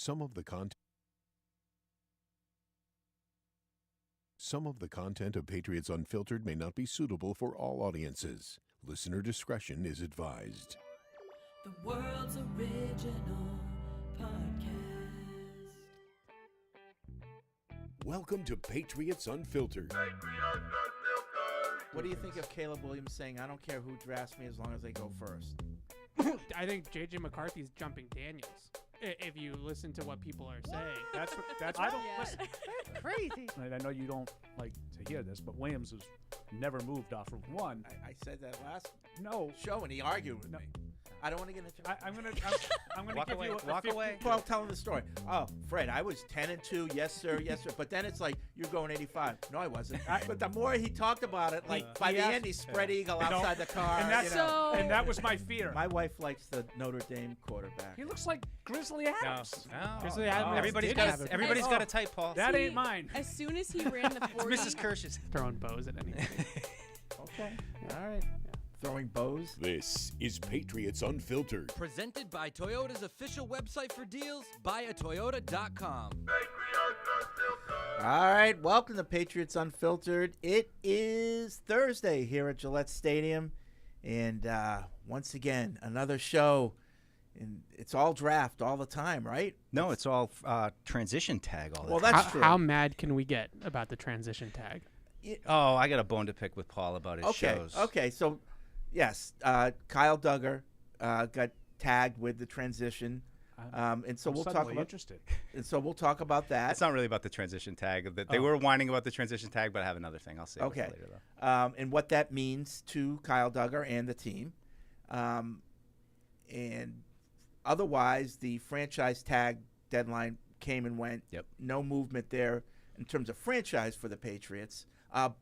Some of the content of Patriots Unfiltered may not be suitable for all audiences. Listener discretion is advised. The world's original podcast. Welcome to Patriots Unfiltered. What do you think of Caleb Williams saying, I don't care who drafts me as long as they go first? I think J.J. McCarthy's jumping Daniels. If you listen to what people are saying. That's I don't listen. Crazy. I know you don't like to hear this, but Williams was never moved off of one. I said that last No. show, and he argued with me. I don't want to get into it. I'm gonna Walk give away. you a Walk 50 away. Well, tell him the story. Oh, Fred, I was 10-2. Yes, sir. Yes, sir. But then it's like, you're going 85. No, I wasn't. But the more he talked about it, like by the end, he spread eagle outside the car. And that's you know. and that was my fear. My wife likes the Notre Dame quarterback. He looks like Grizzly Adams. Grizzly Adams Everybody's did have everybody's Oh. got a type, Paul. That See, ain't mine. As soon as he ran the 40, Mrs. Kirsch's. throwing bows at anything. Okay. All right. Throwing bows. This is Patriots Unfiltered. Presented by Toyota's official website for deals, buyatoyota.com. All right, welcome to Patriots Unfiltered. It is Thursday here at Gillette Stadium, and once again, another show, and it's all draft all the time, right? No, it's all transition tag all the Well, time. that's true. How mad can we get about the transition tag? Oh, I got a bone to pick with Paul about his shows. Okay, so, yes, Kyle Duggar got tagged with the transition, and so I'm we'll talk suddenly about interested. and so we'll talk about that. It's not really about the transition tag. They were whining about the transition tag, but I have another thing. I'll say Okay. later, though. And what that means to Kyle Duggar and the team. And otherwise, the franchise tag deadline came and went. Yep. No movement there in terms of franchise for the Patriots.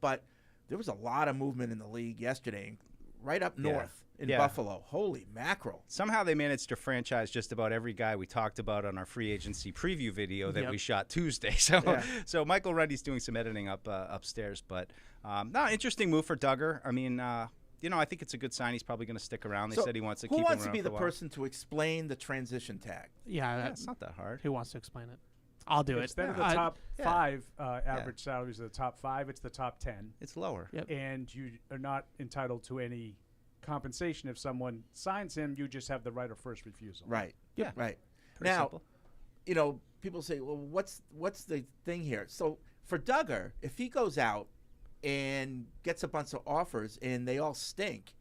But there was a lot of movement in the league yesterday, right up north in Buffalo. Holy mackerel. Somehow they managed to franchise just about every guy we talked about on our free agency preview video that Yep. we shot Tuesday. So, Yeah. so Michael Rundy's doing some editing upstairs. But no, interesting move for Duggar. I mean, I think it's a good sign. He's probably going to stick around. They So said he wants to who keep him wants to around be for the a while. person to explain the transition tag? Yeah, Yeah, it's not that hard. who wants to explain it? I'll do it. Instead of the top five average salaries of the top five, it's the top 10. It's lower. Yep. And you are not entitled to any compensation if someone signs him. You just have the right of first refusal. Right. Yeah. Right. Pretty Now, simple. People say, well, what's the thing here? So for Duggar, if he goes out and gets a bunch of offers and they all stink,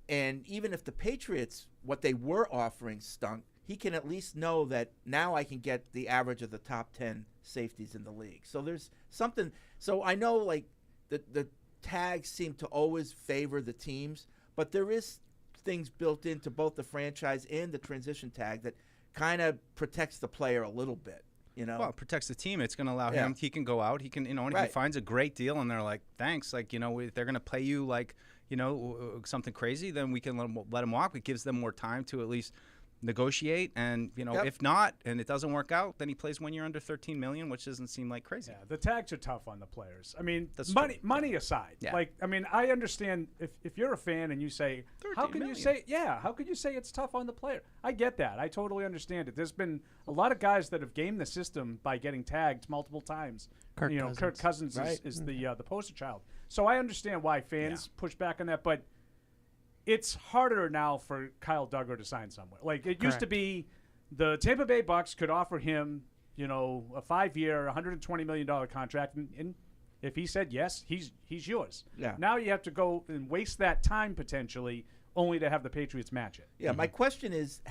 and even if the Patriots, what they were offering stunk, he can at least know that now I can get the average of the top 10 safeties in the league. So there's something. So I know like the tags seem to always favor the teams, but there is things built into both the franchise and the transition tag that kind of protects the player a little bit, Well, it protects the team. It's going to allow Yeah. him. He can go out. He can, and if he Right. finds a great deal, and they're like, "Thanks," if they're going to pay you something crazy, then we can let him walk. It gives them more time to at least negotiate. And Yep. if not, and it doesn't work out, then he plays 1 year under $13 million, which doesn't seem like crazy. Yeah, the tags are tough on the players. I mean, That's money true. money aside. Yeah. I understand if you're a fan and you say, how can you say it's tough on the player? I get that. I totally understand it. There's been a lot of guys that have gamed the system by getting tagged multiple times. Kirk Kirk Cousins Right. is the poster child. So I understand why fans push back on that, but it's harder now for Kyle Duggar to sign somewhere. Like it used to be, the Tampa Bay Bucks could offer him, a 5-year, $120 million contract, and if he said yes, he's yours. Yeah. Now you have to go and waste that time potentially, only to have the Patriots match it. Yeah, my question is,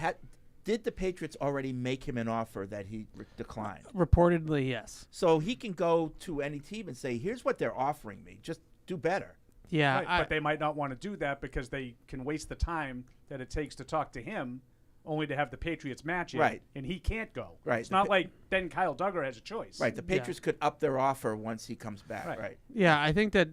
did the Patriots already make him an offer that he declined? Reportedly, yes. So he can go to any team and say, here's what they're offering me. Just do better. Yeah, Right, but they might not want to do that because they can waste the time that it takes to talk to him, only to have the Patriots match it, Right. and he can't go. Right. It's not like then Kyle Duggar has a choice. Right, the Patriots could up their offer once he comes back. Right. Yeah, I think that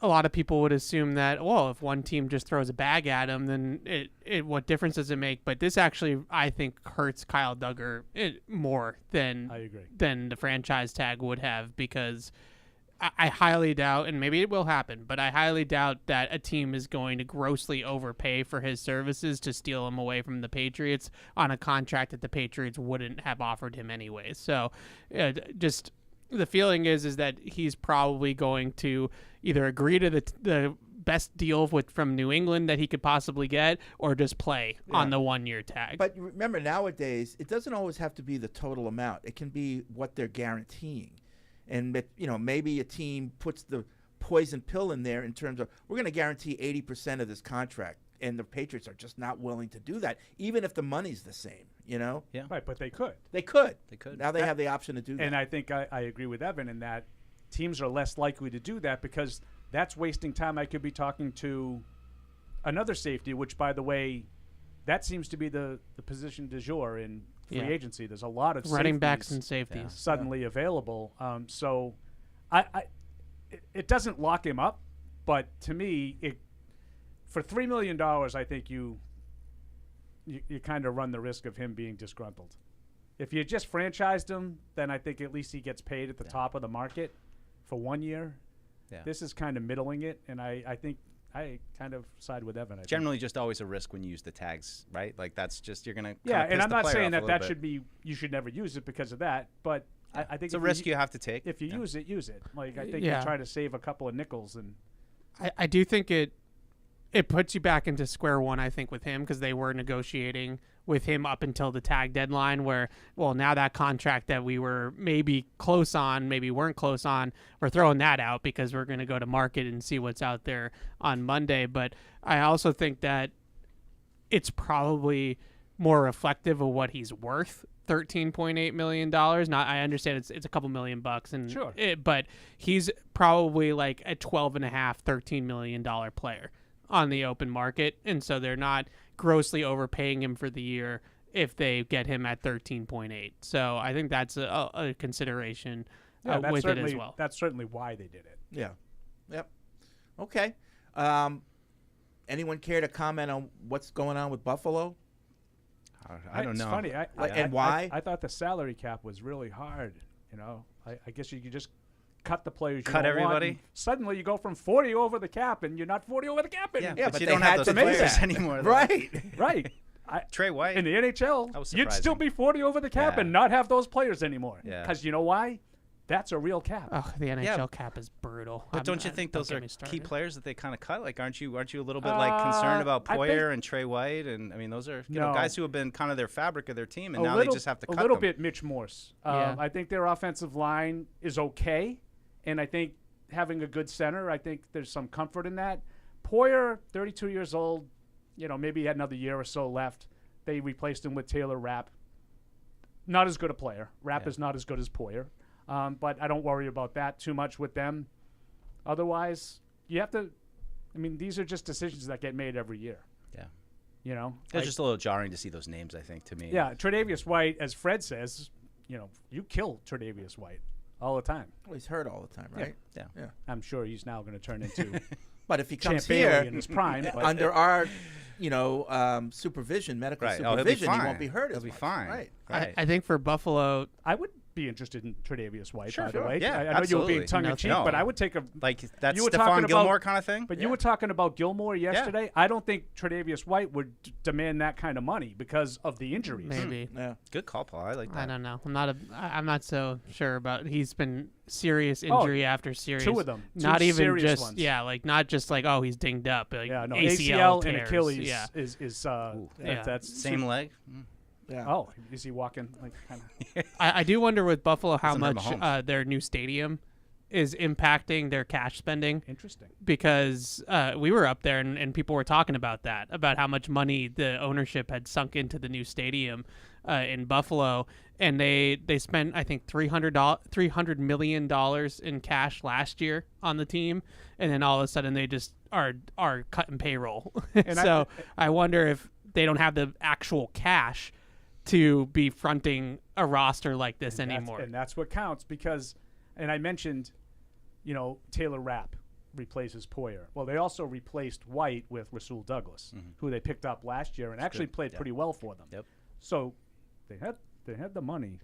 a lot of people would assume that, well, if one team just throws a bag at him, then what difference does it make? But this actually, I think, hurts Kyle Duggar more than I agree. than the franchise tag would have, because I highly doubt, and maybe it will happen, but I highly doubt that a team is going to grossly overpay for his services to steal him away from the Patriots on a contract that the Patriots wouldn't have offered him anyway. So just the feeling is that he's probably going to either agree to the best deal from New England that he could possibly get, or just play on the 1-year tag. But remember, nowadays, it doesn't always have to be the total amount. It can be what they're guaranteeing. And, maybe a team puts the poison pill in there in terms of, we're going to guarantee 80% of this contract. And the Patriots are just not willing to do that, even if the money's the same, Yeah. Right, but they could. They could. They could. Now they have the option to do that. And I think I agree with Evan in that teams are less likely to do that because that's wasting time. I could be talking to another safety, which, by the way, that seems to be the position du jour in free agency. There's a lot of running safeties backs and safeties suddenly available. So it doesn't lock him up, but to me, for $3 million, I think you kind of run the risk of him being disgruntled. If you just franchised him, then I think at least he gets paid at the top of the market for 1 year. Yeah. This is kind of middling it, and I think I kind of side with Evan. Generally, just always a risk when you use the tags, right? Like that's just you're gonna. And I'm not saying that should be you should never use it because of that, but I think it's a risk you have to take. If you use it, use it. Like I think you try to save a couple of nickels, and I do think it puts you back into square one, I think, with him, because they were negotiating with him up until the tag deadline where, well, now that contract that we were maybe close on, maybe weren't close on, we're throwing that out because we're going to go to market and see what's out there on Monday. But I also think that it's probably more reflective of what he's worth. $13.8 million. Not, I understand it's a couple $1 million, sure. But he's probably like a $12.5–13 million player on the open market, and so they're not grossly overpaying him for the year if they get him at 13.8. So I think that's a consideration with it as well. That's certainly why they did it. Yeah. Yep. Okay. Anyone care to comment on what's going on with Buffalo? I don't know. It's funny. And why? I thought the salary cap was really hard. I guess you could just cut the players. Cut everybody. Want, suddenly you go from 40 over the cap, and you're not 40 over the cap anymore. Yeah, but you they don't had have to those do players that. anymore. Though. Right. Right. Trey White in the NHL, that was you'd still be 40 over the cap and not have those players anymore. Yeah. Because you know why? That's a real cap. Oh, the NHL cap is brutal. But don't you think those are key players that they kind of cut? Like, aren't you a little bit like concerned about Poyer and Trey White? And I mean, those are guys who have been kind of their fabric of their team, and now they just have to cut a little them. bit. Mitch Morse. I think their offensive line is okay, and I think having a good center, I think there's some comfort in that. Poyer, 32 years old, maybe he had another year or so left. They replaced him with Taylor Rapp. Not as good a player. Rapp is not as good as Poyer. But I don't worry about that too much with them. Otherwise, you have to – I mean, these are just decisions that get made every year. Yeah. It's just a little jarring to see those names, I think, to me. Yeah, Tre'Davious White, as Fred says, you kill Tre'Davious White all the time. Well, he's hurt all the time, right? Yeah. I'm sure he's now going to turn into but if he comes Champ Bailey here in his prime, under our supervision, medical supervision, he won't be hurt He'll be much. fine. Right. I think for Buffalo, I would be interested in Tre'Davious White, by the way. Yeah, I know you were being absolutely. tongue-in-cheek, but I would take a – like that's you were Stephon talking Gilmore about, kind of thing? But you were talking about Gilmore yesterday. I don't think Tre'Davious White would demand that kind of money because of the injuries. maybe. Yeah. Good call, Paul. I like that. I don't know. I'm not so sure about. He's been serious injury after serious. Two of them. Not Two even serious just ones. like not just like he's dinged up. Like ACL and tears. Achilles Yeah. is that's Same leg? Yeah. Oh, is he walking like kind of? I do wonder with Buffalo how Doesn't hurt much Mahomes. their new stadium is impacting their cash spending. Interesting. Because we were up there and people were talking about that, about how much money the ownership had sunk into the new stadium in Buffalo, and they spent I think $300 million in cash last year on the team, and then all of a sudden they just are cutting payroll. And so I wonder if they don't have the actual cash to be fronting a roster like this anymore. And that's what counts because, and I mentioned, Taylor Rapp replaces Poyer. Well, they also replaced White with Rasul Douglas, who they picked up last year and actually played pretty well for them. Yep. So they had the money.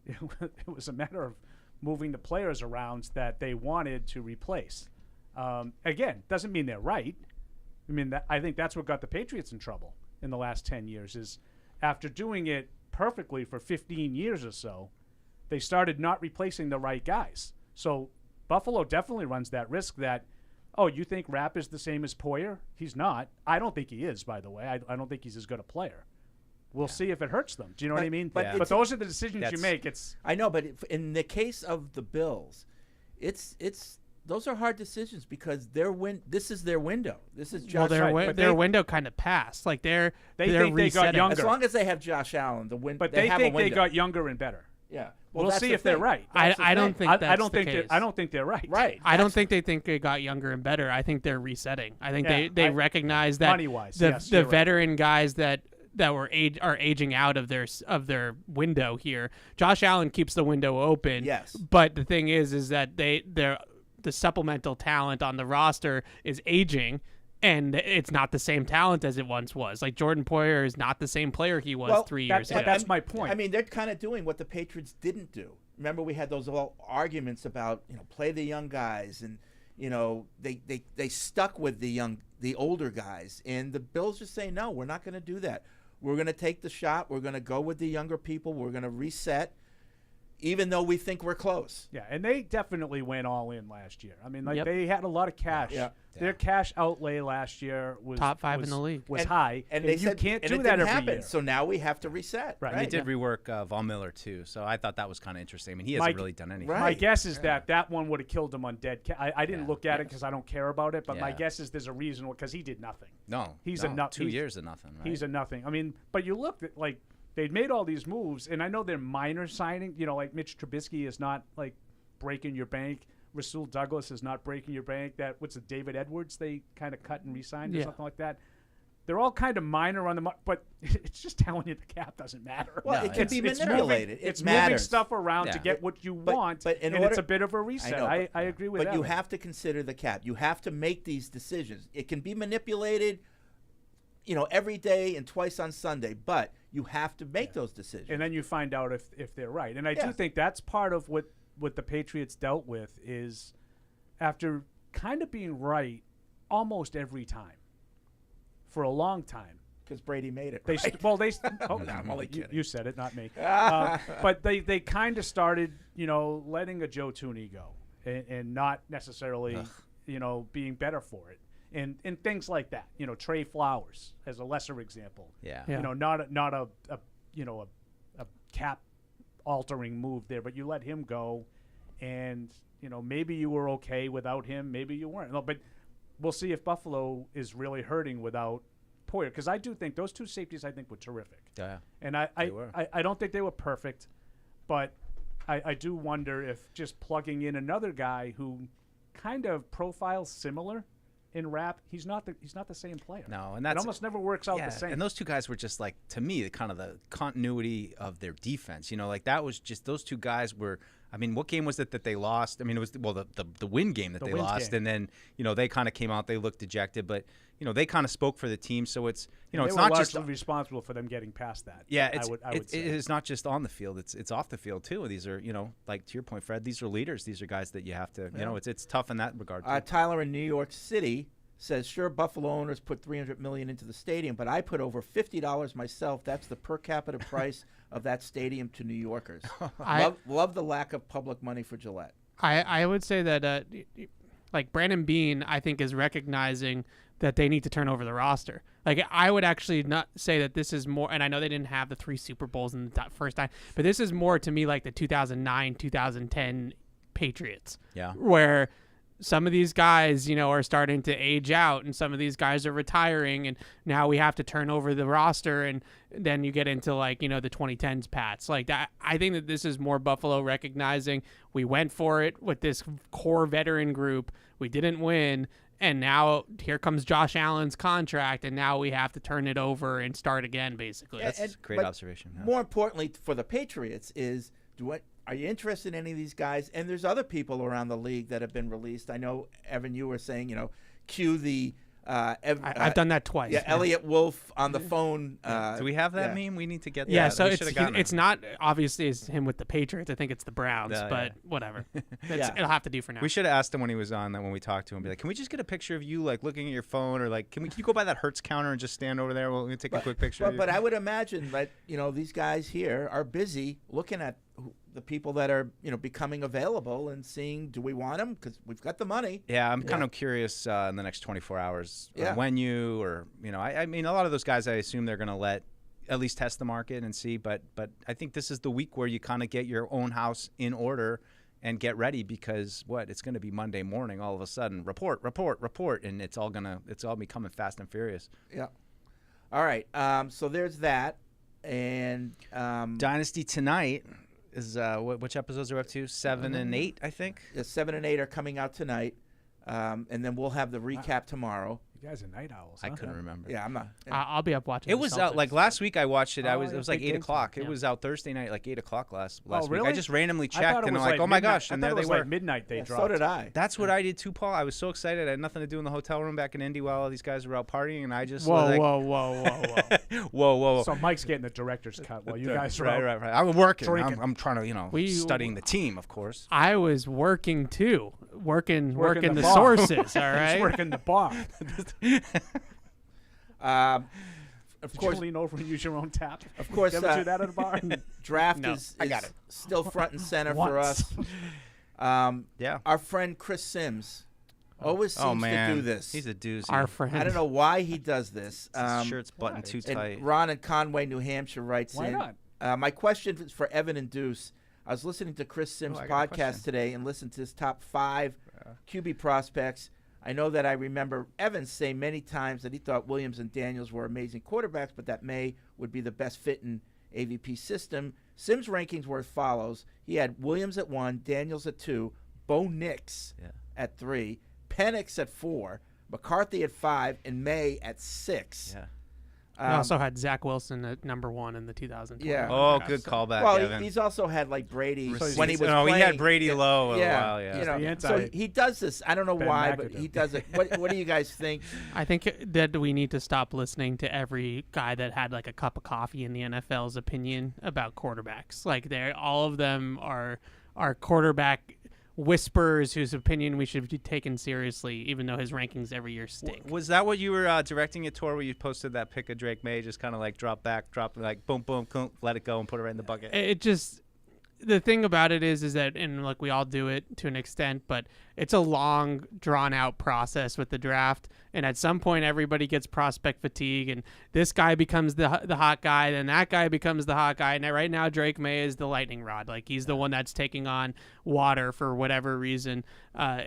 It was a matter of moving the players around that they wanted to replace. Again, doesn't mean they're right. I mean, I think that's what got the Patriots in trouble in the last 10 years is after doing it perfectly for 15 years or so, they started not replacing the right guys. So Buffalo definitely runs that risk that, oh, you think Rapp is the same as Poyer? He's not. I don't think he is, by the way. I don't think he's as good a player. We'll see if it hurts them. Do you know what I mean? But those are the decisions you make. I know, but in the case of the Bills, it's those are hard decisions because this is their window. This is Josh Allen. Their window kind of passed. Like they're think they got younger. As long as they have Josh Allen, but they think they got younger and better. Yeah. We'll see if they're right. I don't think that's I don't the think case. I don't think they're right. Right. I don't think they think they got younger and better. I think they're resetting. I think they recognize that money-wise, the veteran guys that are aging out of their window here. Josh Allen keeps the window open. Yes. But the thing is that the supplemental talent on the roster is aging. And it's not the same talent as it once was. Like Jordan Poyer is not the same player he was 3 years ago. That's my point. I mean, they're kind of doing what the Patriots didn't do. Remember, we had those all arguments about play the young guys, and they stuck with the older guys, and the Bills just say no, we're not going to do that. We're going to take the shot. We're going to go with the younger people. We're going to reset. Even though we think we're close. Yeah, and they definitely went all in last year. I mean, they had a lot of cash. Yeah. Their cash outlay last year was top 5 in the league. Was high, and they said you can't and do it that didn't every happen. year. So now we have to reset. Right. And they did rework Von Miller too, so I thought that was kind of interesting. I mean, he hasn't really done anything. Right. My guess is that one would have killed him on dead. I didn't look at it because I don't care about it, but my guess is there's a reason because he did nothing. He's a 2 years of nothing. Right? He's a nothing. I mean, but you look at like. They'd made all these moves, and I know they're minor signing. Like Mitch Trubisky is not like breaking your bank. Rasul Douglas is not breaking your bank. What's it, David Edwards? They kind of cut and re-signed or something like that. They're all kind of minor on the, but it's just telling you the cap doesn't matter. Well, it can be manipulated. It's moving stuff around to get what you want, and it's a bit of a reset. I agree with that. But you have to consider the cap. You have to make these decisions. It can be manipulated, every day and twice on Sunday, but you have to make those decisions. And then you find out if they're right. And I do think that's part of what the Patriots dealt with is after kind of being right almost every time for a long time. Because Brady made it. I'm only kidding. You said it, not me. But they kind of started, letting a Joe Thuney go and not necessarily, being better for it. And things like that, Trey Flowers as a lesser example. Not a cap altering move there, but you let him go, and maybe you were okay without him, maybe you weren't. No, but we'll see if Buffalo is really hurting without Poyer, because I do think those two safeties were terrific. Yeah, and I don't think they were perfect, but I do wonder if just plugging in another guy who kind of profiles similar. In Rapp, he's not the same player. No, and that almost never works out the same. And those two guys were just like, to me, the continuity of their defense. Like that was just those two guys were. I mean, what game was it that they lost? I mean, it was the win game that they lost, and then they kind of came out. They looked dejected, but they kind of spoke for the team. So it's it's not just responsible for them getting past that. Yeah, I would say. It is not just on the field; it's off the field too. These are like to your point, Fred. These are leaders. These are guys that you have to it's tough in that regard. Tyler in New York City says, sure, Buffalo owners put $300 million into the stadium, but I put over $50 myself. That's the per capita price of that stadium to New Yorkers. Love the lack of public money for Gillette. I would say that like Brandon Beane, I think, is recognizing that they need to turn over the roster. Like I would actually not say that this is more, and I know they didn't have the 3 Super Bowls in the first time, but this is more to me like the 2009, 2010 Patriots. Yeah. Where some of these guys, are starting to age out, and some of these guys are retiring, and now we have to turn over the roster, and then you get into the 2010s Pats. Like that, I think that this is more Buffalo recognizing we went for it with this core veteran group, we didn't win, and now here comes Josh Allen's contract, and now we have to turn it over and start again, basically. That's a great observation. Yeah. More importantly for the Patriots is are you interested in any of these guys? And there's other people around the league that have been released. I know, Evan, you were saying, cue the I've done that twice. Yeah, Elliot Wolf on the phone. Do we have that meme? We need to get that. Yeah, so We should've gotten it. it's not obviously it's him with the Patriots. I think it's the Browns, but whatever. It'll have to do for now. We should have asked him when he was on that when we talked to him. Be like, can we just get a picture of you like looking at your phone, or like, can you go by that Hertz counter and just stand over there? We'll take a quick picture. of you. But I would imagine that these guys here are busy looking at the people that are becoming available and seeing, do we want them? Because we've got the money. Yeah, I'm kind of curious in the next 24 hours when I mean, a lot of those guys, I assume they're going to at least test the market and see. But I think this is the week where you kind of get your own house in order and get ready, because it's going to be Monday morning all of a sudden. Report, and it's all becoming fast and furious. Yeah. All right. So there's that, and Dynasty tonight is which episodes are we up to? 7 and 8, I think. 7 and 8 are coming out tonight, and then we'll have the recap tomorrow. You guys are night owls. I Huh? couldn't remember. Yeah, I'm not. I'll be up watching. It was out like last week. I watched it. It was like big 8 game o'clock. tonight. It was out Thursday night, like 8 o'clock last Oh, week. really? I just randomly I thought checked it and was I'm like, oh my midnight. gosh! And I there thought they it was were. like midnight. They Yeah, dropped. so did I. That's what I did too, Paul. I was so excited. I had nothing to do in the hotel room back in Indy while all these guys were out partying, and I just Whoa, was like, whoa. whoa. So Mike's getting the director's cut while you guys are out. Right. I'm working. Drinking. I'm trying to, studying the team, of course. I was working too, working the bar. sources. All right. He's working the bar. Of Did course, you lean over and use your own tap? of course, You ever do that at a bar? draft No, is I got it. still front and center for Once. us. Yeah. Our friend Chris Sims always seems to do this. He's a doozy. Our friend. I don't know why he does this. His shirt's buttoned too tight. And Ron in Conway, New Hampshire writes Why in. not? My question is for Evan and Deuce. I was listening to Chris Sims' I got a question. podcast today and listened to his top 5 QB prospects. I know that I remember Evans say many times that he thought Williams and Daniels were amazing quarterbacks, but that May would be the best fit in AVP system. Sims' rankings were as follows. He had Williams at 1, Daniels at 2, Bo Nix at 3, Penix at 4, McCarthy at 5, and May at 6. Yeah. We also had Zach Wilson at number 1 in the 2020. Yeah. Oh, good callback, Well, Evan. he's also had like Brady Receipts. when he was No, playing. he had Brady low a while, yeah. You know, The anti- so he does this. I don't know Ben why, but McAdoo. he does it. What do you guys think? I think that we need to stop listening to every guy that had like a cup of coffee in the NFL's opinion about quarterbacks. Like all of them are quarterback whisperers whose opinion we should be taken seriously, even though his rankings every year stink. Was that what you were directing it toward, where you posted that pic of Drake May, just kind of like drop like boom, boom, boom, let it go and put it right in the bucket? It just, the thing about it is that, and like we all do it to an extent, but it's a long, drawn out process with the draft. And at some point, everybody gets prospect fatigue, and this guy becomes the hot guy, then that guy becomes the hot guy. And right now, Drake May is the lightning rod. Like he's the one that's taking on water for whatever reason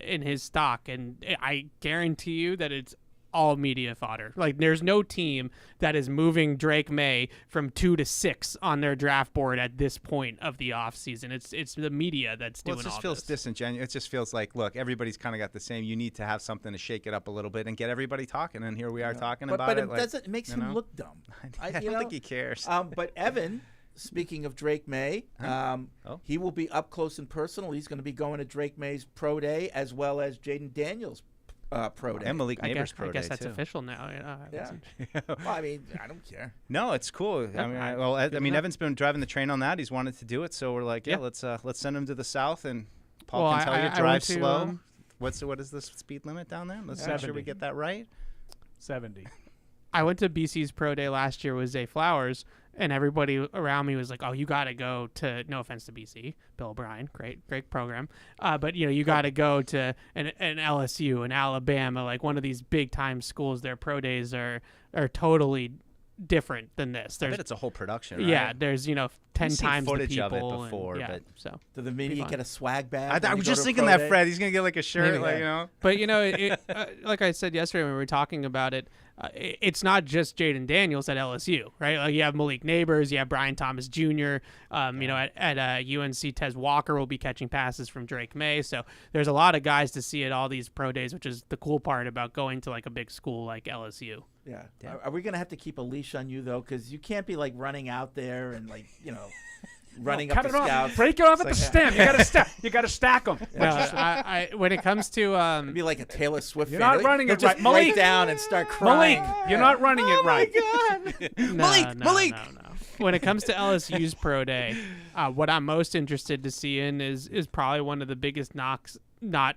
in his stock. And I guarantee you that it's all media fodder. Like there's no team that is moving Drake May from 2 to 6 on their draft board at this point of the offseason. It's the media that's doing It just all feels this. disingenuous. It just feels like, look, everybody's kind of got the same. You need to have something to shake it up a little bit and get everybody talking. And here we are talking about but it. it like, doesn't. It makes him look dumb. I don't think he cares. But Evan, speaking of Drake May, he will be up close and personal. He's going to be going to Drake May's pro day as well as Jaden Daniels' pro day. And Malik I Neighbors guess, pro I guess day, that's too. official now. Yeah. Well, I mean, I don't care. No, it's cool. I mean, Evan's been driving the train on that. He's wanted to do it, so we're like, let's send him to the south, and Paul Well, can tell you I drive went to, slow. What is the speed limit down there? Let's make sure 70. we get that right. 70. I went to BC's pro day last year with Zay Flowers, and everybody around me was like, "Oh, you got to go to." No offense to BC, Bill O'Brien, great program, but you got to go to an LSU, an Alabama, like one of these big time schools. Their pro days are totally different than this. I bet it's a whole production. Right? Yeah, there's 10 I've seen times footage the of it people. before, and, but so. Do the media fun. get a swag bag? I when was you go just to thinking pro that, day? Fred. He's gonna get like a shirt, Maybe, But like I said yesterday when we were talking about it, it's not just Jaden Daniels at LSU, right? Like you have Malik Neighbors, you have Brian Thomas Jr. At UNC, Tez Walker will be catching passes from Drake May. So there's a lot of guys to see at all these pro days, which is the cool part about going to like a big school like LSU. Yeah. Are we gonna have to keep a leash on you though? Because you can't be like running out there and like running cut up it the off. scouts. Break it off at the stem. You got to stack. You got to stack them. No, I when it comes to It'd be like a Taylor Swift You're fan. not running He'll it just right. Malik. break down and start Malik, crying. you're not running it right. Malik. When it comes to LSU's pro day, what I'm most interested to see in is probably one of the biggest knocks, not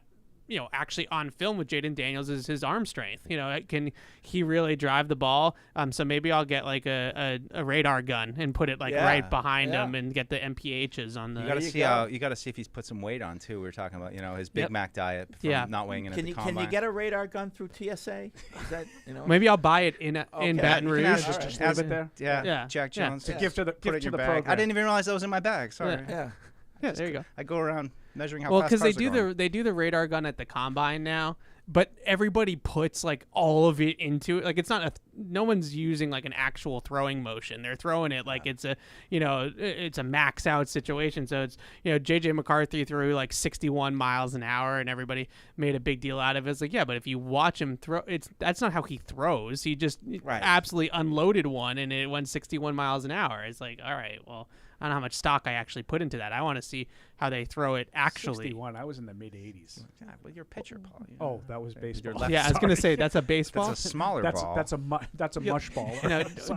actually on film with Jadon Daniels, is his arm strength. Can he really drive the ball? So maybe I'll get like a radar gun and put it right behind him and get the MPHs on the. You got to see if he's put some weight on too. We were talking about his Big Mac diet from not weighing in at the combine. Can you get a radar gun through TSA? Is that Maybe I'll buy it in Baton Rouge. Just leave it there. Yeah. Jack Jones. To give to the program. I didn't even realize that was in my bag. Sorry. Yeah, there you go. I go around measuring how fast because cars are going. they do the radar gun at the combine now, but everybody puts like all of it into it. Like it's not no one's using like an actual throwing motion. They're throwing it like it's a max out situation. So it's JJ McCarthy threw like 61 miles an hour, and everybody made a big deal out of it. It's like, yeah, but if you watch him throw, that's not how he throws. He just absolutely unloaded one, and it went 61 miles an hour. It's like, all right, well, I don't know how much stock I actually put into that. I want to see how they throw it actually. 61. I was in the mid 80s. Yeah, well, you're a pitcher, Paul. Oh, that was baseball. Yeah, I was gonna say that's a baseball. That's a smaller ball. That's a mush ball.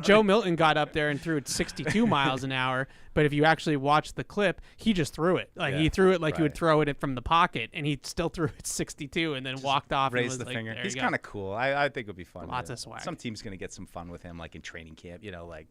Joe Milton got up there and threw it 62 miles an hour, but if you actually watch the clip, he just threw it. He threw it like you would throw it from the pocket, and he still threw it 62 and then just walked off. Raised and was the finger. There He's kind of cool. I think it would be fun. Lots of swag. Some team's gonna get some fun with him, like in training camp. Like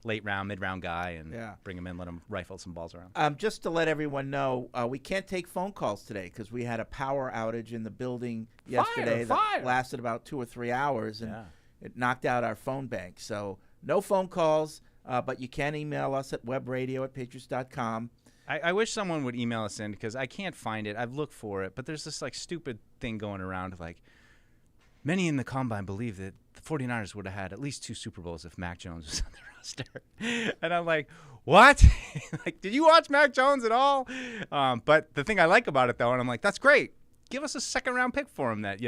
late round, mid round guy, and bring him in, let him rifle some balls around. Just to let everyone know, we can't take phone calls today because we had a power outage in the building yesterday that lasted about 2 or 3 hours, and it knocked out our phone bank. So no phone calls, but you can email us at webradio@patriots.com. I wish someone would email us in because I can't find it. I've looked for it, but there's this like stupid thing going around like many in the combine believe that the 49ers would have had at least 2 Super Bowls if Mac Jones was on the roster. And I'm like, what? Like, did you watch Mac Jones at all? But the thing I like about it, though, and I'm like, that's great. Give us a second-round pick for him but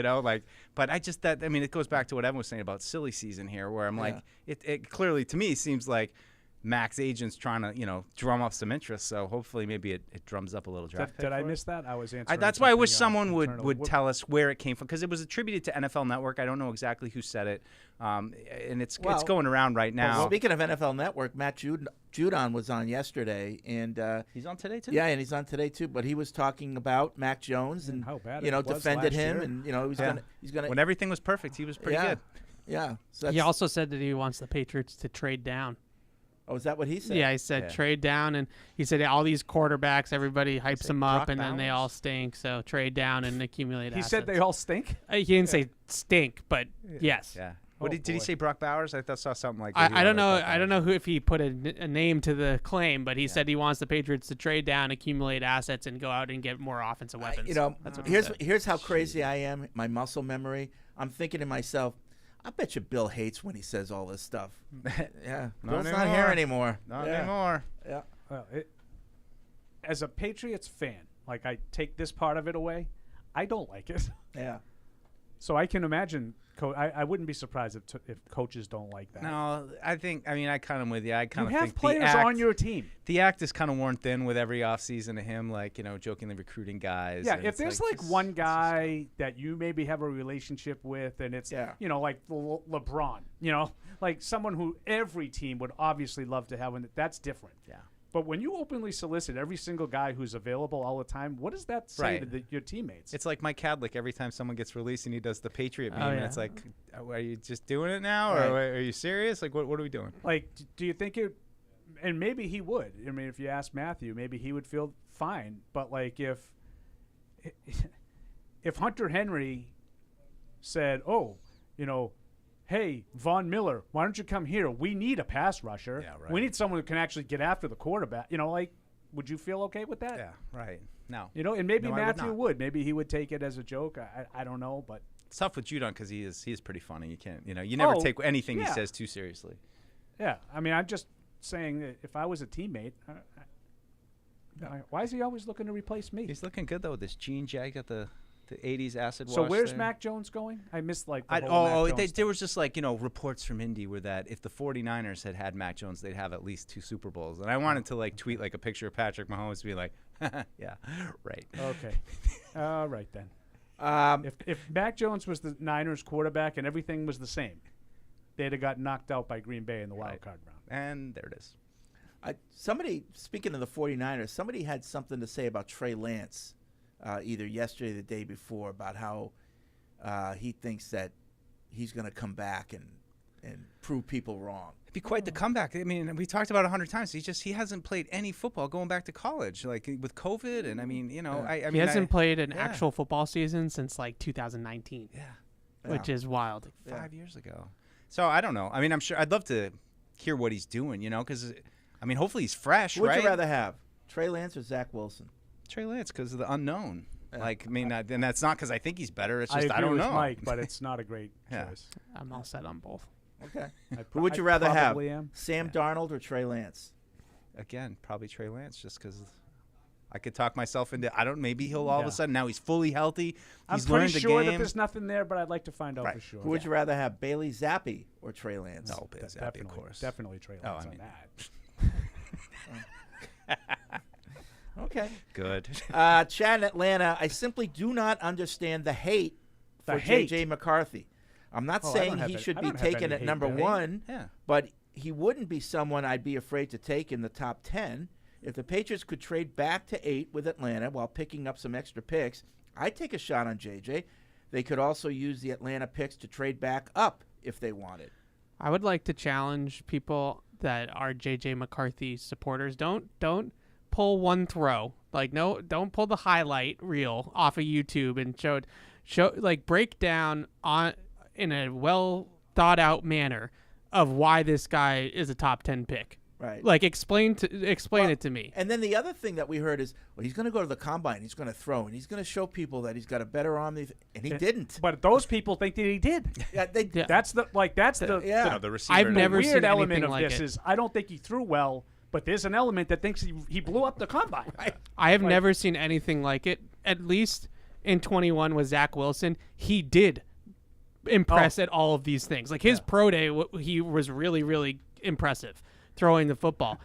it goes back to what Evan was saying about silly season here, where I'm like, it clearly, to me, seems like Mac's agent's trying to, drum up some interest. So hopefully maybe it drums up a little draft pick. Did I miss that? I was answering. That's why I wish someone would tell us where it came from, because it was attributed to NFL Network. I don't know exactly who said it, and it's going around right now. Well, speaking of NFL Network, Matt Judon was on yesterday, and he's on today too. Yeah, and he's on today too. But he was talking about Mac Jones and how bad defended him, and he's gonna. When everything was perfect, he was pretty good. Yeah. So he also said that he wants the Patriots to trade down. Oh, is that what he said? Yeah, he said trade down, and he said all these quarterbacks, everybody hypes them up, and then they all stink. So trade down and accumulate assets. He said they all stink? He didn't say stink, but yes. Yeah. Did he say Brock Bowers? I saw something like that. I don't know. I don't know if he put a name to the claim, but he said he wants the Patriots to trade down, accumulate assets, and go out and get more offensive weapons. That's what here's how crazy I am. My muscle memory. I'm thinking to myself, I bet you Bill hates when he says all this stuff. Bill's not here anymore. Not anymore. Yeah. Well, as a Patriots fan, like I take this part of it away, I don't like it. Yeah. So I can imagine. I wouldn't be surprised if coaches don't like that. No, I kind of with you. I kind of think have players on your team. The act is kind of worn thin with every offseason of him, jokingly recruiting guys. Yeah, if there's one guy that you maybe have a relationship with, and it's like LeBron, like someone who every team would obviously love to have, and that's different. Yeah. But when you openly solicit every single guy who's available all the time, what does that say to your teammates? It's like Mike Cadlick. Every time someone gets released and he does the Patriot meme, and it's like, are you just doing it now, or are you serious? Like, what are we doing? Like, do you think it? And maybe he would. I mean, if you ask Matthew, maybe he would feel fine. But like, if Hunter Henry said, hey, Von Miller, why don't you come here? We need a pass rusher. Yeah, right. We need someone who can actually get after the quarterback. Would you feel okay with that? Yeah, right. No. And maybe Matthew would. Maybe he would take it as a joke. I don't know, but it's tough with Judon because he is pretty funny. You can't, you never take anything he says too seriously. Yeah, I mean, I'm just saying that if I was a teammate, why is he always looking to replace me? He's looking good though with this jean jacket, the The 80s acid wash. So where's there. Mac Jones going? I missed like the whole Mac Jones stuff. There was just like, reports from Indy were that if the 49ers had Mac Jones, they'd have at least 2 Super Bowls. And I wanted to like tweet like a picture of Patrick Mahomes to be like, yeah, right. Okay. All right then. If Mac Jones was the Niners quarterback and everything was the same, they'd have got knocked out by Green Bay in the wild card round. And there it is. Somebody, speaking of the 49ers, somebody had something to say about Trey Lance either yesterday or the day before about how he thinks that he's going to come back and prove people wrong. It'd be quite the comeback. I mean, we talked about it 100 times. He hasn't played any football going back to college, like with COVID. And I mean, he hasn't played an actual football season since like 2019. Yeah. Which is wild. 5 years ago. So I don't know. I mean, I'm sure I'd love to hear what he's doing, because I mean, hopefully he's fresh, Who would right? you rather have, Trey Lance or Zach Wilson? Trey Lance, because of the unknown. Yeah. Like, I mean, and that's not because I think he's better. It's just I I don't agree know. with Mike, but it's not a great choice. I'm all set on both. Okay. Who would you rather have, am. Sam Darnold or Trey Lance? Again, probably Trey Lance, just because I could talk myself into. Maybe he'll all of a sudden now he's fully healthy. He's I'm learned pretty the sure game. that there's nothing there, but I'd like to find out Right. for sure. Who would you rather have, Bailey Zappi or Trey Lance? No, Bailey Zappi, Definitely, of course. Definitely Trey Lance on that. Okay. Good. Chad in Atlanta, I simply do not understand the hate for hate? J.J. McCarthy. I'm not Oh, I saying don't have he any- should I be don't have taken any at hate number there. one, Yeah. but he wouldn't be someone I'd be afraid to take in the top 10. If the Patriots could trade back to 8 with Atlanta while picking up some extra picks, I'd take a shot on J.J. They could also use the Atlanta picks to trade back up if they wanted. I would like to challenge people that are J.J. McCarthy supporters. Don't pull one throw. Like, no, don't pull the highlight reel off of YouTube and show like break down on in a well thought out manner of why this guy is a top 10 pick. Right. Like explain it to me. And then the other thing that we heard is, well, he's going to go to the combine, he's going to throw, and he's going to show people that he's got a better arm, and he didn't. But those people think that he did. Yeah, they, Yeah. That's the yeah. The receiver. I've never weird seen element anything of like this it. is I don't think he threw well, but there's an element that thinks he blew up the combine. I have never seen anything like it. At least in 21 with Zach Wilson, he did impress at all of these things. Like his pro day, he was really, really impressive throwing the football.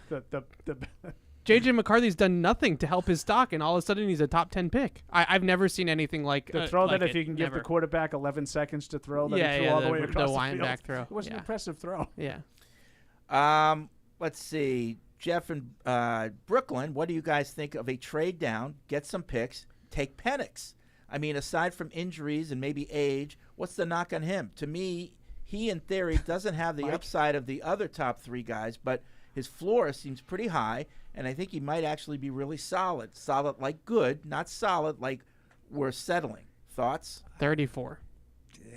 J.J. McCarthy's done nothing to help his stock, and all of a sudden he's a top 10 pick. I've never seen anything like The throw like that if it, you can give never. the quarterback 11 seconds to throw, that Yeah, he threw yeah, all the the- way the across the wind field. back throw. It was an Yeah. impressive throw. Yeah. Let's see. Jeff in Brooklyn, what do you guys think of a trade down, get some picks, take Penix? I mean, aside from injuries and maybe age, what's the knock on him? To me, he in theory doesn't have the upside of the other top 3 guys, but his floor seems pretty high, and I think he might actually be really solid. Solid like good, not solid like we're settling. Thoughts? 34.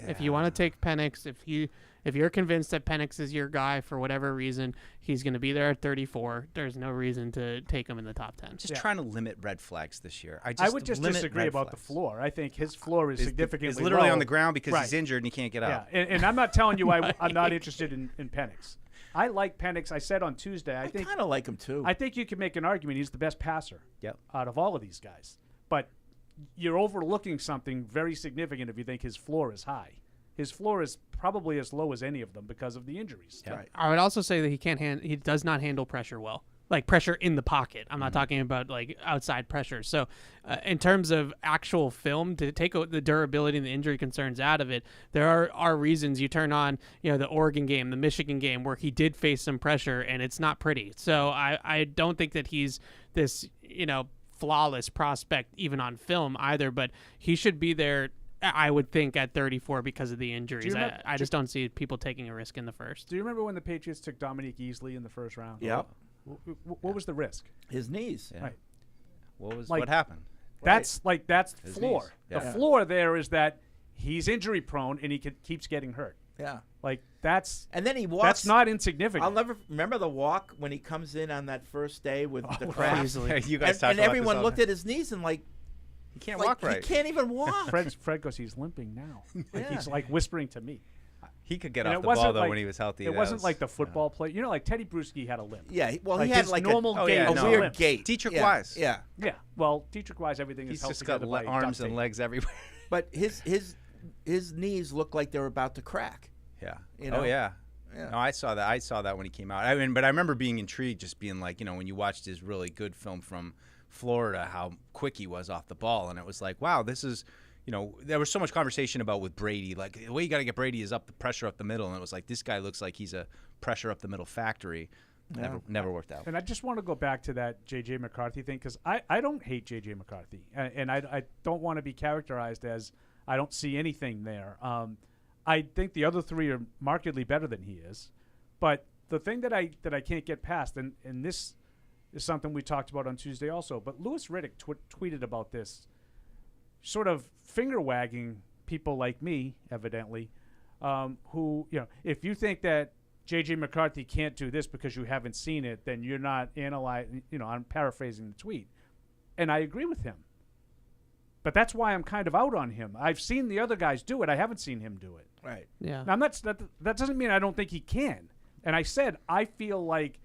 If you want to take Penix, if you're convinced that Penix is your guy for whatever reason, he's going to be there at 34. There's no reason to take him in the top 10. Just trying to limit red flags this year. I would just limit disagree red about the flags. floor. I think his floor is significantly He's literally low. on the ground because Right. he's injured and he can't get Yeah, up. and I'm not telling you I'm not interested in Penix. I like Penix. I said on Tuesday, I think kind of like him too. I think you can make an argument he's the best passer out of all of these guys. But you're overlooking something very significant if you think his floor is high. His floor is probably as low as any of them because of the injuries. Right. I would also say that he does not handle pressure well. Like pressure in the pocket. I'm not talking about like outside pressure. So in terms of actual film, to take the durability and the injury concerns out of it, there are reasons you turn on, the Oregon game, the Michigan game, where he did face some pressure and it's not pretty. So I don't think that he's this, flawless prospect even on film either, but he should be there, I would think, at 34 because of the injuries. I just don't see people taking a risk in the first. Do you remember when the Patriots took Dominique Easley in the first round? Yep. What was the risk? His knees. Yeah. Right. What happened? That's His floor. knees. The Yeah. floor there is that he's injury prone and he keeps getting hurt. Yeah. That's And then he walks. that's not insignificant. I'll never remember the walk when he comes in on that first day with the crowd. easily. You guys talk And about everyone this all looked the at his knees and He can't like, walk right. He can't even walk. Fred goes, he's limping now. He's like whispering to me. He could get And off it the wasn't ball though like- when he was healthy. It That wasn't was- like the football play. Like Teddy Bruschi had a limp. Yeah, he Like had his like normal Oh, gait yeah, a was no. a weird limp. gait. Dietrich yeah. Wise. Yeah. Yeah. Well, Dietrich Wise, everything is He's held just got together by arms duct and tape. legs everywhere. But his knees look like they're about to crack. Yeah. You know? Oh yeah. Yeah. No, I saw that. I saw that when he came out. I mean, but I remember being intrigued, just being like, when you watched his really good film from Florida, how quick he was off the ball, and it was like, wow, this is, there was so much conversation about with Brady, like the way you got to get Brady is up the pressure up the middle, and it was like this guy looks like he's a pressure up the middle factory. Never worked out. And I just want to go back to that J.J. McCarthy thing because I don't hate J.J. McCarthy, and I don't want to be characterized as I don't see anything there. I think the other three are markedly better than he is, but the thing that I can't get past, and this is something we talked about on Tuesday also, but Louis Riddick tweeted about this, sort of finger wagging people like me, evidently, who if you think that J.J. McCarthy can't do this because you haven't seen it, then you're not analyzing. I'm paraphrasing the tweet, and I agree with him. But that's why I'm kind of out on him. I've seen the other guys do it. I haven't seen him do it. Right. Yeah. Now, that doesn't mean I don't think he can. And I said I feel like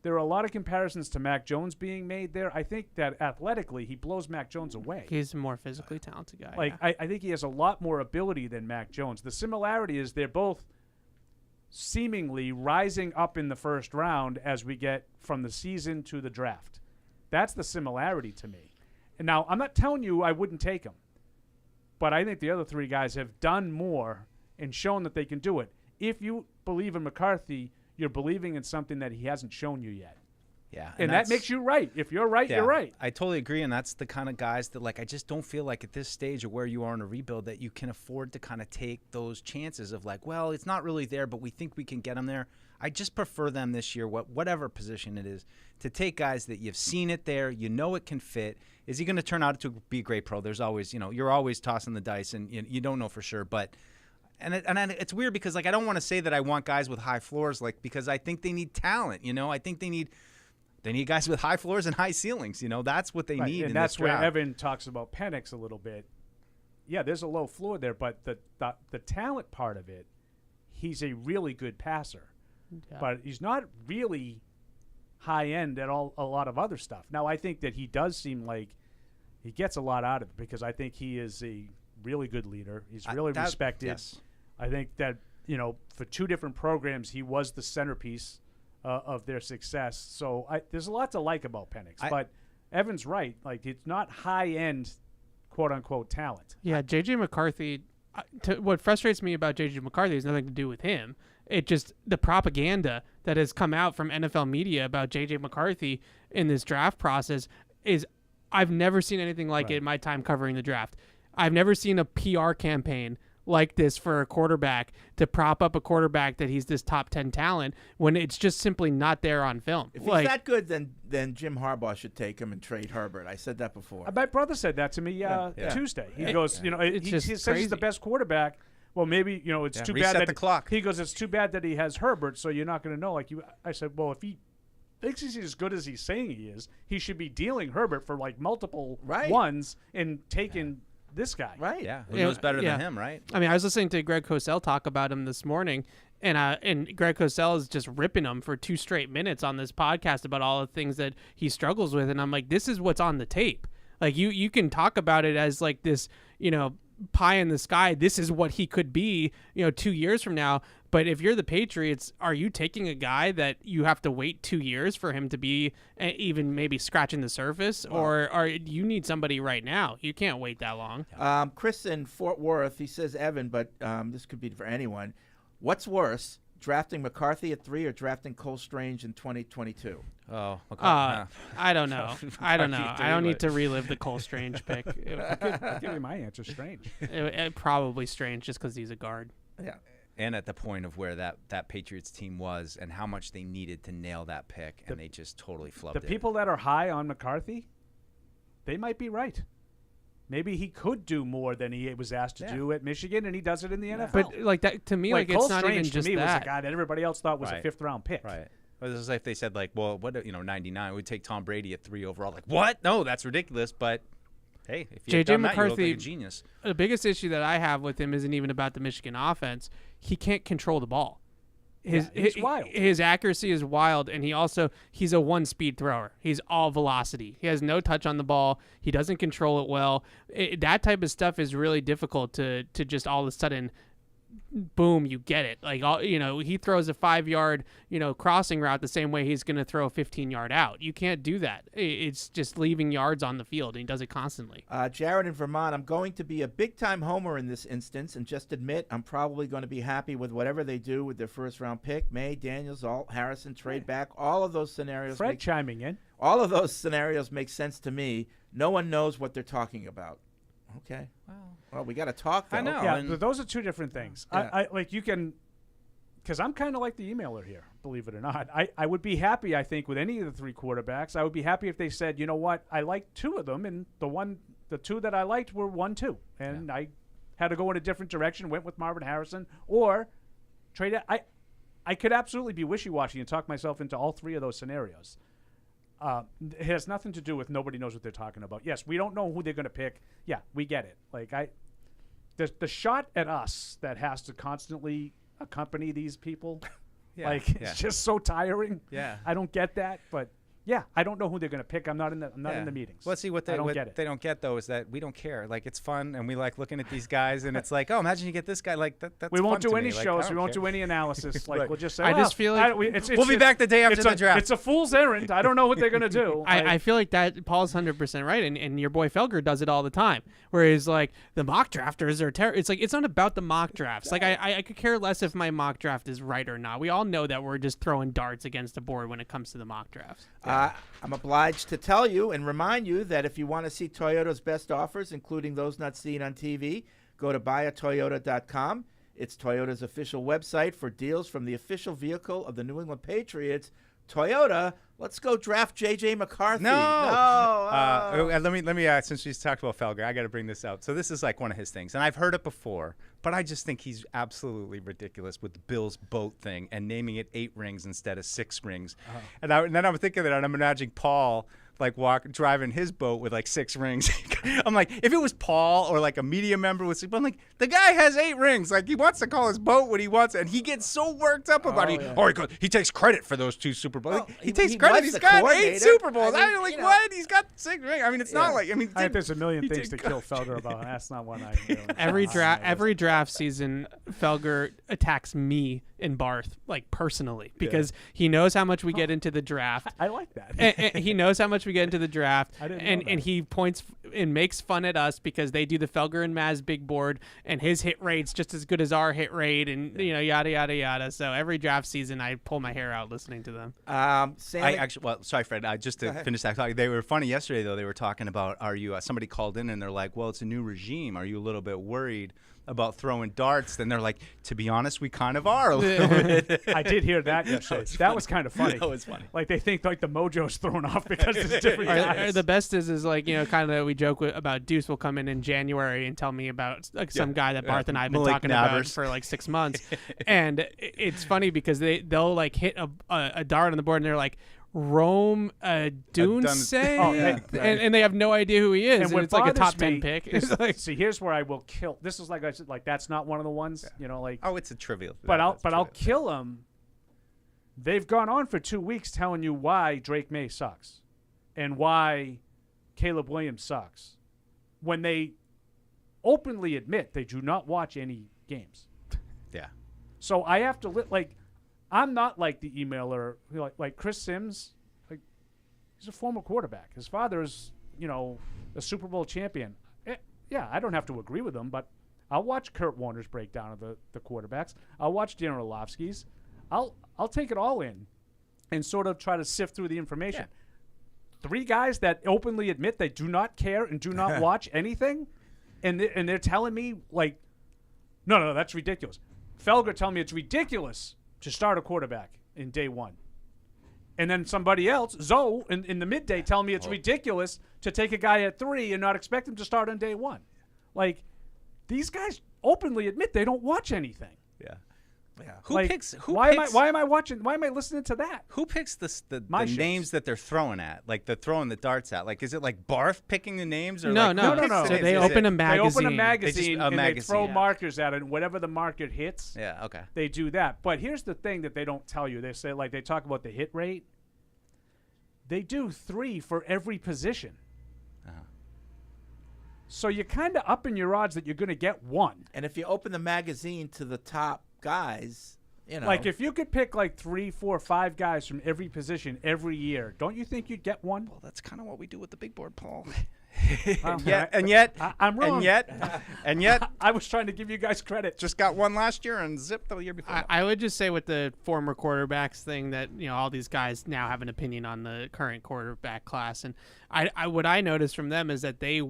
there are a lot of comparisons to Mac Jones being made there. I think that athletically he blows Mac Jones away. He's a more physically talented guy. Like yeah. I think he has a lot more ability than Mac Jones. The similarity is they're both seemingly rising up in the first round as we get from the season to the draft. That's the similarity to me. And now, I'm not telling you I wouldn't take him, but I think the other three guys have done more and shown that they can do it. If you believe in McCarthy, you're believing in something that he hasn't shown you yet. Yeah. And that makes you right. If you're right, you're right. I totally agree, and that's the kind of guys that, I just don't feel like at this stage of where you are in a rebuild that you can afford to kind of take those chances of well, it's not really there, but we think we can get them there. I just prefer them this year, whatever position it is, to take guys that you've seen it there, it can fit. Is he going to turn out to be a great pro? There's always, you're always tossing the dice, and you don't know for sure. But and it's weird because I don't want to say that I want guys with high floors, because I think they need talent. I think they need guys with high floors and high ceilings. That's what they need. And that's where Evan talks about Penix a little bit. Yeah, there's a low floor there, but the talent part of it, he's a really good passer. Yeah. But he's not really high end at all. A lot of other stuff. Now, I think that he does seem like he gets a lot out of it because I think he is a really good leader. He's really respected. Yes. I think that for two different programs, he was the centerpiece of their success. So there's a lot to like about Penix. But Evan's right. It's not high end, quote unquote, talent. Yeah, J.J. McCarthy. What frustrates me about J.J. McCarthy has nothing to do with him. It just the propaganda that has come out from NFL media about J.J. McCarthy in this draft process is I've never seen anything like it in my time covering the draft. I've never seen a PR campaign like this for a quarterback to prop up a quarterback that he's this top 10 talent when it's just simply not there on film. If he's that good, then Jim Harbaugh should take him and trade Herbert. I said that before. My brother said that to me Tuesday. He goes, he says he's the best quarterback. Well, maybe it's too bad that the clock. He goes, it's too bad that he has Herbert, so you're not going to know. I said, well, if he thinks he's as good as he's saying he is, he should be dealing Herbert for multiple ones and taking this guy. Right. Yeah. Who knows better than him, right? I mean, I was listening to Greg Cosell talk about him this morning, and Greg Cosell is just ripping him for 2 straight minutes on this podcast about all the things that he struggles with, and I'm like, this is what's on the tape. You can talk about it as this, pie in the sky. This is what he could be, 2 years from now. But if you're the Patriots, are you taking a guy that you have to wait 2 years for him to be even maybe scratching the surface, or you need somebody right now? You can't wait that long. Chris in Fort Worth, he says, Evan, but this could be for anyone. What's worse, drafting McCarthy at 3 or drafting Cole Strange in 2022? Oh, okay. I don't know. I don't know. I don't need to relive the Cole Strange pick. I'll give you my answer, Strange. Probably Strange just because he's a guard. Yeah. And at the point of where that Patriots team was and how much they needed to nail that pick, and they just totally flubbed it. The people that are high on McCarthy, they might be right. Maybe he could do more than he was asked to do at Michigan, and he does it in the NFL. But that to me, Cole it's not Strange even just to me that. was a guy that everybody else thought was a 5th-round pick. Right. It was like if they said, well, what, 99, we'd take Tom Brady at 3 overall. What? No, that's ridiculous. But hey, if you J.J. done McCarthy, that, you look like a genius. The biggest issue that I have with him isn't even about the Michigan offense. He can't control the ball. He's wild. His accuracy is wild, and he's a one-speed thrower. He's all velocity. He has no touch on the ball. He doesn't control it well. That type of stuff is really difficult to just all of a sudden, boom, you get it. Like, he throws a 5-yard, crossing route the same way he's going to throw a 15-yard out. You can't do that. It's just leaving yards on the field, and he does it constantly. Jared in Vermont, I'm going to be a big-time homer in this instance and just admit I'm probably going to be happy with whatever they do with their first-round pick. May, Daniels, Alt, Harrison, trade back. All of those scenarios. Fred chiming in. All of those scenarios make sense to me. No one knows what they're talking about. Okay. Well, we got to talk, though. I know. Yeah, but those are two different things. Yeah. I like you can, because I'm kind of like the emailer here, believe it or not. I would be happy, I think, with any of the 3 quarterbacks. I would be happy if they said, you know what, I liked 2 of them, and the 2 that I liked were 1-2, and I had to go in a different direction, went with Marvin Harrison, or trade it. I could absolutely be wishy-washy and talk myself into all 3 of those scenarios. It has nothing to do with nobody knows what they're talking about. Yes, we don't know who they're going to pick. Yeah, we get it. Like the shot at us that has to constantly accompany these people, it's just so tiring. Yeah, I don't get that, but. Yeah, I don't know who they're going to pick. I'm not in the meetings. Well, see what they don't get though is that we don't care. Like, it's fun, and we like looking at these guys, and it's like, oh, imagine you get this guy. Like that's. We won't fun do to any me. Like, shows. We won't do any analysis. Like, we'll just say. I just feel like we'll be back the day after the draft. It's a fool's errand. I don't know what they're going to do. I feel like that Paul's 100% right, and your boy Felger does it all the time. Whereas like the mock drafters are terrible. It's like it's not about the mock drafts. Like I could care less if my mock draft is right or not. We all know that we're just throwing darts against the board when it comes to the mock drafts. I'm obliged to tell you and remind you that if you want to see Toyota's best offers, including those not seen on TV, go to buyatoyota.com. It's Toyota's official website for deals from the official vehicle of the New England Patriots. Toyota, let's go draft J.J. McCarthy. Let me since she's talked about Felger, I got to bring this up. So this is like one of his things, and I've heard it before, but I just think he's absolutely ridiculous with the Bills boat thing and naming it 8 rings instead of 6 rings. And then I'm thinking that, and I'm imagining Paul like driving his boat with like 6 rings. I'm like, if it was Paul or like a media member with, I'm like, the guy has 8 rings. Like, he wants to call his boat what he wants, and he gets so worked up about it. Yeah. Or he takes credit for those 2 Super Bowls. Well, he takes he credit. was He's the got 8 coordinator. Super Bowls. I mean, What? He's got 6 rings. I mean, it's not like, I think there's a million things to kill Felger about. That's not one I can do. Every draft season, Felger attacks me and Barth like personally because he knows how much we get into the draft. I like that. and he knows how much we get into the draft. I didn't know that. And he points and makes fun at us because they do the Felger and Maz big board, and his hit rate's just as good as our hit rate, and yada yada yada. So every draft season, I pull my hair out listening to them. Sorry, Fred. Just to finish that talk, they were funny yesterday though. They were talking about, are you? Somebody called in and they're like, well, it's a new regime. Are you a little bit worried about throwing darts? Then they're like, to be honest, we kind of are a little bit. I did hear that yesterday. That was kind of funny. That was funny. Like, they think like the mojo's thrown off because it's different guys. The best is like, kind of we joke about Deuce will come in January and tell me about like some guy that Barth and I have been talking about for like 6 months. And it's funny because they'll like hit a dart on the board and they're like, Rome Dunse, and they have no idea who he is, and it's like a top 10 pick. See, here's where I will kill. This is like I said, like that's not one of the ones, like. Oh, it's a trivial. But I'll kill him. They've gone on for 2 weeks telling you why Drake May sucks, and why Caleb Williams sucks, when they openly admit they do not watch any games. Yeah. So I have to I'm not like the emailer, like Chris Sims. Like, he's a former quarterback. His father is, a Super Bowl champion. Yeah, I don't have to agree with him, but I'll watch Kurt Warner's breakdown of the quarterbacks. I'll watch Dan Orlovsky's. I'll take it all in, and sort of try to sift through the information. Yeah. 3 guys that openly admit they do not care and do not watch anything, and they're telling me like, no, that's ridiculous. Felger telling me it's ridiculous to start a quarterback in day 1. And then somebody else, Zoe, in the midday, telling me it's ridiculous to take a guy at 3 and not expect him to start on day 1. Like, these guys openly admit they don't watch anything. Yeah. Yeah. Who Like, picks? Why am I watching? Why am I listening to that? Who picks the My shows. names that they're throwing at? Like they're throwing the darts at? Like is it like Barth picking the names? Or No, like, no, who no. picks the So names? they Is open it- a magazine. They open a They magazine just- a and magazine, they throw yeah. markers at it, and whatever the marker hits, Yeah. Okay. they do that. But here's the thing that they don't tell you. They say, like, they talk about the hit rate. They do 3 for every position. So you're kind of upping your odds that you're going to get 1. And if you open the magazine to the top guys, you know. Like, if you could pick, like, 3, 4, 5 guys from every position every year, don't you think you'd get 1? Well, that's kind of what we do with the big board, Paul. Okay. and yet, I'm wrong. and yet, I was trying to give you guys credit. just got 1 last year and zipped the year before. I would just say with the former quarterbacks thing that all these guys now have an opinion on the current quarterback class, and I what I noticed from them is that they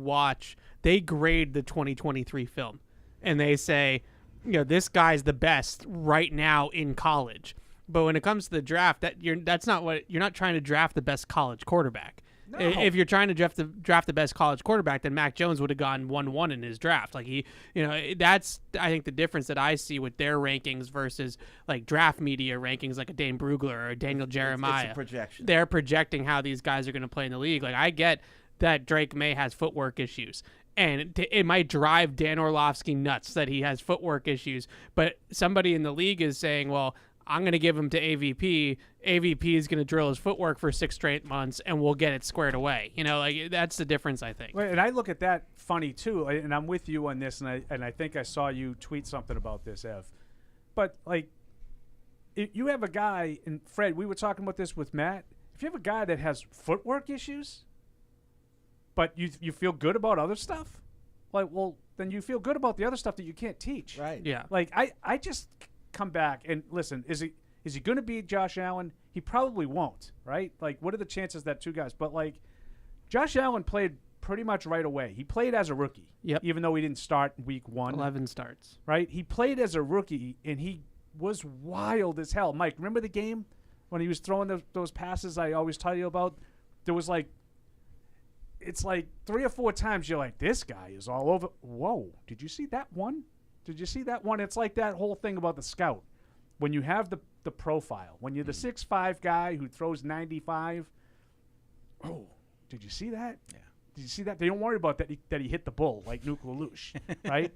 grade the 2023 film, and they say, this guy's the best right now in college. But when it comes to the draft, you're not trying to draft the best college quarterback. No. If you're trying to draft the best college quarterback, then Mac Jones would have gone 1-1 in his draft. Like that's I think the difference that I see with their rankings versus like draft media rankings, like a Dane Brugler or a Daniel Jeremiah. It's a projection. They're projecting how these guys are going to play in the league. Like I get that Drake May has footwork issues. And it might drive Dan Orlovsky nuts that he has footwork issues. But somebody in the league is saying, well, I'm going to give him to AVP. AVP is going to drill his footwork for 6 straight months, and we'll get it squared away. Like that's the difference, I think. And I look at that funny, too, and I'm with you on this, and I think I saw you tweet something about this, Ev. But, like, you have a guy, and Fred, we were talking about this with Matt. If you have a guy that has footwork issues, but you feel good about other stuff, like, well, then you feel good about the other stuff that you can't teach. Right. Yeah. Like, I just come back and listen, is he going to beat Josh Allen? He probably won't, right? Like, what are the chances that 2 guys? But, like, Josh Allen played pretty much right away. He played as a rookie. Yep. Even though he didn't start week 1. 11 starts. Right? He played as a rookie, and he was wild as hell. Mike, remember the game when he was throwing those passes I always tell you about? There was, like, it's like 3 or 4 times you're like, this guy is all over. Whoa, did you see that one? Did you see that one? It's like that whole thing about the scout. When you have the profile, when you're the 6'5" guy who throws 95, oh, did you see that? Yeah. Did you see that? They don't worry about that he hit the bull like Nuke Lelouch, right?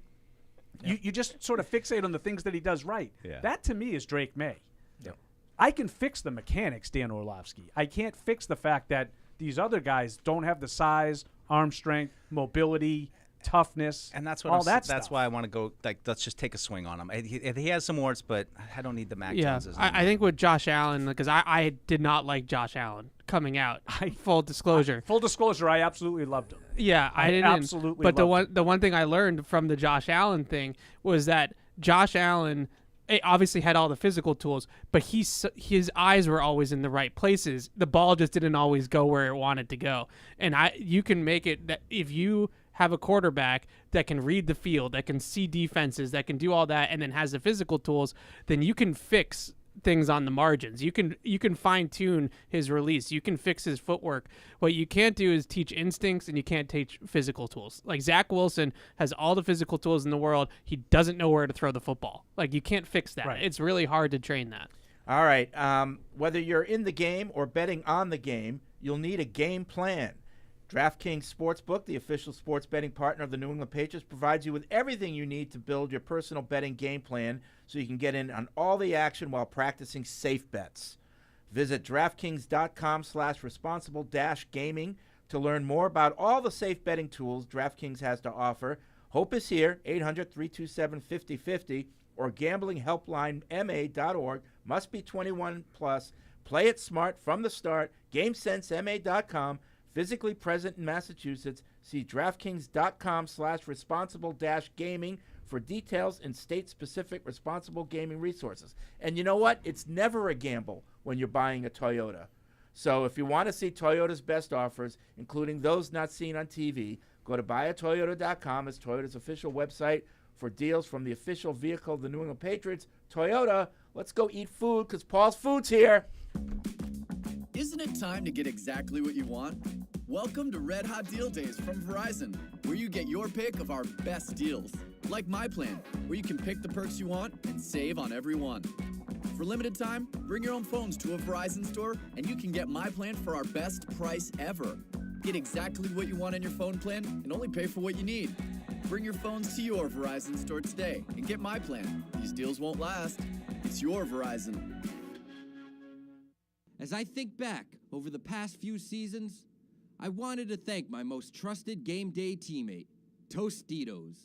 You just sort of fixate on the things that he does right. Yeah. That, to me, is Drake May. Yep. I can fix the mechanics, Dan Orlovsky. I can't fix the fact that these other guys don't have the size, arm strength, mobility, toughness, And that's what all I'm, that that's stuff. why I want to go. Like, let's just take a swing on him. He has some warts, but I don't need the Mac Yeah, Joneses. I think with Josh Allen, because I did not like Josh Allen coming out. Full disclosure. Full disclosure, I absolutely loved him. Yeah, I didn't. absolutely But loved the one thing I learned from the Josh Allen thing was that Josh Allen obviously had all the physical tools, but his eyes were always in the right places. The ball just didn't always go where it wanted to go. And you can make it that if you have a quarterback that can read the field, that can see defenses, that can do all that, and then has the physical tools, then you can fix things on the margins. You can fine tune his release. You can fix his footwork. What you can't do is teach instincts, and you can't teach physical tools. Like Zach Wilson has all the physical tools in the world. He doesn't know where to throw the football. Like you can't fix that. Right. It's really hard to train that. All right. Whether you're in the game or betting on the game, you'll need a game plan. DraftKings Sportsbook, the official sports betting partner of the New England Patriots, provides you with everything you need to build your personal betting game plan so you can get in on all the action while practicing safe bets. Visit DraftKings.com/responsible-gaming to learn more about all the safe betting tools DraftKings has to offer. Hope is here, 800-327-5050 or gamblinghelplinema.org. Must be 21 plus. Play it smart from the start. GameSenseMA.com. Physically present in Massachusetts. See DraftKings.com/responsible-gaming for details and state-specific responsible gaming resources. And you know what? It's never a gamble when you're buying a Toyota. So if you want to see Toyota's best offers, including those not seen on TV, go to buyatoyota.com. It's Toyota's official website for deals from the official vehicle of the New England Patriots. Toyota, let's go eat food because Paul's Food's here. Isn't it time to get exactly what you want? Welcome to Red Hot Deal Days from Verizon, where you get your pick of our best deals. like My Plan, where you can pick the perks you want and save on every one. For limited time, bring your own phones to a Verizon store and you can get My Plan for our best price ever. Get exactly what you want in your phone plan and only pay for what you need. Bring your phones to your Verizon store today and get My Plan. These deals won't last. It's your Verizon. As I think back over the past few seasons, I wanted to thank my most trusted game day teammate, Tostitos.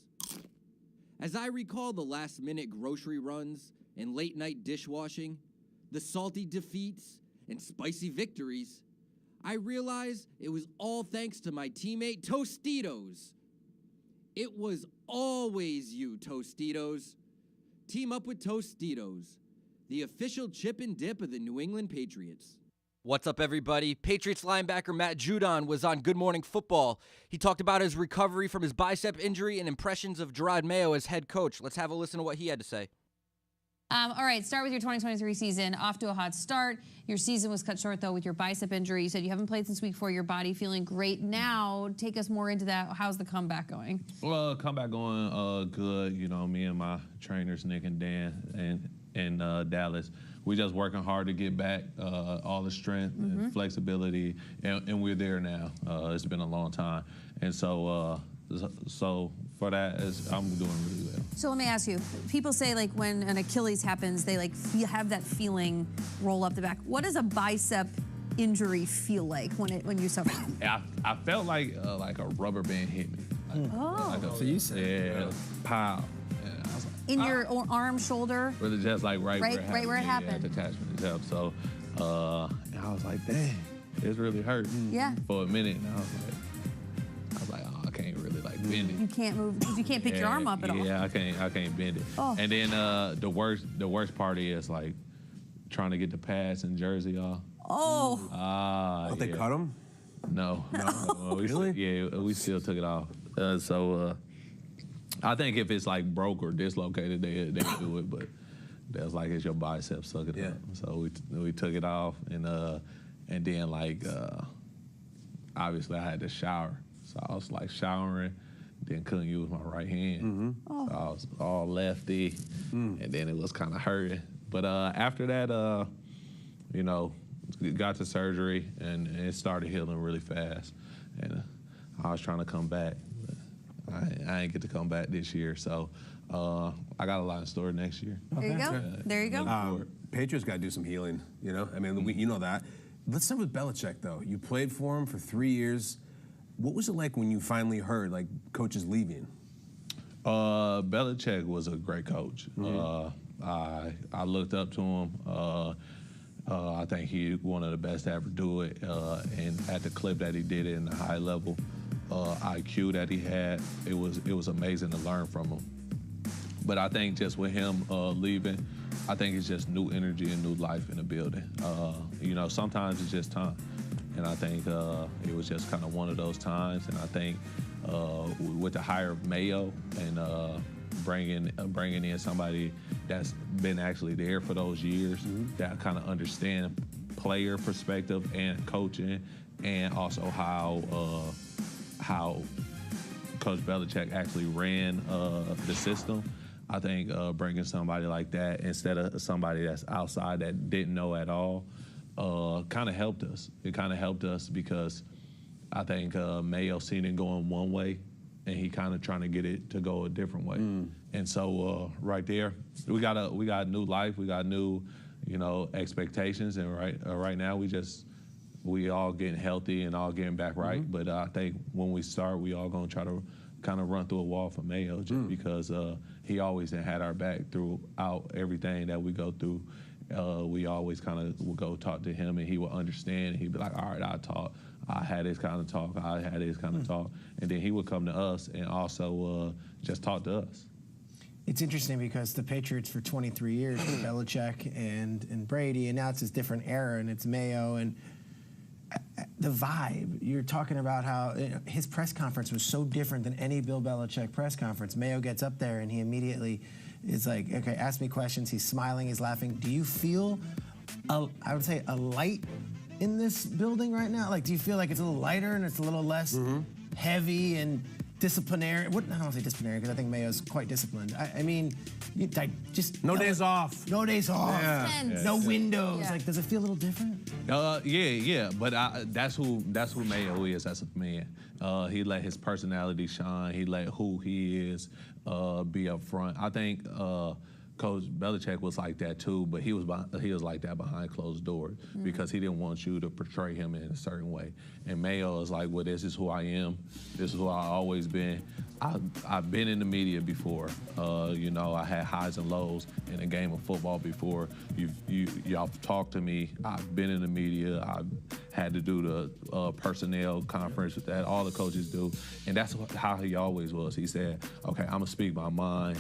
As I recall the last-minute grocery runs and late-night dishwashing, the salty defeats and spicy victories, I realized it was all thanks to my teammate, Tostitos. It was always you, Tostitos. Team up with Tostitos, the official chip and dip of the New England Patriots. What's up, everybody? Patriots linebacker Matt Judon was on Good Morning Football. He talked about his recovery from his bicep injury and impressions of Judon Mayo as head coach. Let's have a listen to what he had to say. All right, start with your 2023 season. Off to a hot start. Your season was cut short, though, with your bicep injury. You said you haven't played since week 4. Your body feeling great now. Take us more into that. How's the comeback going? Well, comeback going good. You know, me and my trainers, Nick and Dan, and Dallas, we just working hard to get back all the strength and flexibility, and we're there now. It's been a long time, and so for that, I'm doing really well. So let me ask you. People say, like, when an Achilles happens, they, like, have that feeling roll up the back. What does a bicep injury feel like when you suffer? I felt like a rubber band hit me. Oh. Yeah, pow. In your arm, shoulder? Really just like right where it happened. Yeah, attachment to hip. So, and I was like, dang, it's really hurting. Yeah. For a minute, and I was like, oh, I can't really like bend it. You can't move because you can't pick your arm up at all. Yeah, I can't bend it. Oh. And then the worst part is like trying to get the pads in Jersey off. Oh. They cut them? No. Really? We still took it off. I think if it's like broke or dislocated, they do it, but that's like it's your biceps sucking up. So we took it off, and then like obviously I had to shower, so I was like showering, then couldn't use my right hand, so I was all lefty, and then it was kind of hurting. But after that, you know, got to surgery, and it started healing really fast, and I was trying to come back. I ain't get to come back this year, so I got a lot in store next year. There you go. There you go. Patriots got to do some healing, you know? I mean, you know that. Let's start with Belichick, though. You played for him for 3 years. What was it like when you finally heard, like, coach is leaving? Belichick was a great coach. I looked up to him. I think he one of the best to ever do it, and at the clip that he did it in the high level IQ that he had, it was amazing to learn from him. But I think just with him leaving, I think it's just new energy and new life in the building. You know, sometimes it's just time, and I think it was just kind of one of those times. And I think with the hire of Mayo and bringing in somebody that's been actually there for those years, that kind of understand player perspective and coaching, and also how Coach Belichick actually ran the system. I think bringing somebody like that instead of somebody that's outside that didn't know at all kind of helped us. It kind of helped us because I think Mayo seen it going one way, and he kind of trying to get it to go a different way. And so right there, we got a new life, we got new, you know, expectations, and right now we all getting healthy and all getting back right. But I think when we start, we all gonna try to kind of run through a wall for Mayo just because he always had our back throughout everything that we go through. We always kind of would go talk to him, and he would understand. He'd be like, all right, I'll talk. I had this kind of talk. I had this kind of talk. And then he would come to us and also just talk to us. It's interesting because the Patriots for 23 years, Belichick and Brady, and now it's this different era, and it's Mayo, and the vibe. You're talking about how his press conference was so different than any Bill Belichick press conference. Mayo gets up there and he immediately is like, okay, ask me questions. He's smiling, he's laughing. Do you feel, I would say, a light in this building right now? Like, do you feel like it's a little lighter and it's a little less heavy? And disciplinary. I don't want to say disciplinary because I think Mayo's quite disciplined. I mean, just No days off. No days off. Yeah. No windows. Yeah. Like, does it feel a little different? Yeah. But that's who Mayo is as a man. He let his personality shine. He let who he is be up front. I think Coach Belichick was like that too, but he was like that behind closed doors because he didn't want you to portray him in a certain way. And Mayo is like, well, this is who I am. This is who I've always been. I've been in the media before. I had highs and lows in a game of football before. Y'all talked to me. I've been in the media. I've had to do the personnel conference with that. All the coaches do, and that's how he always was. He said, "Okay, I'm gonna speak my mind.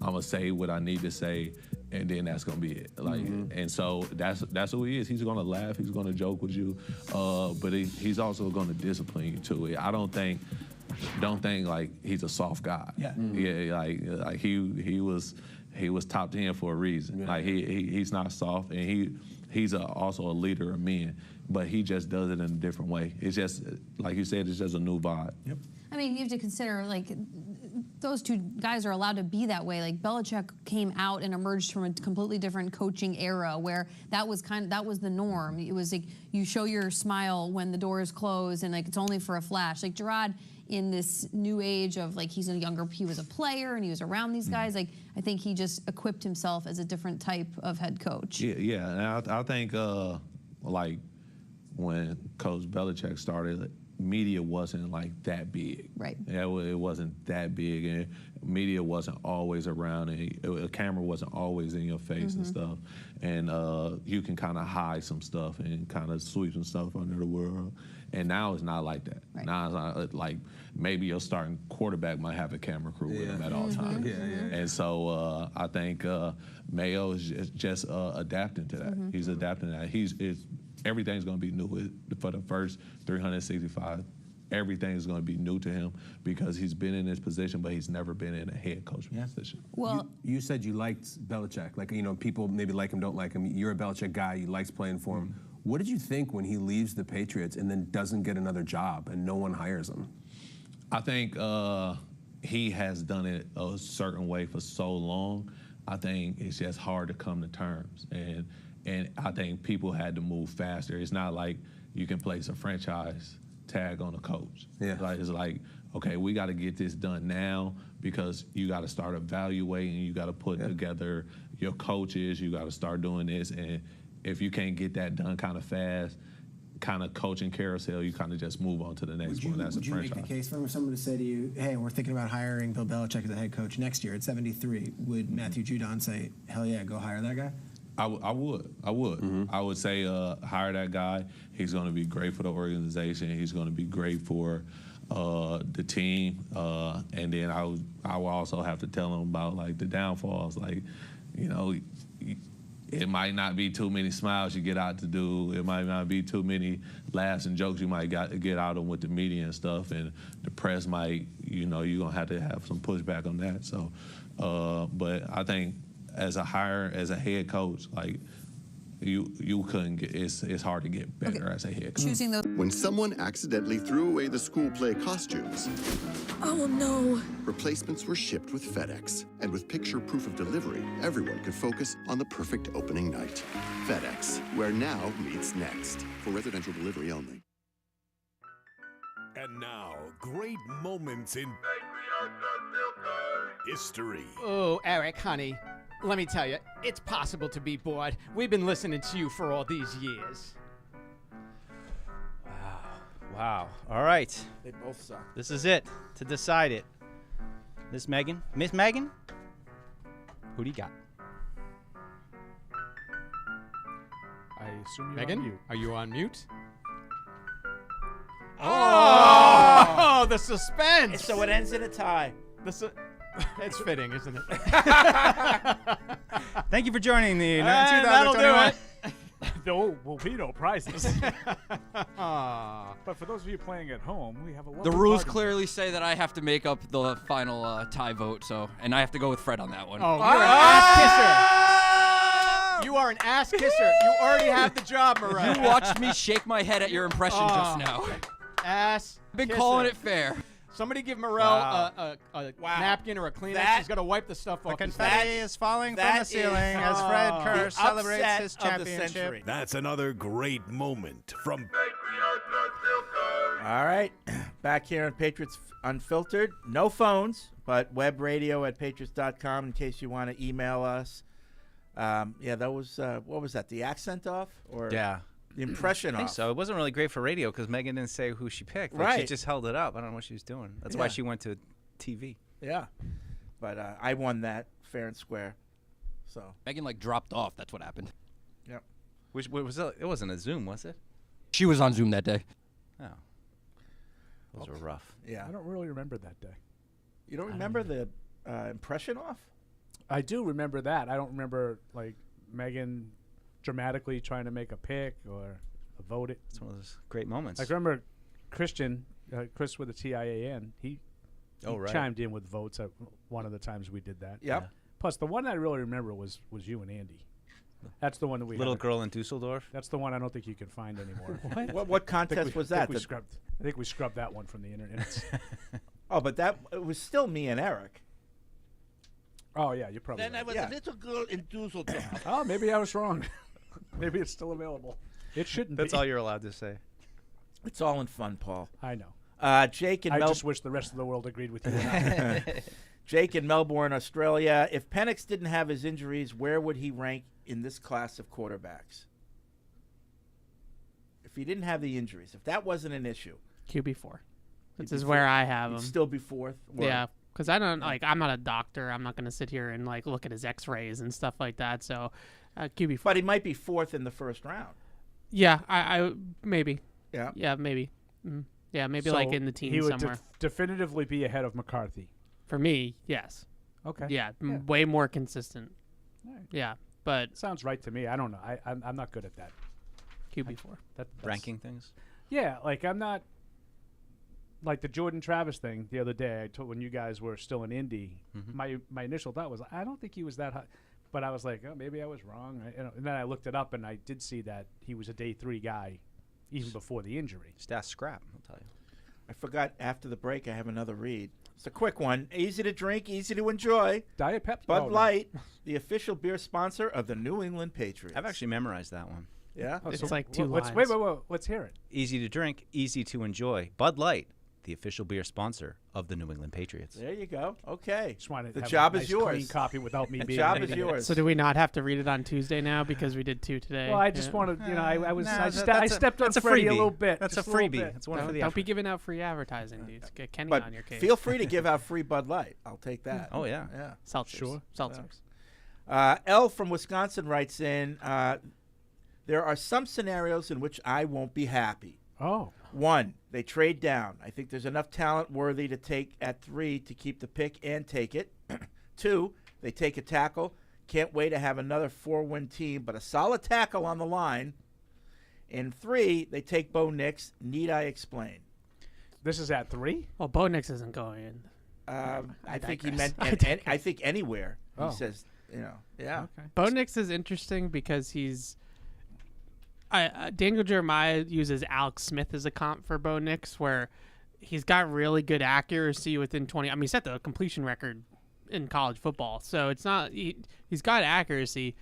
I'm gonna say what I need to say, and then that's gonna be it." And so that's who he is. He's gonna laugh. He's gonna joke with you, but he's also gonna discipline you too. I don't think like he's a soft guy. Like he was top 10 for a reason. Like he's not soft, and he's also a leader of men, but he just does it in a different way. It's just like you said, it's just a new vibe. Yep. I mean, you have to consider, like, those two guys are allowed to be that way. Like, Belichick came out and emerged from a completely different coaching era where that was the norm. It was like you show your smile when the door is closed and, like, it's only for a flash. Like, Judon, in this new age of, like, he was a player and he was around these guys. Like, I think he just equipped himself as a different type of head coach. Yeah. And I think, like, when Coach Belichick started, media wasn't like that big. Right. Yeah, it wasn't that big, and media wasn't always around, and a camera wasn't always in your face and stuff. And you can kind of hide some stuff and kind of sweep some stuff under the world. And now it's not like that. Right. Now it's not like maybe your starting quarterback might have a camera crew with him at all times. And so I think Mayo is just adapting to that. He's adapting to that. Everything's going to be new for the first 365. Everything is going to be new to him because he's been in this position, but he's never been in a head coach position. Well, You said you liked Belichick. Like, people maybe like him, don't like him. You're a Belichick guy. You liked playing for him. What did you think when he leaves the Patriots and then doesn't get another job and no one hires him? I think he has done it a certain way for so long. I think it's just hard to come to terms. And I think people had to move faster. It's not like you can place a franchise tag on a coach. It's like, okay, we got to get this done now because you got to start evaluating. You got to put together your coaches. You got to start doing this. And if you can't get that done kind of fast, kind of coaching carousel, you kind of just move on to the next one. That's a franchise. Would you make the case for someone to say to you, hey, we're thinking about hiring Bill Belichick as a head coach next year at 73? Would Matthew Judon say, hell yeah, go hire that guy? I would. I would say hire that guy. He's going to be great for the organization. He's going to be great for the team. And then I will also have to tell him about like the downfalls. Like, it might not be too many smiles you get out to do. It might not be too many laughs and jokes you might get out of with the media and stuff. And the press might, you're going to have some pushback on that. So, but I think as a head coach, like you couldn't get. It's hard to get better as a head coach. When someone accidentally threw away the school play costumes, oh no! Replacements were shipped with FedEx, and with picture proof of delivery, everyone could focus on the perfect opening night. FedEx, where now meets next, for residential delivery only. And now, great moments in history. Oh, Eric, honey. Let me tell you, it's possible to be bored. We've been listening to you for all these years. Wow. All right. They both suck. This is it to decide it. Miss Megan? Who do you got? I assume you're Megan, on mute. are you on mute? Oh, the suspense! So it ends in a tie. It's fitting, isn't it? Thank you for joining the 2021. That'll do it. There will be no prizes. But for those of you playing at home, we have a lovely The rules party. clearly say that I have to make up the final tie vote, and I have to go with Fred on that one. Oh, you're an ass kisser. You are an ass kisser. You already have the job, Mariah. You watched me shake my head at your impression just now. Ass I've been kisser. calling it fair. Somebody give Morrell a napkin or a Kleenex. He's got to wipe the stuff off. Confetti is falling from the ceiling as Fred Kerr celebrates his championship. That's another great moment from All right, back here on Patriots Unfiltered. No phones, but web radio at patriots.com in case you want to email us. Yeah, that was, what was that, the accent off? Or Yeah. The impression I think off? so. It wasn't really great for radio because Megan didn't say who she picked. Like, Right. She just held it up. I don't know what she was doing. That's why she went to TV. Yeah. But I won that fair and square. So Megan, dropped off. That's what happened. Yep. Which was it wasn't a Zoom, was it? She was on Zoom that day. Oh. Those were rough. Yeah. I don't really remember that day. You don't remember the impression off? I do remember that. I don't remember Megan dramatically trying to make a pick or vote it. It's one of those great moments. I remember Christian, Chris with a TIAN. He right. chimed in with votes at one of the times we did that. Yep. Yeah. Plus, the one I really remember was you and Andy. That's the one that we Little girl in Dusseldorf. That's the one I don't think you can find anymore. What contest was that? I think we scrubbed that one from the internet. Oh, but it was still me and Eric. Oh yeah, you probably. Then I was a little girl in Dusseldorf. Oh, maybe I was wrong. Maybe it's still available. It shouldn't be. That's all you're allowed to say. It's all in fun, Paul. I know. Jake and I just wish the rest of the world agreed with you. Jake in Melbourne, Australia. If Penix didn't have his injuries, where would he rank in this class of quarterbacks? If he didn't have the injuries, if that wasn't an issue. QB4. This is where I have him. He'd still be fourth? Yeah, because I don't, I'm not a doctor. I'm not going to sit here and, look at his x-rays and stuff like that. So, QB4. But he might be fourth in the first round. Yeah, I maybe. Yeah. Yeah, maybe. Mm-hmm. Yeah, maybe So in the teens he would somewhere. definitively be ahead of McCarthy. For me, yes. Okay. Yeah, way more consistent. Right. Yeah, but Sounds right to me. I don't know. I'm not good at that. QB4. That's Ranking things. Yeah, I'm not like the Jordan Travis thing the other day. I told when you guys were still in Indy, my initial thought was I don't think he was that high, but I was like, oh, maybe I was wrong. And then I looked it up and I did see that he was a day 3 guy, even before the injury. Just ask Scrap. I'll tell you. I forgot after the break I have another read. It's a quick one. Easy to drink, easy to enjoy. Diet Pepsi. Bud Light, the official beer sponsor of the New England Patriots. I've actually memorized that one. Yeah? It's two lines. lines. Wait. Let's hear it. Easy to drink, easy to enjoy. Bud Light, the official beer sponsor of the New England Patriots. There you go. Okay. Just wanted to The have job a is nice yours. clean copy without me The being job an is idiot. yours. So do we not have to read it on Tuesday now because we did 2 today? Well, I just wanted, I stepped on that's a Freddie freebie. a little bit. That's just a little freebie. bit. That's one for the Don't effort. be giving out free advertising, dudes. Get Kenny But on your case. feel free to give out free Bud Light. I'll take that. Oh, yeah. Yeah. Seltzers. Sure. Seltzers. L from Wisconsin writes in, there are some scenarios in which I won't be happy. Oh. 1, they trade down. I think there's enough talent worthy to take at 3 to keep the pick and take it. 2, they take a tackle. Can't wait to have another 4-win team, but a solid tackle on the line. And 3, they take Bo Nix. Need I explain? This is at 3? Well, Bo Nix isn't going in. I think he digress. meant, I think anywhere. Oh. He says, yeah. Okay. Bo Nix is interesting because he's. Daniel Jeremiah uses Alex Smith as a comp for Bo Nix, where he's got really good accuracy within 20. I mean, he set the completion record in college football, so it's not. He's got accuracy.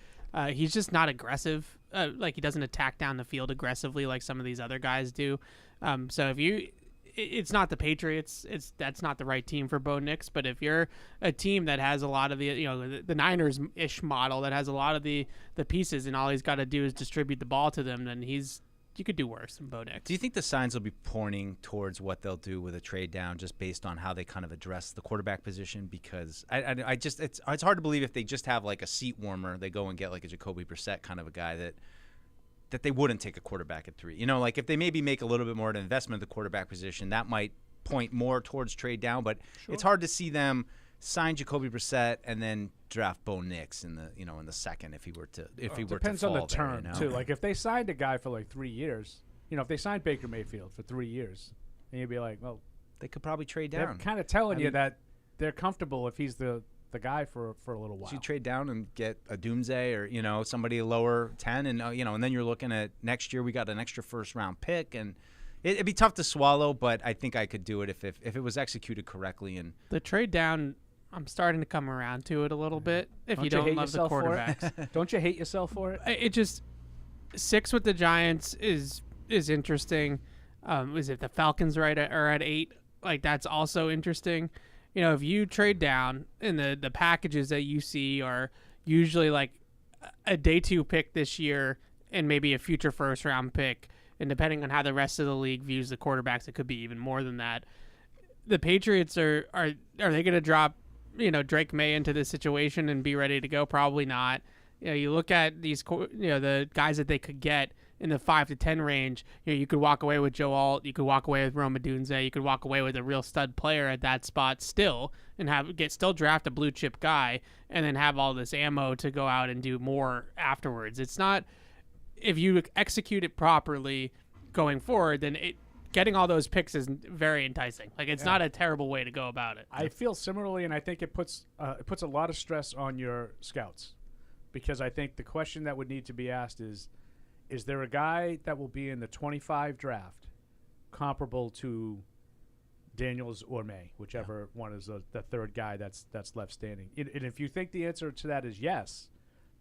He's just not aggressive. He doesn't attack down the field aggressively like some of these other guys do. So if you. It's not the Patriots. That's not the right team for Bo Nix. But if you're a team that has a lot of the Niners-ish model that has a lot of the pieces and all he's got to do is distribute the ball to them, then you could do worse than Bo Nix. Do you think the signs will be pointing towards what they'll do with a trade down, just based on how they kind of address the quarterback position? Because I just it's hard to believe if they just have a seat warmer, they go and get a Jacoby Brissett kind of a guy that they wouldn't take a quarterback at 3. If they maybe make a little bit more of an investment in the quarterback position, that might point more towards trade down. But it's hard to see them sign Jacoby Brissett and then draft Bo Nix in the second if he were to Depends fall on the term there, too. If they signed a guy for 3 years, if they signed Baker Mayfield for 3 years, then you'd be like, well, they could probably trade down. They're kind of telling you that they're comfortable if he's the guy for a little while. So you trade down and get a Doomsday or somebody lower 10, and and then you're looking at next year we got an extra first round pick, and It'd be tough to swallow, but I think I could do it if it was executed correctly. And the trade down, I'm starting to come around to it a little bit. If you don't hate love the yourself for quarterbacks, don't you hate yourself for it? It just 6 with the Giants is interesting. Is it the Falcons are at 8? Like that's also interesting. You know, if you trade down and the packages that you see are usually like a day 2 pick this year and maybe a future first round pick, and depending on how the rest of the league views the quarterbacks, it could be even more than that. The Patriots are they going to drop, you know, Drake May into this situation and be ready to go? Probably not. You know, you look at these, you know, the guys that they could get in the 5 to 10 range. You know, you could walk away with Joe Alt, you could walk away with Rome Odunze, you could walk away with a real stud player at that spot still, and still draft a blue chip guy, and then have all this ammo to go out and do more afterwards. It's not, if you execute it properly going forward, then getting all those picks is very enticing. Like it's not a terrible way to go about it. I feel similarly, and I think it puts a lot of stress on your scouts, because I think the question that would need to be asked is there a guy that will be in the 25 draft comparable to Daniels or May, whichever one is the third guy that's left standing? And if you think the answer to that is yes,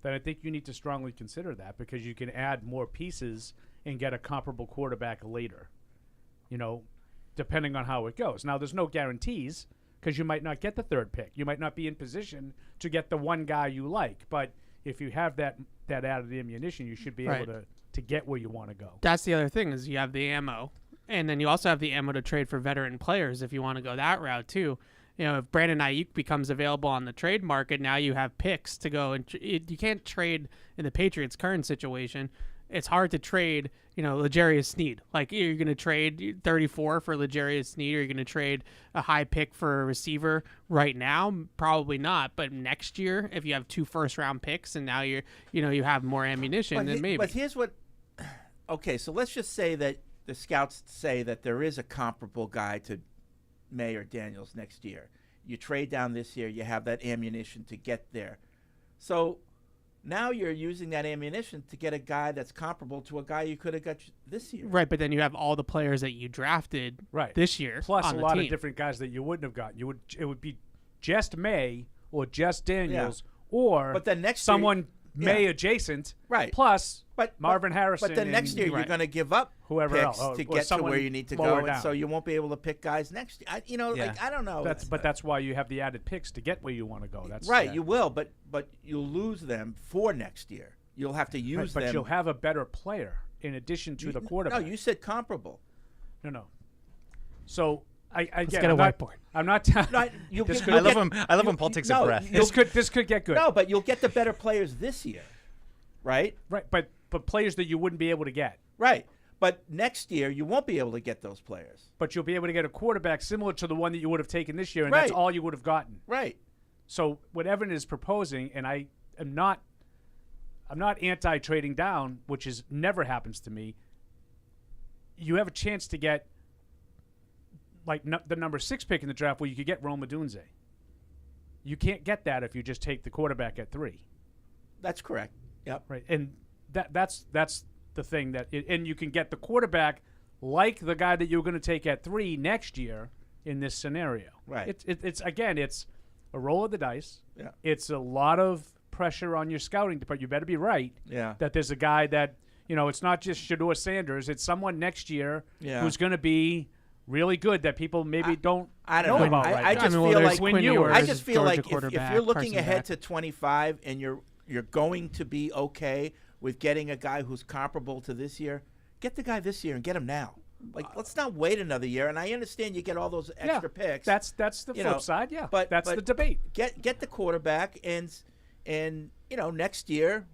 then I think you need to strongly consider that, because you can add more pieces and get a comparable quarterback later, you know, depending on how it goes. Now, there's no guarantees, because you might not get the third pick. You might not be in position to get the one guy you like. But if you have that added ammunition, you should be able to get where you want to go. That's the other thing, is you have the ammo. And then you also have the ammo to trade for veteran players if you want to go that route too. You know, if Brandon Ayuk becomes available on the trade market, now you have picks to go. And you can't trade in the Patriots' current situation. It's hard to trade, you know, L'Jarius Sneed. Like, you're going to trade 34 for L'Jarius Sneed, or you're going to trade a high pick for a receiver right now? Probably not. But next year, if you have 2 first-round picks and now you have more ammunition, then maybe. But here's what – okay, so let's just say that the scouts say that there is a comparable guy to May or Daniels next year. You trade down this year, you have that ammunition to get there. So now you're using that ammunition to get a guy that's comparable to a guy you could have got this year. Right, but then you have all the players that you drafted this year. Plus on a the lot team. of different guys that you wouldn't have gotten. It would be just May or just Daniels or but then next someone year, May adjacent. Right. Plus Marvin Harrison. But then next year you're going to give up whoever picks else to get to where you need to go, and so you won't be able to pick guys next year. Like, I don't know. That's why you have the added picks to get where you want to go. That's right. You will, but you'll lose them for next year. You'll have to use them. But you'll have a better player in addition to the quarterback. No, you said comparable. No. So Let's get a whiteboard. I'm not. I love when Paul takes a breath. This could get good. No, but you'll get the better players this year, right? Right, but players that you wouldn't be able to get. Right, but next year you won't be able to get those players. But you'll be able to get a quarterback similar to the one that you would have taken this year, and that's all you would have gotten. Right. So what Evan is proposing, and I'm not anti-trading down, which never happens to me. You have a chance to get the number 6 pick in the draft, where you could get Rome Odunze. You can't get that if you just take the quarterback at 3. That's correct. Yep. Right, and that's the thing and you can get the quarterback like the guy that you're going to take at 3 next year in this scenario. Right. It's again, it's a roll of the dice. Yeah. It's a lot of pressure on your scouting department. You better be right. Yeah. That there's a guy that, it's not just Shedeur Sanders. It's someone next year who's going to be really good that people maybe don't know about right I now. just feel like if you're looking Carson ahead Beck. to 25 and you're going to be okay with getting a guy who's comparable to this year, get the guy this year and get him now. Like, let's not wait another year. And I understand you get all those extra picks. That's the flip side, yeah. But that's the debate. Get the quarterback, and next year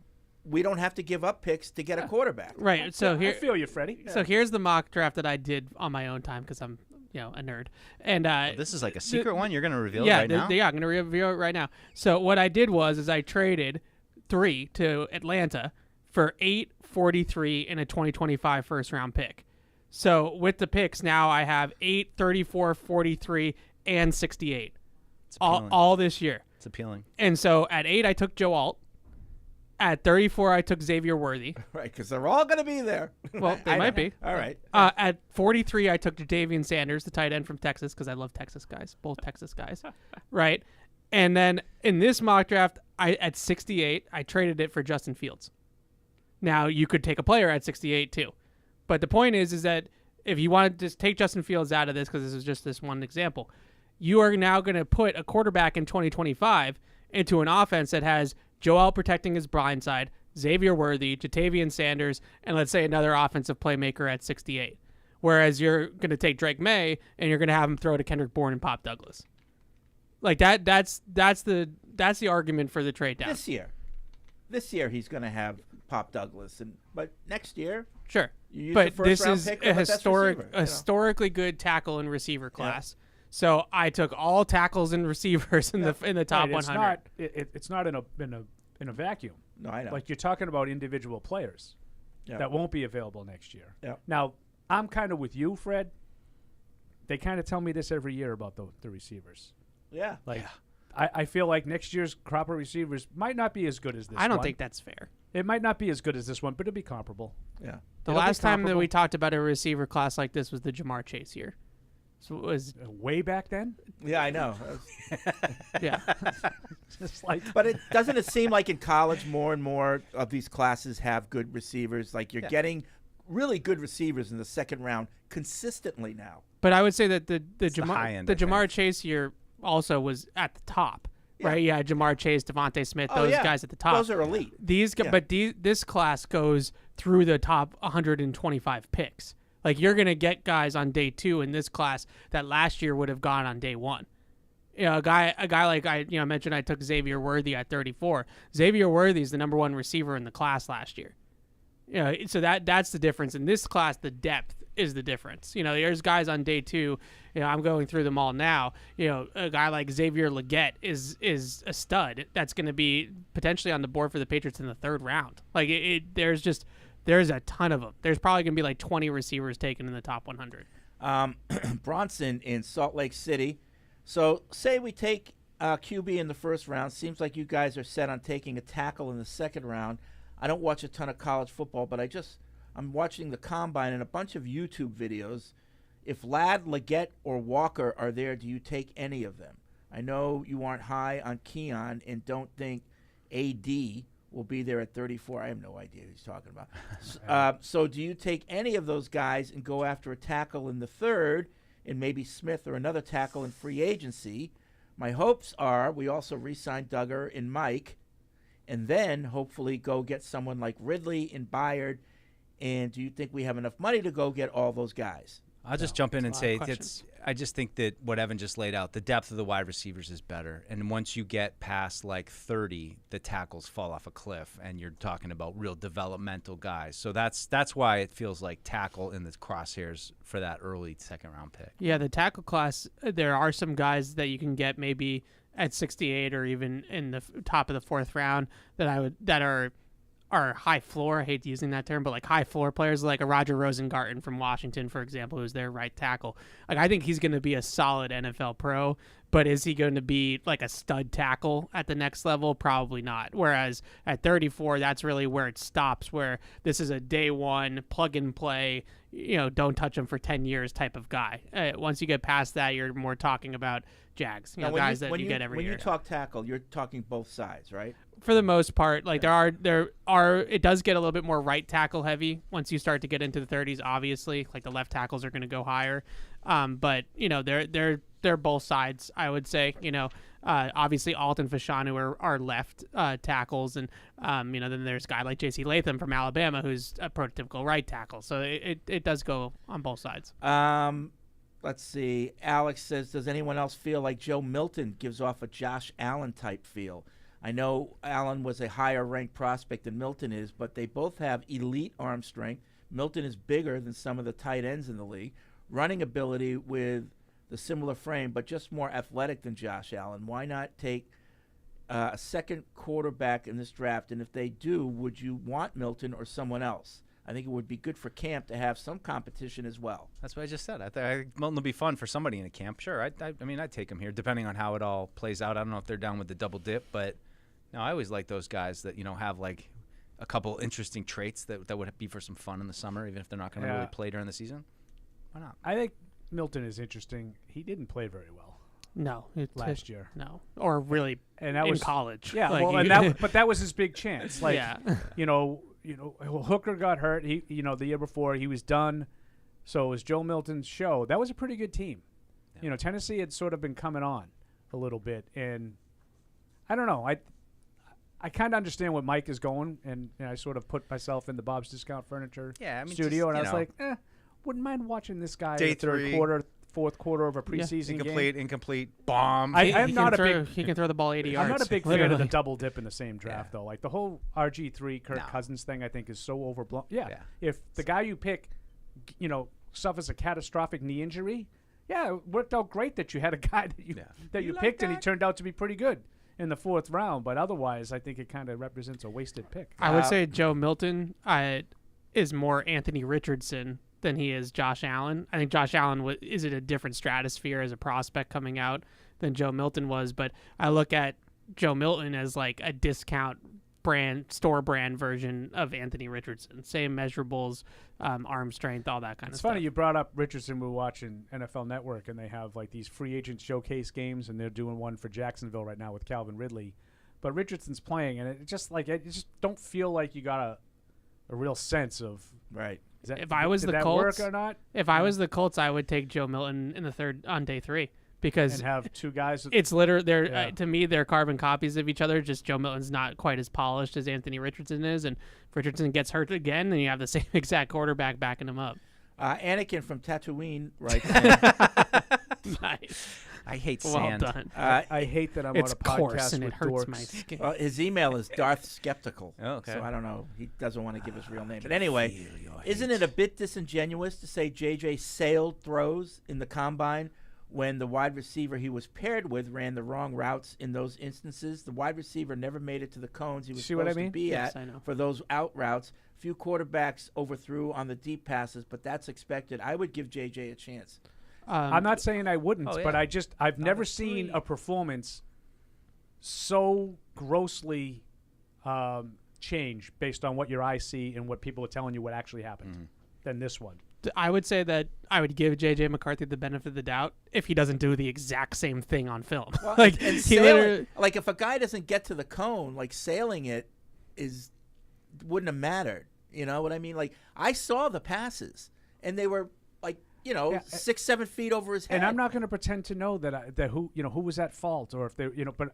we don't have to give up picks to get a quarterback. Right. So I feel you, Freddie. So here's the mock draft that I did on my own time, because I'm a nerd. And this is like a secret one you're going to reveal right now? Yeah, I'm going to reveal it right now. So what I did was I traded 3 to Atlanta for 8, 43, and a 2025 first-round pick. So with the picks now, I have 8, 34, 43, and 68. All this year. It's appealing. And so at 8, I took Joe Alt. At 34, I took Xavier Worthy. Right, because they're all going to be there. Well, they might be. All right. At 43, I took Jadavian Sanders, the tight end from Texas, because I love Texas guys, both Texas guys. Right? And then in this mock draft, at 68, I traded it for Justin Fields. Now, you could take a player at 68 too. But the point is that if you want to just take Justin Fields out of this, because this is just this one example, you are now going to put a quarterback in 2025 into an offense that has Joel protecting his blind side, Xavier Worthy, Jatavian Sanders, and let's say another offensive playmaker at 68. Whereas you're going to take Drake May and you're going to have him throw to Kendrick Bourne and Pop Douglas. Like that's the argument for the trade down. This year he's going to have Pop Douglas, but next year, sure. You use but the this first-round is pick a of the best receiver, historically good tackle and receiver class. So I took all tackles and receivers in the top 100. It's not in a vacuum. No, I know. Like you're talking about individual players that won't be available next year. Yeah. Now I'm kind of with you, Fred. They kind of tell me this every year about the receivers. Yeah. Like I feel like next year's crop of receivers might not be as good as this one. I don't think that's fair. It might not be as good as this one, but it'll be comparable. Yeah. The last time that we talked about a receiver class like this was the Jamar Chase year. So it was way back then. Yeah, I know. Yeah. Just like, but doesn't it seem like in college more and more of these classes have good receivers? Like you're getting really good receivers in the second round consistently now. But I would say that the Jamar Chase year also was at the top. Right, yeah, Jamar Chase, Devontae Smith, those guys at the top. Those are elite. But this class goes through the top 125 picks. Like you're gonna get guys on day 2 in this class that last year would have gone on day 1. You know, a guy like I mentioned I took Xavier Worthy at 34. Xavier Worthy is the number 1 receiver in the class last year. You know, so that's the difference in this class. The depth is the difference. You know, there's guys on day 2. You know, I'm going through them all now. You know, a guy like Xavier Legette is a stud that's going to be potentially on the board for the Patriots in the 3rd round. Like there's a ton of them. There's probably going to be like 20 receivers taken in the top 100. Bronson in Salt Lake City. So say we take QB in the 1st round. Seems like you guys are set on taking a tackle in the 2nd round. I don't watch a ton of college football, but I'm watching the Combine and a bunch of YouTube videos. If Ladd, Legette, or Walker are there, do you take any of them? I know you aren't high on Keon and don't think AD will be there at 34. I have no idea who he's talking about. So do you take any of those guys and go after a tackle in the 3rd and maybe Smith or another tackle in free agency? My hopes are we also re-sign Duggar and Mike and then hopefully go get someone like Ridley and Byard. And do you think we have enough money to go get all those guys? I'll just jump in and say I just think that what Evan just laid out, the depth of the wide receivers is better. And once you get past like 30, the tackles fall off a cliff, and you're talking about real developmental guys. So that's why it feels like tackle in the crosshairs for that early 2nd round pick. Yeah, the tackle class, there are some guys that you can get maybe at 68 or even in the top of the 4th round that are high floor. I hate using that term, but like high floor players like a Roger Rosengarten from Washington, for example, who's their right tackle. Like I think he's going to be a solid NFL pro, but is he going to be like a stud tackle at the next level? Probably not. Whereas at 34, that's really where it stops, where this is a day 1 plug and play, you know, don't touch him for 10 years type of guy. Once you get past that, you're more talking about Jags, guys that you get every year. When you talk tackle, you're talking both sides, right? For the most part, like there are it does get a little bit more right tackle heavy once you start to get into the 30s. Obviously, like the left tackles are going to go higher, but you know they're both sides. I would say, you know, obviously Alt and Fashanu are left tackles, and you know then there's a guy like J.C. Latham from Alabama who's a prototypical right tackle. So it does go on both sides. Let's see. Alex says, does anyone else feel like Joe Milton gives off a Josh Allen type feel? I know Allen was a higher ranked prospect than Milton is, but they both have elite arm strength. Milton is bigger than some of the tight ends in the league. Running ability with the similar frame, but just more athletic than Josh Allen. Why not take a 2nd quarterback in this draft? And if they do, would you want Milton or someone else? I think it would be good for camp to have some competition as well. That's what I just said. I think Milton will be fun for somebody in a camp. Sure, I mean, I'd take him here, depending on how it all plays out. I don't know if they're down with the double dip, but no, I always like those guys that, you know, have like a couple interesting traits that would be for some fun in the summer, even if they're not going to really play during the season? Why not? I think Milton is interesting. He didn't play very well. No, last year. No, or really, and that in was college. Yeah, like, well, but that was his big chance. Like, yeah. Hooker got hurt. He, the year before he was done. So it was Joe Milton's show. That was a pretty good team. Yeah. Tennessee had sort of been coming on a little bit, and I don't know. I kind of understand what Mike is going, and I sort of put myself in the Bob's Discount Furniture studio, and I was like, wouldn't mind watching this guy in the third quarter, fourth quarter of a preseason game. Incomplete, bomb. I'm not he can throw the ball 80 yards. I'm not a big fan of the double dip in the same draft, though. Like the whole RG3 Kirk Cousins thing, I think is so overblown. Yeah. If the guy you pick, suffers a catastrophic knee injury, it worked out great that you had a guy that you picked, and he turned out to be pretty good in the fourth round. But otherwise, I think it kind of represents a wasted pick. I would say Joe Milton is more Anthony Richardson than he is Josh Allen. I think Josh Allen is in a different stratosphere as a prospect coming out than Joe Milton was. But I look at Joe Milton as like a discount store brand version of Anthony Richardson. Same measurables, arm strength, all that kind of stuff. It's funny you brought up Richardson. We're watching NFL Network, and they have like these free agent showcase games, and they're doing one for Jacksonville right now with Calvin Ridley. But Richardson's playing, and it just don't feel like you got a real sense of right. If I was the Colts, work or not? If I was the Colts, I would take Joe Milton in the third on day 3 because and have two guys. It's literally to me they're carbon copies of each other. Just Joe Milton's not quite as polished as Anthony Richardson is, and if Richardson gets hurt again, then you have the same exact quarterback backing him up. Anakin from Tatooine writes. Nice. I hate sand. Well done. I hate that I'm on a podcast coarse and with it hurts dorks. my skin. Well, his email is Darth Skeptical. Oh, okay. So I don't know. He doesn't want to give his real name. But anyway, isn't it a bit disingenuous to say JJ sailed throws in the combine when the wide receiver he was paired with ran the wrong routes in those instances? The wide receiver never made it to the cones he was supposed to be at for those out routes. Few quarterbacks overthrew on the deep passes, but that's expected. I would give JJ a chance. I'm not saying I wouldn't, but I've never seen a performance so grossly change based on what your eyes see and what people are telling you what actually happened than this one. I would say that I would give J.J. McCarthy the benefit of the doubt if he doesn't do the exact same thing on film. Well, like and he literally, like if a guy doesn't get to the cone, like sailing it wouldn't have mattered. You know what I mean? Like I saw the passes and they were like 6-7 feet over his head. And I'm not going to pretend to know that who was at fault or if they but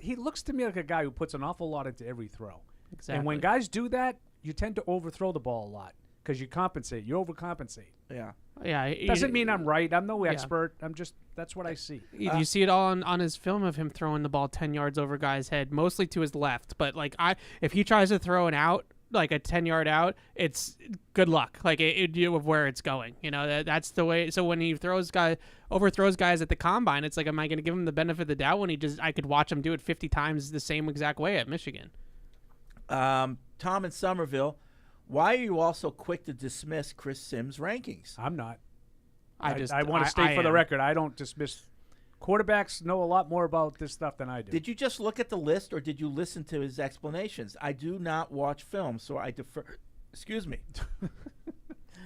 he looks to me like a guy who puts an awful lot into every throw. Exactly. And when guys do that, you tend to overthrow the ball a lot because you compensate. You overcompensate. Yeah. Yeah. Doesn't mean I'm right. I'm no expert. I'm just that's what I see. You see it all on his film of him throwing the ball 10 yards over guys' head, mostly to his left. But like if he tries to throw an out, like a 10-yard out, it's good luck. Like of where it's going. That's the way. So when he overthrows guys at the combine, it's like, am I going to give him the benefit of the doubt when I could watch him do it 50 times the same exact way at Michigan? Tom in Somerville, why are you all so quick to dismiss Chris Sims' rankings? I'm not. I want to state for the record, I don't dismiss. Quarterbacks know a lot more about this stuff than I do. Did you just look at the list or did you listen to his explanations? I do not watch film, so I defer. Excuse me.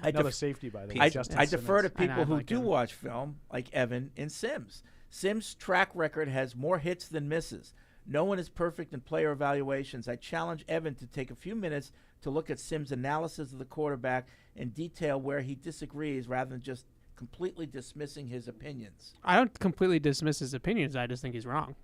Another safety, by the way. I defer to people who do watch film, like Evan and Sims. Sims' track record has more hits than misses. No one is perfect in player evaluations. I challenge Evan to take a few minutes to look at Sims' analysis of the quarterback and detail where he disagrees rather than just completely dismissing his opinions. I don't completely dismiss his opinions. I just think he's wrong.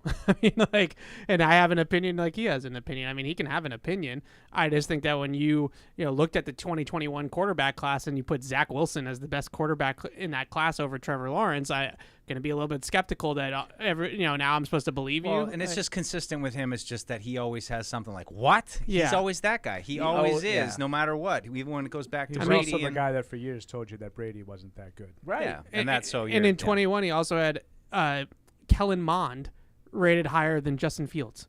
And I have an opinion like he has an opinion. I mean, he can have an opinion. I just think that when you looked at the 2021 quarterback class and you put Zach Wilson as the best quarterback in that class over Trevor Lawrence, I'm going to be a little bit skeptical that now I'm supposed to believe you. And it's just consistent with him. It's just that he always has something like, what? Yeah. He's always that guy. He always is, no matter what. Even when it goes back to Brady. He's also the guy that for years told you that Brady wasn't that good. Right. Yeah. And that's so. And in 21, he also had Kellen Mond rated higher than Justin Fields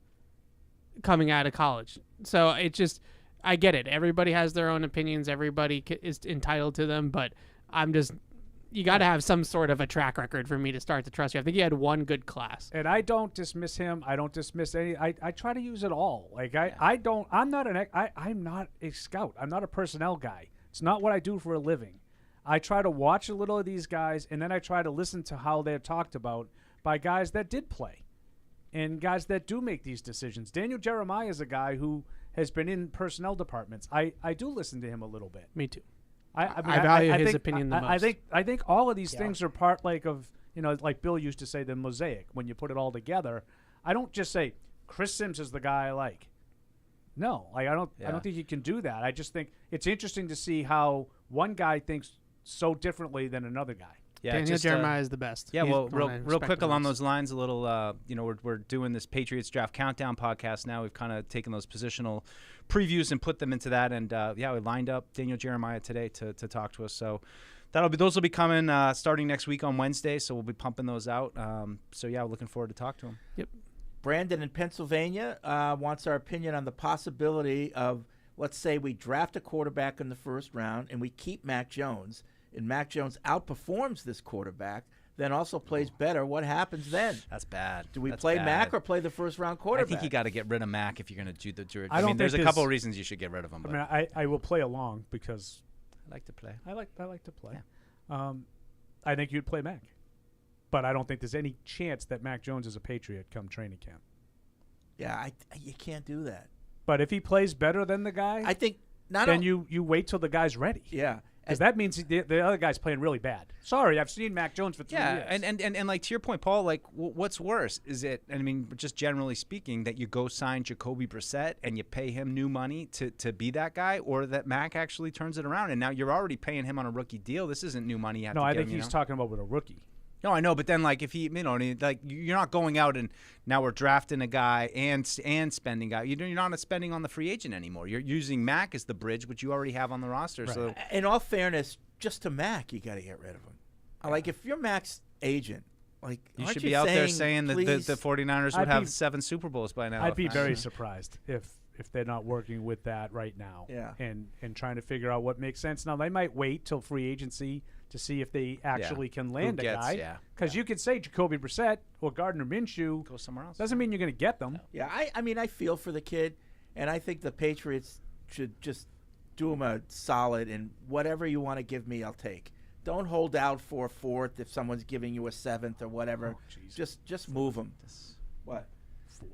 coming out of college. So it just, I get it. Everybody has their own opinions. Everybody is entitled to them. But I'm just you got to have some sort of a track record for me to start to trust you. I think he had one good class. And I don't dismiss him. I don't dismiss any. I try to use it all. Like I'm not a scout. I'm not a personnel guy. It's not what I do for a living. I try to watch a little of these guys, and then I try to listen to how they're talked about by guys that did play and guys that do make these decisions. Daniel Jeremiah is a guy who has been in personnel departments. I do listen to him a little bit. Me too. I value his think, opinion the most. I think all of these things are part like Bill used to say, the mosaic. When you put it all together, I don't just say Chris Sims is the guy I like. No, I don't think you can do that. I just think it's interesting to see how one guy thinks so differently than another guy. Yeah, Daniel Jeremiah is the best. Yeah, He's well, one real I quick respect the along most. those lines, a little, we're doing this Patriots Draft Countdown podcast now. We've kind of taken those positional previews and put them into that, and we lined up Daniel Jeremiah today to talk to us. So those will be coming starting next week on Wednesday. So we'll be pumping those out. We're looking forward to talk to him. Yep. Brandon in Pennsylvania wants our opinion on the possibility of, let's say we draft a quarterback in the first round and we keep Mac Jones, and Mac Jones outperforms this quarterback, then also plays better. What happens then? That's bad. Do we That's play bad. Mac or play the first-round quarterback? I think you got to get rid of Mac if you're going to do the George. I don't there's a think couple this- of reasons you should get rid of him. I But mean, I will play along because I like to play. I like to play. I think you'd play Mac, but I don't think there's any chance that Mac Jones is a Patriot come training camp. Yeah, you can't do that. But if he plays better than the guy, I think then you wait till the guy's ready. Yeah. Because that means the other guy's playing really bad. Sorry, I've seen Mac Jones for 3 years. and like to your point, Paul, like what's worse? Is it, I mean, just generally speaking, that you go sign Jacoby Brissett and you pay him new money to be that guy, or that Mac actually turns it around and now you're already paying him on a rookie deal? This isn't new money. You have No, to I get think him, he's talking about with a rookie. No, I know, but then like if he, like you're not going out and now we're drafting a guy and spending guy. You're not spending on the free agent anymore. You're using Mac as the bridge, which you already have on the roster. Right. So, in all fairness, just to Mac, you got to get rid of him. Like if you're Mac's agent, like you aren't should be out there saying that the please? 49ers would have 7 Super Bowls by now. I'd be very surprised if they're not working with that right now. Yeah. And trying to figure out what makes sense. Now they might wait till free agency to see if they actually can land a guy. Because you could say Jacoby Brissett or Gardner Minshew. Go somewhere else. Doesn't mean you're going to get them. Yeah, I mean, I feel for the kid, and I think the Patriots should just do him a solid, and whatever you want to give me, I'll take. Don't hold out for a fourth if someone's giving you a seventh or whatever. Just move him. What? Fourth.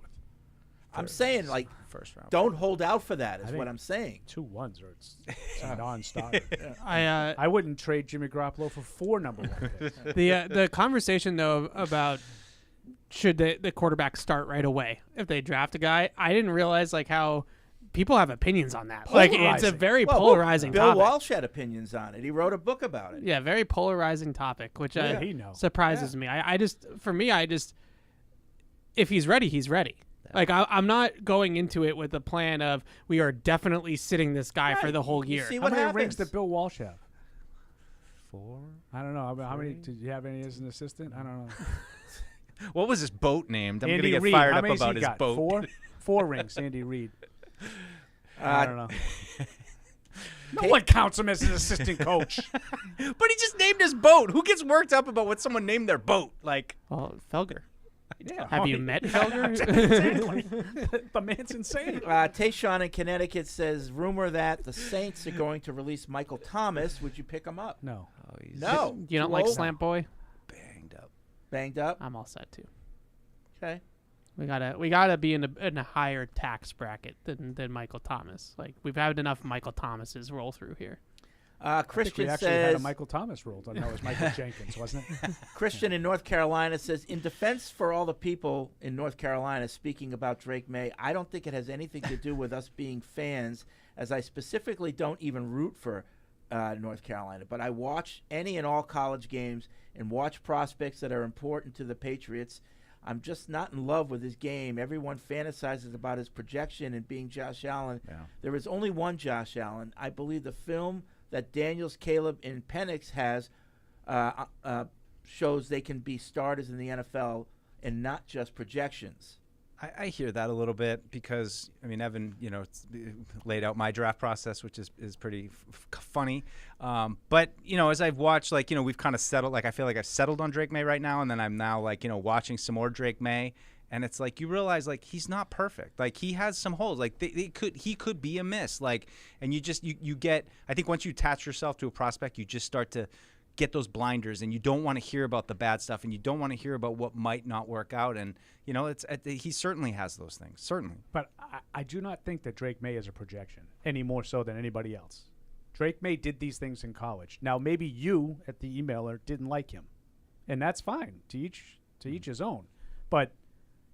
I'm saying, like, first round. Don't hold out for that is what I'm saying. 2 1s or it's a non-starter. I wouldn't trade Jimmy Garoppolo for 4 number 1 picks. The conversation though about should the quarterback start right away if they draft a guy, I didn't realize like how people have opinions on that. Like it's a very polarizing Bill topic. Walsh had opinions on it. He wrote a book about it. Yeah, very polarizing topic, which surprises me. I just if he's ready, he's ready. Like I'm not going into it with the plan of we are definitely sitting this guy for the whole year. See How what many happens. rings did Bill Walsh have? 4. I don't know. How many did you have any as an assistant? I don't know. What was his boat named? I'm Andy going to get Reid. fired How up many's about he his got? boat. 4 rings, Andy Reid. I don't know. No Hey. one counts him as an assistant coach. But he just named his boat. Who gets worked up about what someone named their boat? Like, Felger. Yeah. Have you met Felger? Exactly. The man's insane. Tayshawn in Connecticut says, rumor that the Saints are going to release Michael Thomas. Would you pick him up? No. No. You don't Too like old? Slant Boy? Banged up? I'm all set too. Okay. We gotta be in a higher tax bracket than Michael Thomas. Like we've had enough Michael Thomases roll through here. Christian we actually says had a Michael Thomas rule. No, it was Michael Jenkins, wasn't it? Christian in North Carolina says, in defense for all the people in North Carolina speaking about Drake May, I don't think it has anything to do with us being fans, as I specifically don't even root for North Carolina. But I watch any and all college games and watch prospects that are important to the Patriots. I'm just not in love with his game. Everyone fantasizes about his projection and being Josh Allen. Yeah. There is only one Josh Allen. I believe the film that Daniels, Caleb, and Penix has shows they can be starters in the NFL and not just projections. I hear that a little bit because, I mean, Evan, laid out my draft process, which is pretty funny. But, as I've watched, we've kind of settled, I feel like I've settled on Drake May right now. And then I'm now watching some more Drake May. And it's you realize he's not perfect. He has some holes. He could be a miss. And you get, I think once you attach yourself to a prospect, you just start to get those blinders, and you don't want to hear about the bad stuff, and you don't want to hear about what might not work out. And he certainly has those things, certainly. But I do not think that Drake May is a projection any more so than anybody else. Drake May did these things in college. Now maybe you at the emailer didn't like him, and that's fine. To each his own. But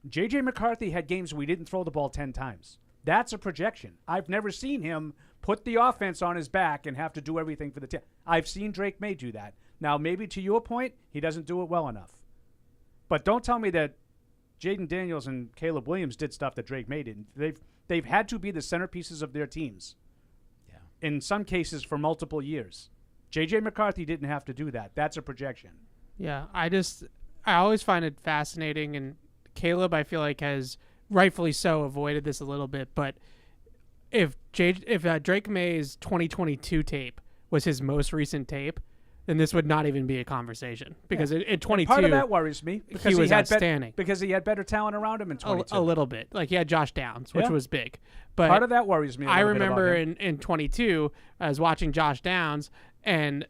J.J. McCarthy had games where he didn't throw the ball 10 times. That's a projection. I've never seen him put the offense on his back and have to do everything for the team. I've seen Drake May do that. Now, maybe to your point, he doesn't do it well enough. But don't tell me that Jaden Daniels and Caleb Williams did stuff that Drake May didn't. They've had to be the centerpieces of their teams. Yeah. In some cases for multiple years. J.J. McCarthy didn't have to do that. That's a projection. Yeah, I always find it fascinating, and Caleb, I feel like, has rightfully so avoided this a little bit, but if Drake May's 2022 tape was his most recent tape, then this would not even be a conversation because in 22, part of that worries me because he was outstanding because he had better talent around him in 22. A little bit, he had Josh Downs, which was big, but part of that worries me. I remember in 22, I was watching Josh Downs and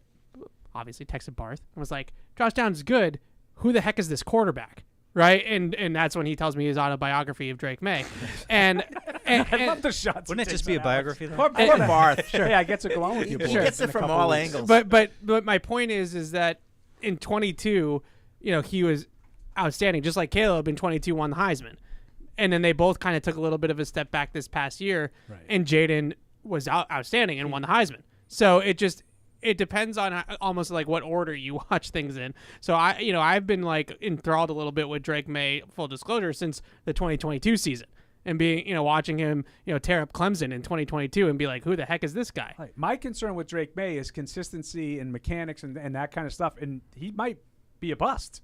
obviously texted Barth and was like, "Josh Downs is good. Who the heck is this quarterback?" Right, and that's when he tells me his autobiography of Drake May, and I love the shots. Wouldn't it just be a biography? Poor Barth. Sure. Yeah, I get to go on with you. He gets it from all angles. But my point is that in 22, he was outstanding, just like Caleb in 22 won the Heisman, and then they both kind of took a little bit of a step back this past year, right. And Jaden was outstanding and won the Heisman. So it depends on almost what order you watch things in. So I've been enthralled a little bit with Drake May, full disclosure, since the 2022 season, and being watching him tear up Clemson in 2022 and be like, who the heck is this guy? Right. My concern with Drake May is consistency and mechanics and that kind of stuff, and he might be a bust,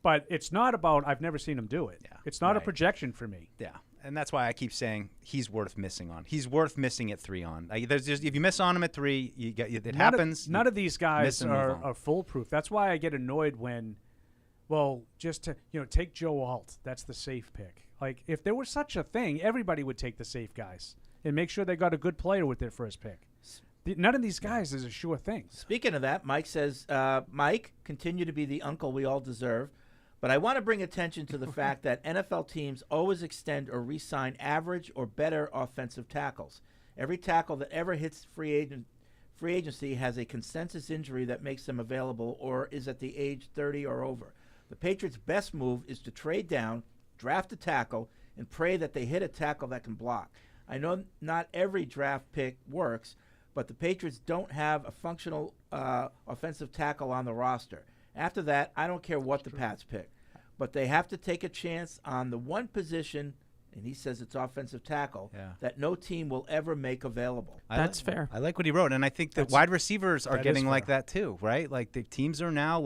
but it's not about I've never seen him do it. Yeah. It's not a projection for me. Yeah. And that's why I keep saying he's worth missing on. He's worth missing at 3 on. There's just, if you miss on him at 3, it happens. None of these guys are foolproof. That's why I get annoyed when, take Joe Alt. That's the safe pick. If there was such a thing, everybody would take the safe guys and make sure they got a good player with their first pick. None of these guys is a sure thing. Speaking of that, Mike says, Mike, continue to be the uncle we all deserve. But I want to bring attention to the fact that NFL teams always extend or re-sign average or better offensive tackles. Every tackle that ever hits free agency has a consensus injury that makes them available or is at the age 30 or over. The Patriots' best move is to trade down, draft a tackle, and pray that they hit a tackle that can block. I know not every draft pick works, but the Patriots don't have a functional offensive tackle on the roster. After that, I don't care what the Pats pick. But they have to take a chance on the one position, and he says it's offensive tackle, that no team will ever make available. That's fair. I like what he wrote, and I think that wide receivers are getting like that too, right? The teams are now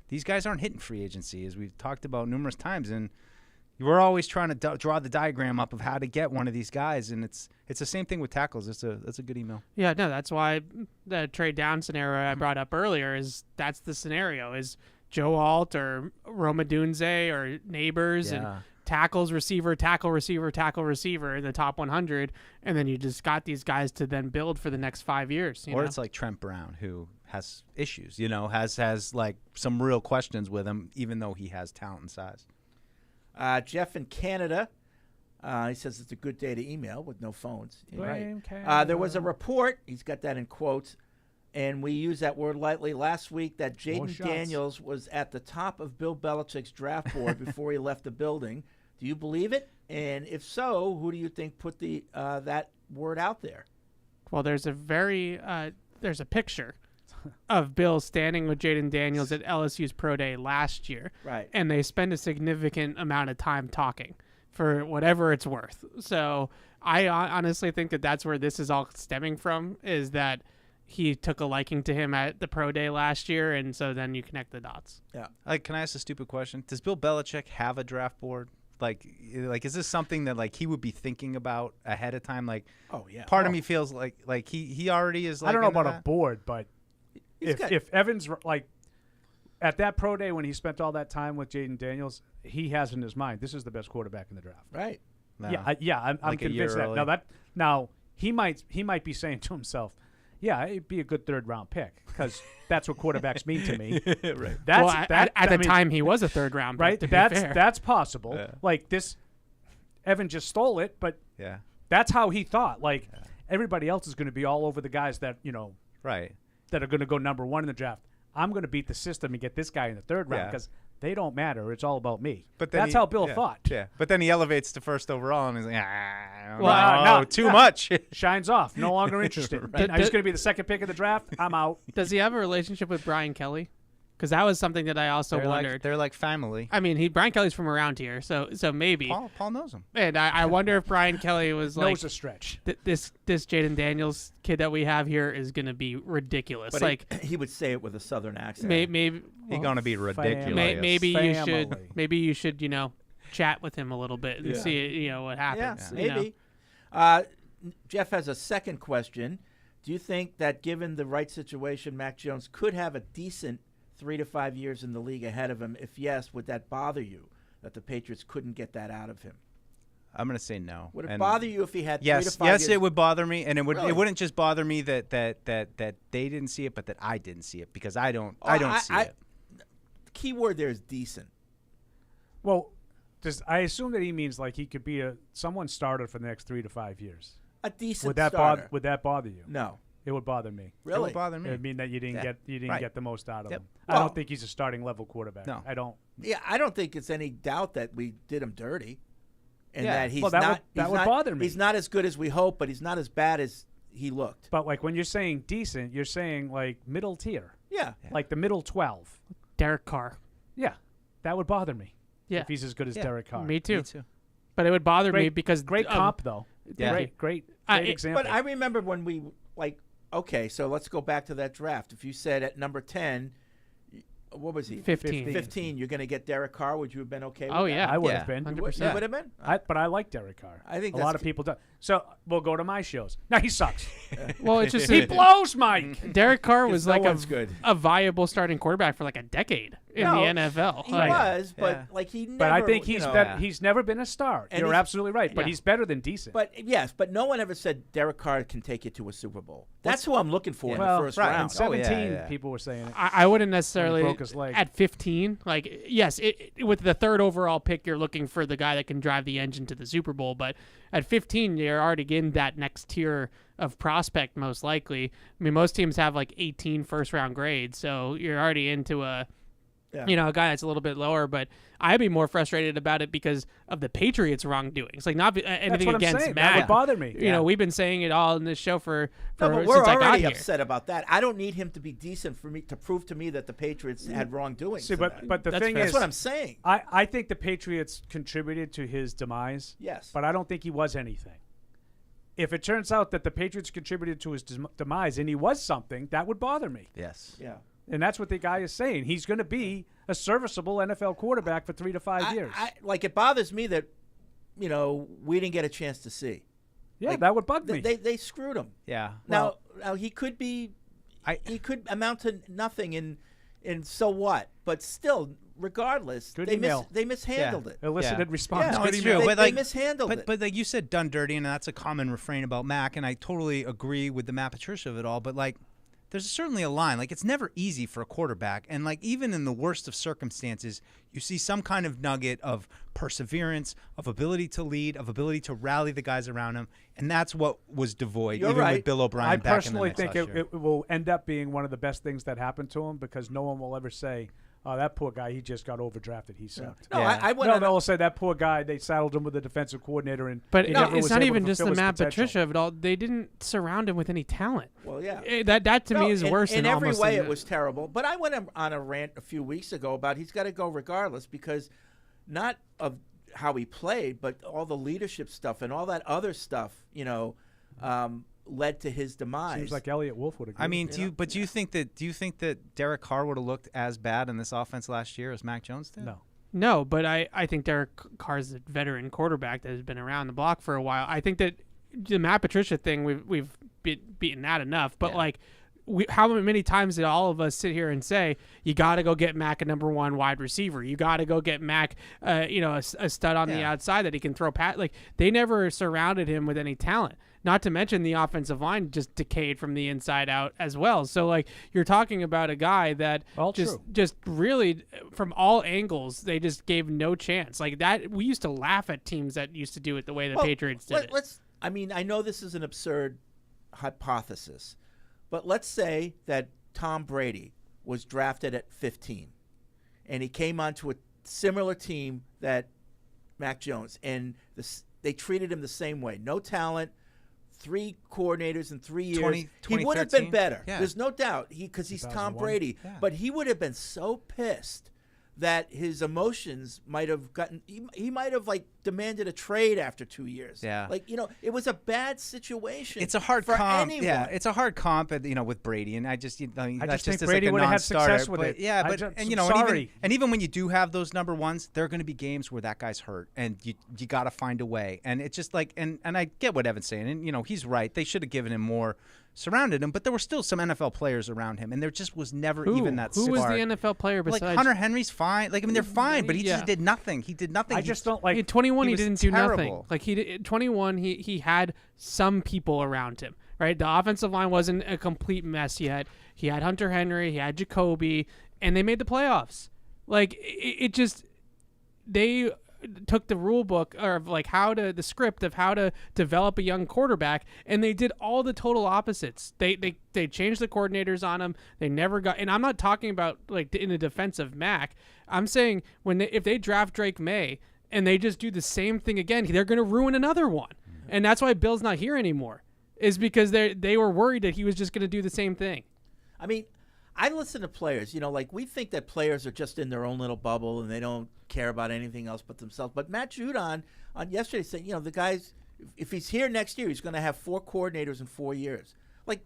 these guys aren't hitting free agency, as we've talked about numerous times, and we're always trying to draw the diagram up of how to get one of these guys, and it's the same thing with tackles. That's a good email. Yeah, no, that's why the trade down scenario I brought up earlier that's the scenario is Joe Alt or Roma Dunze or Neighbors and tackles, receiver, tackle, receiver, tackle, receiver in the top 100, and then you just got these guys to then build for the next 5 years. Or it's like Trent Brown, who has issues, has some real questions with him, even though he has talent and size. Jeff in Canada, he says it's a good day to email with no phones. Right. There was a report, he's got that in quotes, and we use that word lightly last week, that Jaden Daniels was at the top of Bill Belichick's draft board before he left the building. Do you believe it? And if so, who do you think put that word out there? Well, there's a picture of Bill standing with Jaden Daniels at LSU's Pro Day last year. Right. And they spend a significant amount of time talking for whatever it's worth. So I honestly think that that's where this is all stemming from, is that he took a liking to him at the Pro Day last year, and so then you connect the dots. Yeah. Can I ask a stupid question? Does Bill Belichick have a draft board Like, is this something that like he would be thinking about ahead of time? Like, oh yeah, part of me feels like he already is. Like, I don't know about that. a board, but if Evans like at that pro day when he spent all that time with Jadon Daniels, he has in his mind this is the best quarterback in the draft. Right. No. I'm Like a convinced year that. early. Now he might be saying to himself, yeah, it'd be a good third-round pick because that's what quarterbacks mean to me. Right. That's at the time he was a third-round pick. Right. To be fair. That's possible. Yeah. Like this, Evan just stole it, but Yeah. that's how he thought. Like everybody else is going to be all over the guys that Right. that are going to go number one in the draft. I'm going to beat the system and get this guy in the third round Yeah. because they don't matter. It's all about me. But then that's how Bill yeah, thought. Yeah. But then he elevates to first overall, and he's like, too no, much. Shines off. No longer interested. Right. Now he's going to be the second pick of the draft. I'm out. Does he have a relationship with Brian Kelly? Because that was something that I also wondered. They're like family. I mean, Brian Kelly's from around here, so maybe. Paul knows him. And I wonder if Brian Kelly was like, Knows a stretch. This Jadon Daniels kid that we have here is going to be ridiculous. But like he would say it with a Southern accent. maybe He's gonna be ridiculous. maybe you should chat with him a little bit and see what happens. Yeah, maybe. Jeff has a second question. Do you think that given the right situation, Mac Jones could have a decent 3 to 5 years in the league ahead of him? If yes, would that bother you that the Patriots couldn't get that out of him? I'm gonna say no. Would it bother you if he had 3 to 5 Yes, years? it would bother me, and it Really? wouldn't just bother me that they didn't see it, but that I didn't see it because I don't see it. The key word there is decent. Well, I assume that he means like he could be someone starter for the next 3 to 5 years. A decent Would that starter. would that bother you? No. It would bother me. Really? It would bother me. It would mean that you didn't Right. get the most out of Yep. him. I Well- don't think he's a starting level quarterback. No. I don't. Yeah, I don't think it's any doubt that we did him dirty, and Yeah. that he's Well, that not. would- that he's would not- bother me. He's not as good as we hope, but he's not as bad as he looked. But like when you're saying decent, you're saying like middle tier, Yeah. like the middle 12. Derek Carr. Yeah, that would bother me. Yeah. If he's as good as Yeah. Derek Carr. Me too. But it would bother me because great comp though. Yeah. Great it- example. But I remember when we okay, so let's go back to that draft. If you said at number 10, what was he? 15. 15. You're going to get Derek Carr. Would you have been okay with Oh that? yeah, I would Yeah. have been. 100%. You would have been? But I like Derek Carr. I think a that's lot of people do. So we'll go to my shows. Now he sucks. Well, it's just He blows, Mike. Derek Carr was no like one's good. a viable starting quarterback for like a decade in No, the NFL. He Like, was, but Yeah. like he never. But I think you he's know, he's never been a star. And You're he's- absolutely right. But yeah. he's better than decent. But yes, but no one ever said Derek Carr can take you to a Super Bowl. That's who I'm looking for in well, the first right, in round. 17, yeah. people were saying it. I wouldn't necessarily broke his leg. at 15. Like, yes, with the third overall pick, you're looking for the guy that can drive the engine to the Super Bowl. But at 15, you're already in that next tier of prospect, most likely. I mean, most teams have like 18 first-round grades, so you're already into a guy that's a little bit lower. But I'd be more frustrated about it because of the Patriots' wrongdoings. Like, not anything what I'm against saying. Matt. That would bother me. You know, we've been saying it all in this show for No, but since we're I got already here. upset about that. I don't need him to be decent for me to prove to me that the Patriots had wrongdoing. See, but the That's thing fair. is, that's what I'm saying. I think the Patriots contributed to his demise. Yes. But I don't think he was anything. If it turns out that the Patriots contributed to his demise and he was something, that would bother me. Yes. Yeah. And that's what the guy is saying. He's going to be a serviceable NFL quarterback for 3 to 5 years. Like it bothers me that, we didn't get a chance to see. Yeah, Like, that would bug me. They screwed him. Yeah. Now he could be, he could amount to nothing in so what? But still, regardless, Good they email. they mishandled it. Elicited response. Yeah, No, Good it's email. true. They, But like, mishandled it. But like you said, done dirty, and that's a common refrain about Mac, and I totally agree with the Matt Patricia of it all. But like, there's certainly a line. Like, it's never easy for a quarterback, and like even in the worst of circumstances, you see some kind of nugget of perseverance, of ability to lead, of ability to rally the guys around him, and that's what was devoid. You're even right. with Bill O'Brien I back in the personally mix think last year. it will end up being one of the best things that happened to him because no one will ever say, oh, that poor guy, he just got overdrafted. He sucked. No, Yeah. I went on. They'll say that poor guy, they saddled him with the defensive coordinator. But he never it's was not able even to just the fulfill his Matt potential. Patricia of it all. They didn't surround him with any talent. Well, yeah. That to me is worse in than every almost way. an- It was terrible. But I went on a rant a few weeks ago about he's got to go regardless because not of how he played, but all the leadership stuff and all that other stuff, led to his demise. Seems like Elliott Wolf would agree. I mean, do you think that Derek Carr would have looked as bad in this offense last year as Mac Jones did? No. No, but I think Derek Carr's a veteran quarterback that has been around the block for a while. I think that the Matt Patricia thing, we've beaten that enough. But, how many times did all of us sit here and say, you got to go get Mac a number one wide receiver? You got to go get Mac, a stud on the outside that he can throw pat. Like, they never surrounded him with any talent. Not to mention the offensive line just decayed from the inside out as well. So, like, you're talking about a guy that just really, from all angles, they just gave no chance. Like that, we used to laugh at teams that used to do it the way the Patriots did it. I mean, I know this is an absurd hypothesis, but let's say that Tom Brady was drafted at 15, and he came onto a similar team that Mac Jones, and they treated him the same way. No talent. 3 coordinators in 3 years. He would have been better. Yeah. There's no doubt. Because he's Tom Brady. Yeah. But he would have been so pissed that his emotions might have gotten. He might have demanded a trade after 2 years. Yeah. It was a bad situation. It's a hard for comp. anyone. Yeah, it's a hard comp. With Brady, and I just think Brady would have had success with it. Yeah, but and even when you do have those number ones, there are going to be games where that guy's hurt, and you got to find a way. And it's just and I get what Evan's saying, and he's right. They should have given him more. Surrounded him, but there were still some NFL players around him, and there just was never even that spark. Who was the NFL player besides Hunter Henry's fine? They're fine, but he just did nothing. He did nothing. I just don't like. In 21, he didn't terrible. do nothing. Like he 21, he had some people around him. Right, the offensive line wasn't a complete mess yet. He had Hunter Henry, he had Jacoby, and they made the playoffs. They took the rule book or the script of how to develop a young quarterback, and they did all the total opposites. They changed the coordinators on him. They never got, and I'm not talking about in the defense of Mac. I'm saying if they draft Drake May and they just do the same thing again, they're going to ruin another one. And that's why Bill's not here anymore, is because they were worried that he was just going to do the same thing. I mean, I listen to players, we think that players are just in their own little bubble and they don't care about anything else but themselves. But Matt Judon on yesterday said, the guy's, if he's here next year, he's going to have 4 coordinators in 4 years.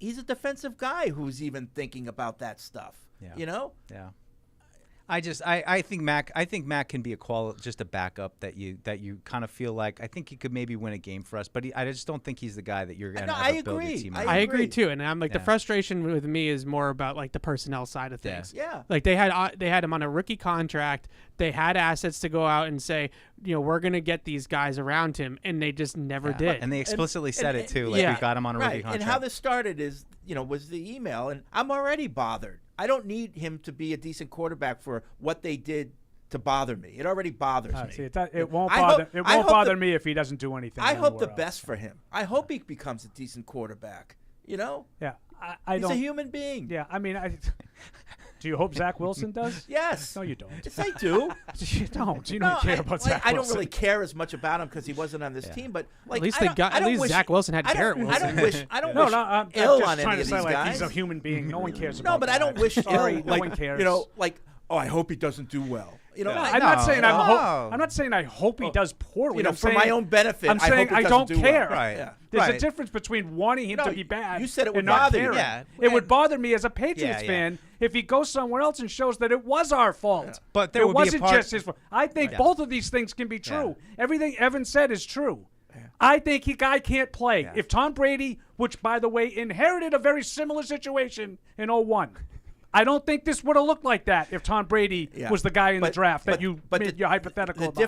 He's a defensive guy who's even thinking about that stuff. Yeah. Yeah. I think Mac can be just a backup that you kind of feel like I think he could maybe win a game for us, but I just don't think he's the guy that you're going to build your team around. I agree too, and I'm the frustration with me is more about the personnel side of things. Yeah. They had him on a rookie contract. They had assets to go out and say, we're going to get these guys around him, and they just never did. And they explicitly said it too. We got him on a rookie contract. And how this started is, was the email, and I'm already bothered. I don't need him to be a decent quarterback for what they did to bother me. It already bothers me. See, it won't bother me if he doesn't do anything. I hope the best for him. I hope he becomes a decent quarterback. Yeah. He's a human being. Yeah. I mean, do you hope Zach Wilson does? Yes. No, you don't. Yes, I do. You don't. You don't care about Zach Wilson. I don't really care as much about him because he wasn't on this team. But at least Zach Wilson had Garrett Wilson. I don't wish I'm ill on any of these guys. He's a human being. No one cares about. No, but I don't wish ill. No one cares. I hope he doesn't do well. I'm not saying I'm not saying I hope he does poorly. For my own benefit, I'm saying I don't care. Well. Right. Yeah. There's a difference between wanting him to be bad. You said it would and not bother you. Yeah. It would bother me as a Patriots fan if he goes somewhere else and shows that it was our fault. Yeah. But there it wasn't just his fault. I think both of these things can be true. Yeah. Everything Evan said is true. Yeah. I think guy can't play. Yeah. If Tom Brady, which by the way inherited a very similar situation in 2001. I don't think this would have looked like that if Tom Brady was the guy in the draft that you made your hypothetical about. The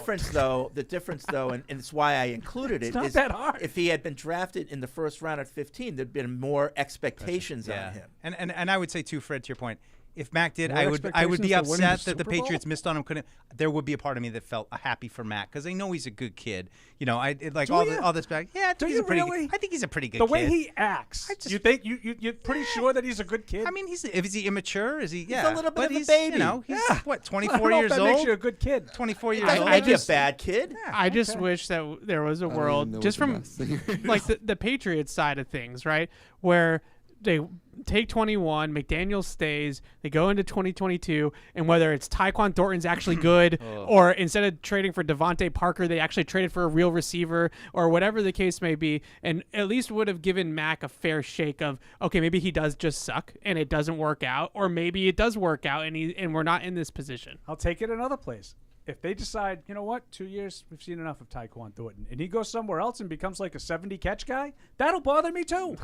difference though, and it's why I included it, it's not that hard. If he had been drafted in the first round at 15, there'd been more expectations on him. And I would say too, Fred, to your point, if Mac did, I would be upset that the Patriots missed on him. There would be a part of me that felt happy for Mac because I know he's a good kid. All this back. Yeah, do you really? I think he's a pretty good kid. The way he acts, you think you're pretty sure that he's a good kid? I mean, is he immature? Is he? Yeah, he's a little bit of a baby. He's what, 24 years old? That makes you a good kid. 24 years old. I'd be a bad kid. Yeah, I just wish that there was a world just from the Patriots side of things, right, where they take 21, McDaniel stays, they go into 2022, and whether it's Tyquan Thornton's actually good, or instead of trading for Devontae Parker, they actually traded for a real receiver, or whatever the case may be, and at least would have given Mac a fair shake of, okay, maybe he does just suck, and it doesn't work out, or maybe it does work out, and we're not in this position. I'll take it another place. if they decide, you know what, 2 years, we've seen enough of Tyquan Thornton, and he goes somewhere else and becomes like a 70 catch guy, that'll bother me too.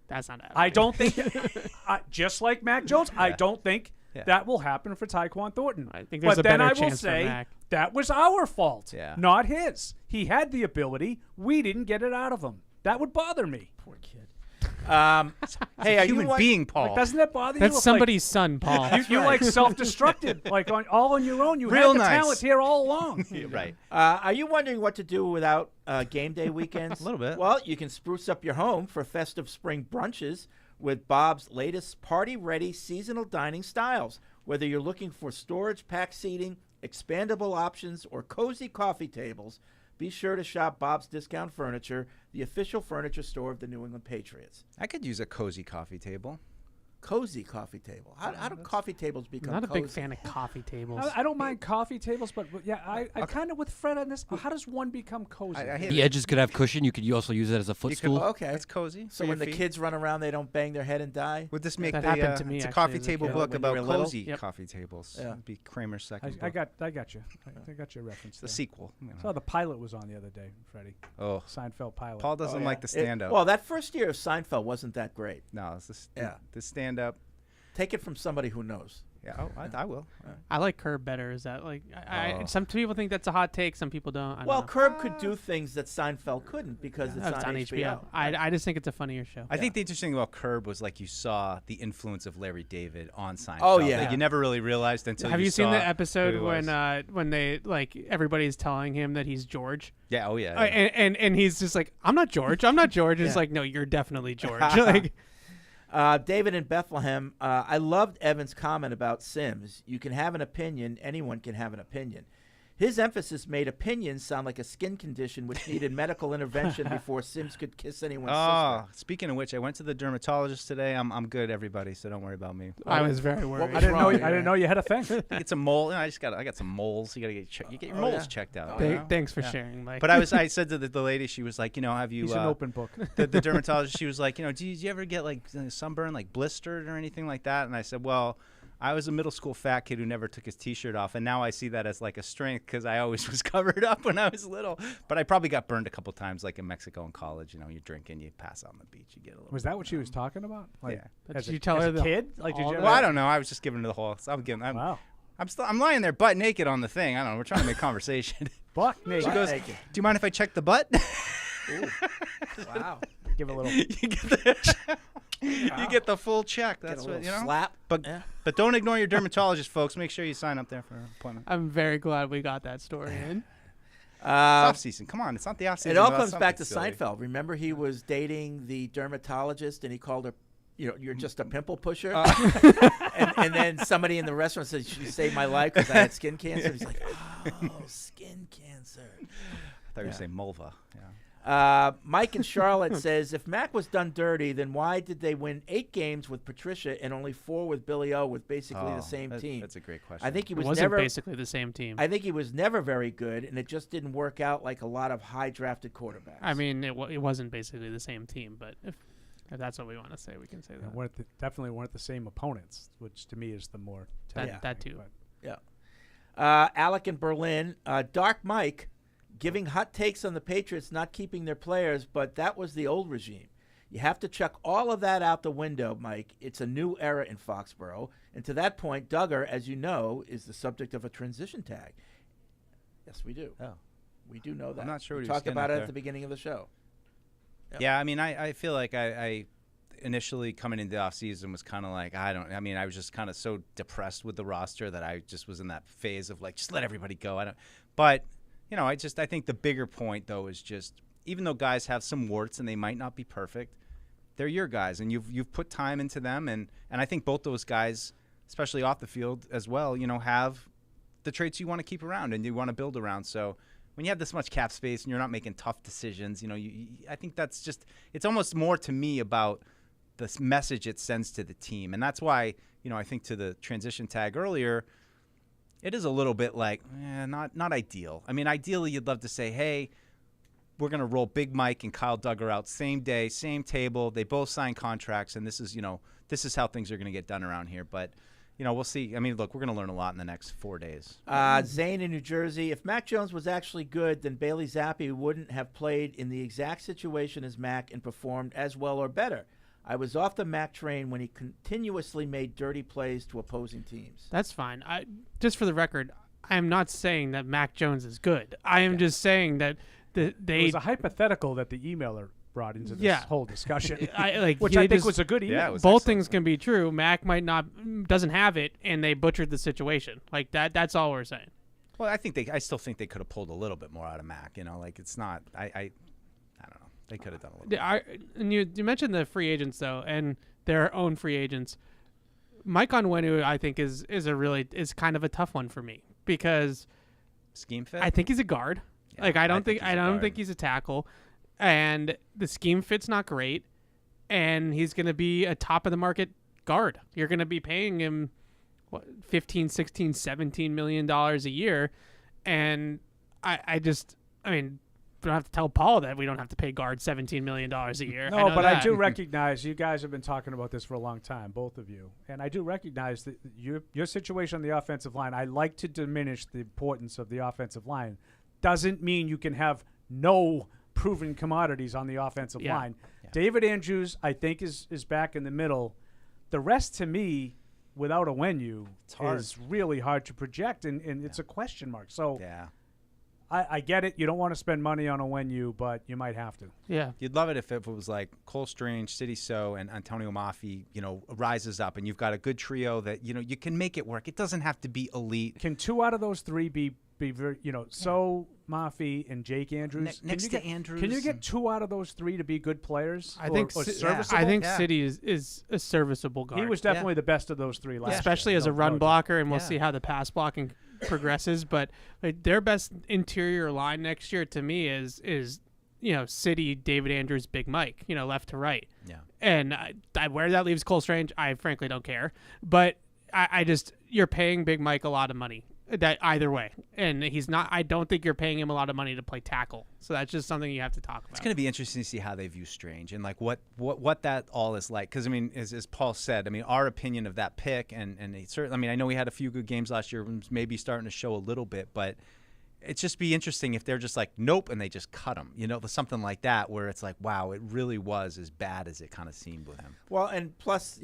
That's not happening. I don't think, just like Mac Jones, I don't think that will happen for Tyquan Thornton. I think there's a better chance for Mac. That was our fault, not his. He had the ability. We didn't get it out of him. That would bother me. Poor kid. Hey, are human you being, Paul? Like, doesn't that bother you? That's if, somebody's son, Paul. You like self-destructed, like all on your own. You Real had the nice. talent here all along. Right. Are you wondering what to do without game day weekends? A little bit. Well, you can spruce up your home for festive spring brunches with Bob's latest party-ready seasonal dining styles. Whether you're looking for storage, pack seating, expandable options, or cozy coffee tables, be sure to shop Bob's Discount Furniture, the official furniture store of the New England Patriots. I could use a cozy coffee table. Cozy coffee table. How do coffee tables become I'm not a cozy? big fan of coffee tables. I don't mind coffee tables, but yeah, I kind of with Fred on this. How does one become cozy? The edges could have cushion. You could also use it as a footstool. Okay. That's cozy. So for when your the feet. kids run around, they don't bang their head and die? Would this make That the happened to me, it's a actually, coffee as a table kid. book When about you were little? cozy Yep. coffee tables. Yeah. It'd be Kramer's second I book. got you. I got your reference. The there. sequel. You know. Saw the pilot was on the other day, Freddie. Oh, Seinfeld pilot. Paul doesn't like the stand-up. Well, that first year of Seinfeld wasn't that great. No, it's Yeah. the stand-up. Take it from somebody who knows. Yeah, I will. I like Curb better. Is that like some people think that's a hot take, some people don't. I don't Well, know. Curb could do things that Seinfeld couldn't because it's It's on HBO. I just think it's a funnier show. I think the interesting thing about Curb was like you saw the influence of Larry David on Seinfeld. Oh, yeah. Like, you never really realized until Have you seen saw the who episode he was. when they like everybody's telling him that he's George? Yeah. Oh yeah. And he's just like, I'm not George. I'm not George. It's Yeah. like, no, you're definitely George. Like, David in Bethlehem, I loved Evan's comment about Sims. You can have an opinion. Anyone can have an opinion. His emphasis made opinions sound like a skin condition which needed medical intervention before Sims could kiss anyone's sister. Speaking of which, I went to the dermatologist today. I'm good, everybody, so don't worry about me. I was very worried. I didn't know you had a thing. I get some mole. You know, I got some moles. You gotta get you get your moles checked out. you know? Thanks for sharing, Mike. But I said to the lady, she was like, have you? He's an open book. The dermatologist, she was like, do you ever get like sunburn, like blistered or anything like that? And I said, well, I was a middle school fat kid who never took his T-shirt off, and now I see that as like a strength because I always was covered up when I was little. But I probably got burned a couple times, like in Mexico in college. You're drinking, you pass out on the beach, you get a little. Was that what she was talking about? Like, Yeah. As Did you a, tell as her a the- kid? Like, did you? Well, I don't know. I was just giving her the whole. Wow. I'm lying there butt naked on the thing. I don't know. We're trying to make conversation. Buck naked. She goes, "Do you mind if I check the butt?" Wow. Give a little. you get the full check. That's what you know. Slap. But don't ignore your dermatologist, folks. Make sure you sign up there for an appointment. I'm very glad we got that story in. It's off season. Come on, it's not the off season. It all without comes back to something silly. Seinfeld. Remember, he was dating the dermatologist, and he called her, you're just a pimple pusher. And then somebody in the restaurant said, "You saved my life because I had skin cancer." He's like, "Oh, skin cancer." I thought you were saying mulva. Yeah. Mike in Charlotte says, if Mac was done dirty, then why did they win 8 games with Patricia and only 4 with Billy O with basically the same team? That's a great question. I think he was Wasn't never basically the same team. I think he was never very good, and it just didn't work out like a lot of high drafted quarterbacks. I mean, it wasn't basically the same team, but if that's what we want to say, we can say that. Definitely weren't the same opponents, which to me is the more. That too. Yeah. Alec in Berlin, Dark Mike, giving hot takes on the Patriots not keeping their players, but that was the old regime. You have to chuck all of that out the window, Mike. It's a new era in Foxborough. And to that point, Duggar, as you know, is the subject of a transition tag. Yes, we do. Oh. We do know that. I'm not sure we what he was talked getting about at it there. at the beginning of the show. Yep. Yeah, I mean, I feel like I initially coming into the offseason was kind of like, I was just kind of so depressed with the roster that I just was in that phase of like, just let everybody go. But, I think the bigger point, though, is just even though guys have some warts and they might not be perfect, they're your guys, and you've put time into them. And I think both those guys, especially off the field as well, have the traits you want to keep around and you want to build around. So when you have this much cap space and you're not making tough decisions, I think that's just – it's almost more to me about the message it sends to the team. And that's why, I think to the transition tag earlier – it is a little bit like, not ideal. I mean, ideally, you'd love to say, hey, we're going to roll Big Mike and Kyle Duggar out same day, same table. They both sign contracts, and this is how things are going to get done around here. But, we'll see. I mean, look, we're going to learn a lot in the next 4 days. Zane in New Jersey. If Mac Jones was actually good, then Bailey Zappi wouldn't have played in the exact situation as Mac and performed as well or better. I was off the Mac train when he continuously made dirty plays to opposing teams. That's fine. Just for the record, I am not saying that Mac Jones is good. I am just saying that it was a hypothetical that the emailer brought into this whole discussion, which I think was a good email. Yeah, both things can be true. Mac doesn't have it, and they butchered the situation. Like that. That's all we're saying. Well, I still think they could have pulled a little bit more out of Mac. It's not. I don't know. They could have done a little bit. And you mentioned the free agents though, and their own free agents. Mike Onwenu, I think, is kind of a tough one for me because scheme fit. I think he's a guard. Yeah, I don't think he's a tackle. And the scheme fit's not great, and he's going to be a top-of-the-market guard. You're going to be paying him, $15, $16, $17 million a year, and I mean, we don't have to tell Paul that we don't have to pay guards $17 million a year. No, but I do recognize you guys have been talking about this for a long time, both of you, and I do recognize that your situation on the offensive line, I like to diminish the importance of the offensive line. Doesn't mean you can have no proven commodities on the offensive line. Yeah. David Andrews, I think, is back in the middle. The rest, to me, without Onwenu, is really hard to project, and it's a question mark. So I get it. You don't want to spend money on Onwenu, but you might have to. Yeah. You'd love it if it was like Cole Strange, City So, and Antonio Mafi, rises up, and you've got a good trio that, you can make it work. It doesn't have to be elite. Can 2 out of those 3 be very, So, Mafi, and Jake Andrews? Next to Andrews. Can you get 2 out of those 3 to be good players? I think serviceable? I think City is a serviceable guard. He was definitely the best of those 3 last year. Especially as a run blocker, and we'll see how the pass blocking progresses. But their best interior line next year to me is City, David Andrews, Big Mike, left to right. Yeah. And where that leaves Cole Strange, I frankly don't care. But you're paying Big Mike a lot of money. That either way, and he's not. I don't think you're paying him a lot of money to play tackle. So that's just something you have to talk about. It's going to be interesting to see how they view Strange and what that all is like. Because I mean, as Paul said, I mean, our opinion of that pick and certainly. I mean, I know we had a few good games last year, maybe starting to show a little bit, but it's just be interesting if they're just like nope and they just cut him. Something like that where it's like wow, it really was as bad as it kind of seemed with him. Well, and plus,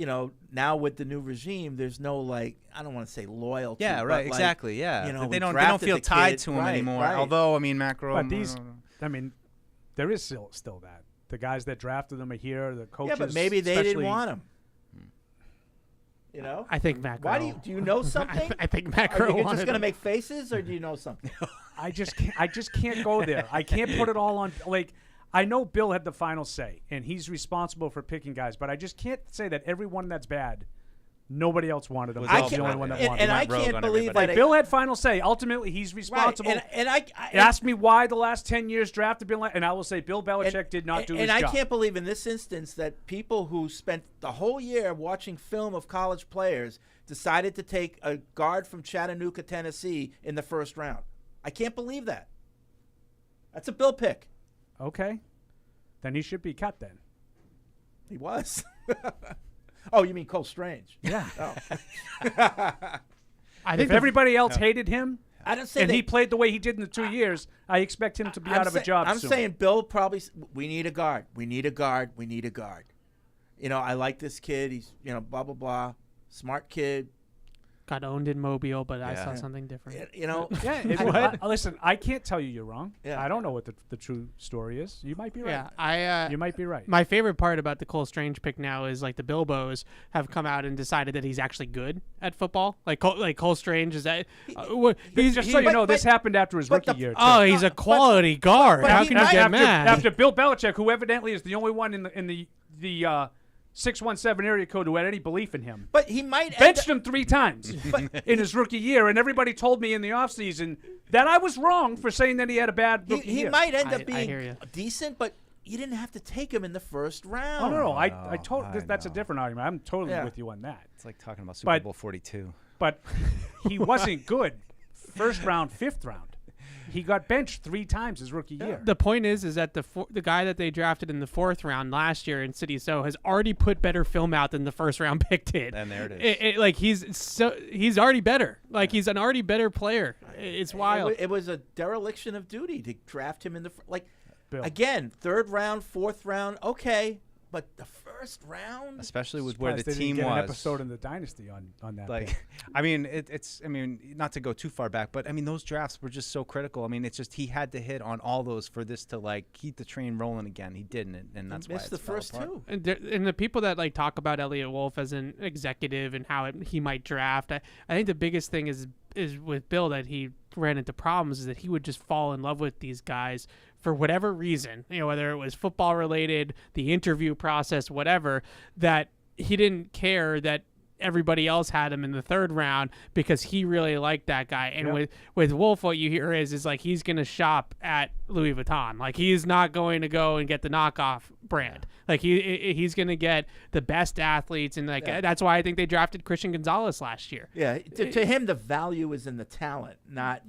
now with the new regime, there's no I don't want to say loyalty. Yeah, right, exactly. Yeah, they don't feel tied to him anymore. Right. Although, I mean, Macro. But there is still that the guys that drafted them are here. The coaches. Yeah, but maybe they didn't want him. I think Macro. Why do you know something? I think Macro. Are you just going to make faces, or do you know something? I just can't go there. I can't put it all on. I know Bill had the final say, and he's responsible for picking guys, but I just can't say that everyone that's bad, nobody else wanted him. I was the only one that wanted him. And I can't believe that Bill had final say. Ultimately, he's responsible. Right. And I ask me why the last 10 years drafted Bill, and I will say Bill Belichick did not do his job. And I can't believe in this instance that people who spent the whole year watching film of college players decided to take a guard from Chattanooga, Tennessee in the first round. I can't believe that. That's a Bill pick. Okay. Then he should be cut then. He was. Oh, you mean Cole Strange? Yeah. Oh. I think if everybody else hated him, I don't say and he played the way he did in the 2 years, I expect him to be out of a job I'm soon. saying Bill probably, we need a guard. We need a guard. We need a guard. I like this kid. He's, blah, blah, blah. Smart kid. Got owned in Mobile, but I saw something different. Listen, I can't tell you you're wrong. Yeah. I don't know what the true story is. You might be right. Yeah, you might be right. My favorite part about the Cole Strange pick now is the Bilbos have come out and decided that he's actually good at football. Cole Strange is that. This happened after his rookie year. Too. Oh, he's a quality guard. How can you get mad? After Bill Belichick, who evidently is the only one in the 617 area code who had any belief in him. But he might benched him 3 times in his rookie year, and everybody told me in the offseason that I was wrong for saying that he had a bad rookie year. He might end up being decent, but you didn't have to take him in the first round. Oh, no. That's a different argument. I'm totally with you on that. It's like talking about Super Bowl 42. But he wasn't good first round, fifth round. he got benched 3 times his rookie year. The point is that the guy that they drafted in the 4th round last year in City So has already put better film out than the first round pick did. And there it is. He's already better. Like he's an already better player. It's wild. It was a dereliction of duty to draft him in the Bill. again 3rd round, 4th round. Okay, but the 1st round, especially with where the they team didn't get was. an episode in the Dynasty on that. Like, pick. I mean, it's. I mean, not to go too far back, but I mean, those drafts were just so critical. I mean, it's just he had to hit on all those for this to like keep the train rolling again. He didn't, and that's why missed it's the first apart. 2. And the people that like talk about Elliot Wolf as an executive and how he might draft, I think the biggest thing is with Bill that he ran into problems is that he would just fall in love with these guys for whatever reason, whether it was football related, the interview process, whatever, that he didn't care that everybody else had him in the 3rd round because he really liked that guy. And with Wolf, what you hear is like he's going to shop at Louis Vuitton. Like he's not going to go and get the knockoff brand. Like he's going to get the best athletes, and that's why I think they drafted Christian Gonzalez last year. Yeah, to him the value is in the talent, not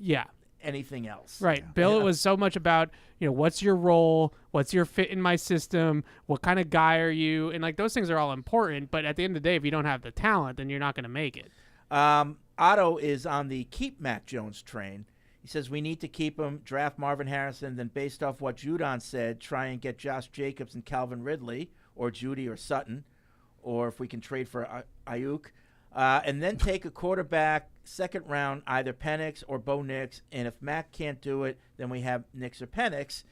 anything else. Right. Bill, it was so much about, what's your role? What's your fit in my system? What kind of guy are you? And like those things are all important. But at the end of the day, if you don't have the talent, then you're not going to make it. Otto is on the keep Mac Jones train. He says we need to keep him, draft Marvin Harrison, then based off what Judon said, try and get Josh Jacobs and Calvin Ridley or Judy or Sutton, or if we can trade for Ayuk. And then take a quarterback 2nd round, either Penix or Bo Nix. And if Mac can't do it, then we have Nix or Penix.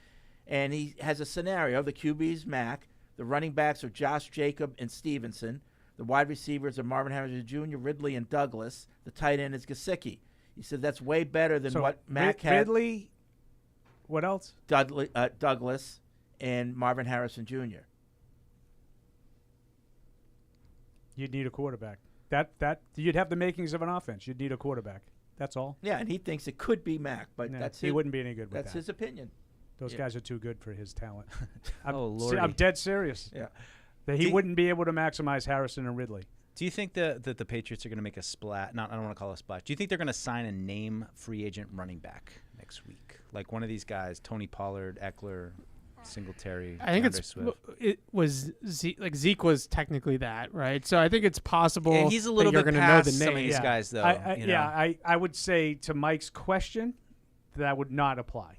And he has a scenario. The QB's Mac. The running backs are Josh Jacob and Stevenson. The wide receivers are Marvin Harrison Jr., Ridley, and Douglas. The tight end is Gesicki. He said that's way better than what Mac had. Ridley, what else? Douglas, and Marvin Harrison Jr. You'd need a quarterback. That you'd have the makings of an offense. You'd need a quarterback. That's all. Yeah, and he thinks it could be Mac, but he wouldn't be any good with that's that. his opinion. Those guys are too good for his talent. I'm dead serious. Yeah. That he wouldn't be able to maximize Harrison and Ridley. Do you think that the Patriots are going to make a splash? I don't want to call it a splash. Do you think they're going to sign a name free agent running back next week? Like one of these guys, Tony Pollard, Eckler, Singletary. I think Swift. It was Zeke was technically that, right? So I think it's possible. Yeah, he's a little bit going to know past the some of name. these guys, though. I would say to Mike's question, that would not apply.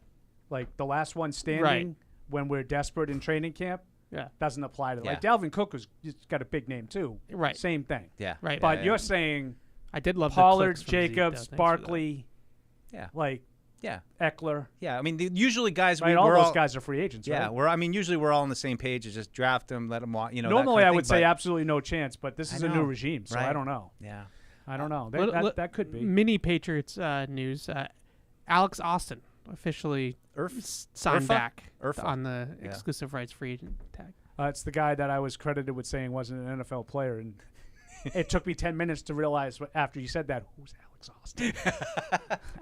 Like the last one standing when we're desperate in training camp. Yeah, doesn't apply to like Dalvin Cook he's got a big name too. Right, same thing. Yeah, right. But you're saying I did love Pollard, the Jacobs, Zeke, Barkley. Yeah, Eckler. Yeah, I mean usually guys all those guys are free agents. Yeah, right? usually we're all on the same page. It's just draft them, let them walk. Normally I would say absolutely no chance, but this is a new regime, so right. I don't know. Yeah, I don't know. That could be mini Patriots news. Alex Austin officially signed back on the exclusive rights free agent tag. It's the guy that I was credited with saying wasn't an NFL player, and it took me 10 minutes to realize after you said that, who's Alex Austin?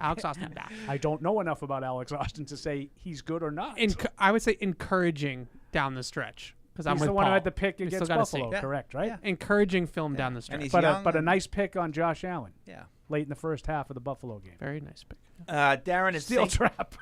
Alex Austin back. I don't know enough about Alex Austin to say he's good or not. I would say encouraging down the stretch. Because I'm the with one who Paul. had the pick against Buffalo, Yeah. correct, right? Yeah. Encouraging film down the stretch. But a nice pick on Josh Allen. Yeah. Late in the first half of the Buffalo game. Very nice pick. Darren is Steel trap.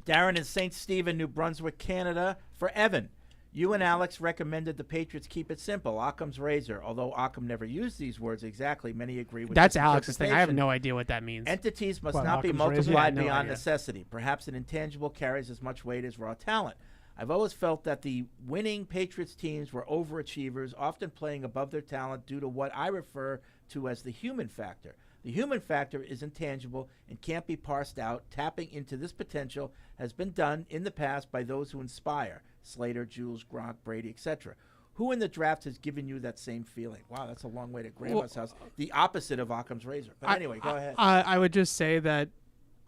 Darren in St. Stephen, New Brunswick, Canada. For Evan, you and Alex recommended the Patriots keep it simple. Occam's razor. Although Occam never used these words exactly, many agree with That's this Alex's thing. I have interpretation. no idea what that means. Entities must Well, not be Occam's razor? multiplied Yeah, no beyond idea. necessity. Perhaps an intangible carries as much weight as raw talent. I've always felt that the winning Patriots teams were overachievers, often playing above their talent due to what I refer to as the human factor. The human factor is intangible and can't be parsed out. Tapping into this potential has been done in the past by those who inspire. Slater, Jules, Gronk, Brady, etc. Who in the draft has given you that same feeling? Wow, that's a long way to Grandma's house. The opposite of Occam's razor. But anyway, go ahead. I would just say that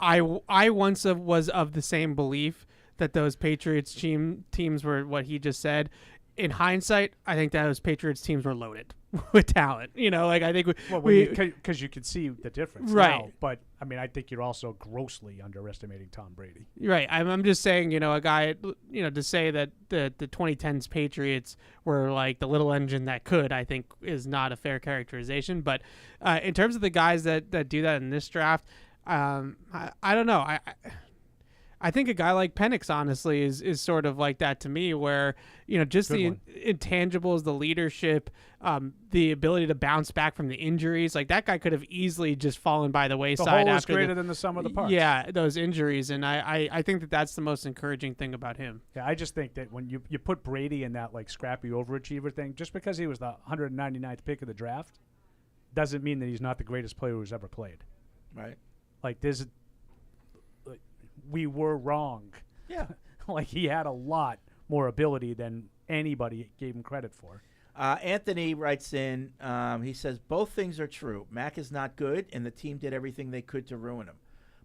I once was of the same belief that those Patriots teams were what he just said. In hindsight, I think those Patriots teams were loaded with talent. I think because you could see the difference, right? Now, but I mean, I think you're also grossly underestimating Tom Brady. Right. I'm just saying, a guy, to say that the 2010s Patriots were like the little engine that could, I think is not a fair characterization. But in terms of the guys that do that in this draft, I don't know. I think a guy like Penix, honestly, is sort of like that to me, where, just Good the intangibles, the leadership, the ability to bounce back from the injuries. Like, that guy could have easily just fallen by the wayside. The whole is after greater than the sum of the parts. Yeah, those injuries. And I think that that's the most encouraging thing about him. Yeah, I just think that when you put Brady in that, like, scrappy overachiever thing, just because he was the 199th pick of the draft doesn't mean that he's not the greatest player who's ever played. Right. Like, we were wrong. Yeah. Like, he had a lot more ability than anybody gave him credit for. Anthony writes in, he says, both things are true. Mac is not good, and the team did everything they could to ruin him.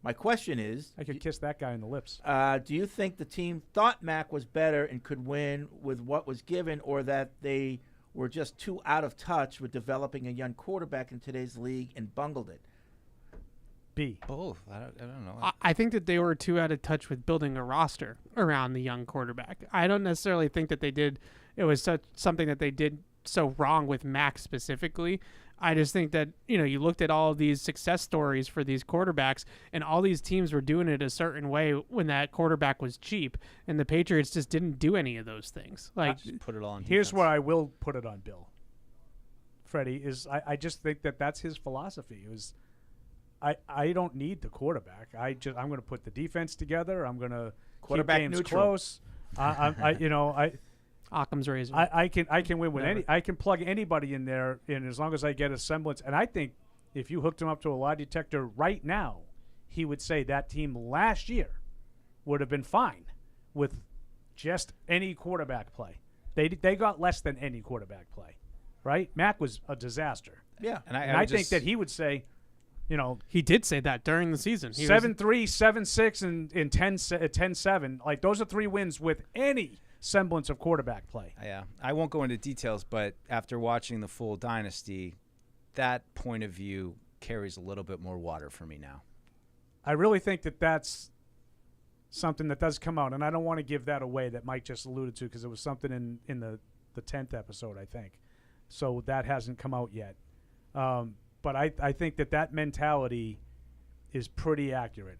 My question is... I could kiss that guy in the lips. Do you think the team thought Mac was better and could win with what was given, or that they were just too out of touch with developing a young quarterback in today's league and bungled it? B. Both. I don't know. I think that they were too out of touch with building a roster around the young quarterback. I don't necessarily think that it was something that they did so wrong with Mac specifically. I just think that, you looked at all of these success stories for these quarterbacks, and all these teams were doing it a certain way when that quarterback was cheap, and the Patriots just didn't do any of those things. Like, Just put it all on Here's defense. where I will put it on Bill. Freddie, is I just think that that's his philosophy. I don't need the quarterback. I'm going to put the defense together. I'm going to keep games neutral. close. Occam's razor. I can win with I can plug anybody in there, and as long as I get a semblance. And I think if you hooked him up to a lie detector right now, he would say that team last year would have been fine with just any quarterback play. They got less than any quarterback play, right? Mac was a disaster. Yeah, and I think that he would say, he did say that during the season. 7-3, 7-6, and 10-7. Like, those are 3 wins with any semblance of quarterback play. Yeah, I won't go into details, but after watching the full dynasty, that point of view carries a little bit more water for me now. I really think that that's something that does come out, and I don't want to give that away that Mike just alluded to, because it was something in the 10th episode, I think. So that hasn't come out yet. But I think that mentality is pretty accurate.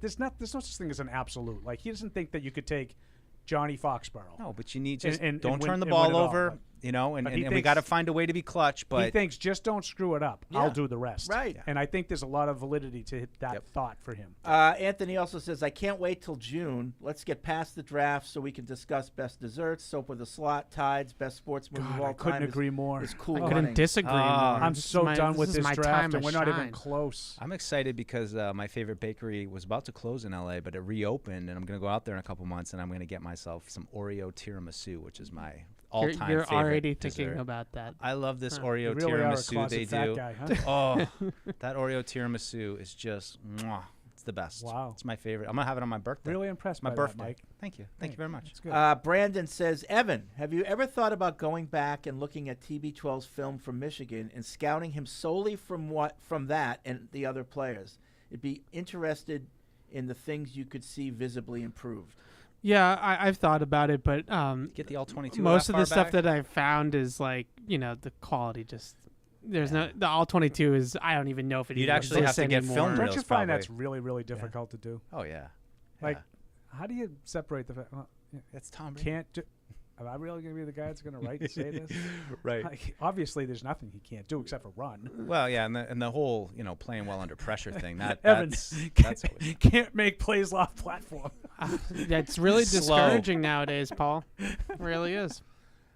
There's no such thing as an absolute. Like, he doesn't think that you could take Johnny Foxborough. No, but you need just and don't win- turn the and ball win it all. over, and we thinks- got to find a way to be clutch. But he thinks just don't screw it up. Yeah. I'll do the rest. Right. Yeah. And I think there's a lot of validity to that thought for him. Anthony also says, I can't wait till June. Let's get past the draft so we can discuss best desserts, soap with the slot, tides, best sports movie of all I couldn't time. agree more. Is Cool I Runnings. couldn't disagree more. I'm This is so done with is this my draft, time and to we're not even shine. close. I'm excited because my favorite bakery was about to close in LA, but it reopened, and I'm going to go out there in a couple months, and I'm going to get myself some Oreo tiramisu, which is my all-time You're favorite already dessert. thinking about that. I love this You Oreo really are a tiramisu they closet fat do. guy, huh? Oh, that Oreo tiramisu is just mwah, it's the best. Wow. It's my favorite. I'm going to have it on my birthday. Really impressed my by birthday. that, Mike. Thank you. Thank you very much. That's good. Brandon says, Evan, have you ever thought about going back and looking at TB12's film from Michigan and scouting him solely from that and the other players? It'd be interested in the things you could see visibly improved. Yeah, I've thought about it, but Get the all-22 most that of far the stuff back? that I've found is like, the quality just there's no the all 22 is I don't even know if it You'd even actually have exists to get anymore. film Don't reels you find probably. that's really, really difficult to do? Oh, yeah. Like, how do you separate the fact? Well, It's Tom Brady. can't do. Am I really going to be the guy that's going to write and say this? Right. Like, obviously, there's nothing he can't do except for run. Well, yeah, and the whole playing well under pressure thing Evan that's always can't make plays off platform. That's really Slow. discouraging nowadays, Paul. It really is.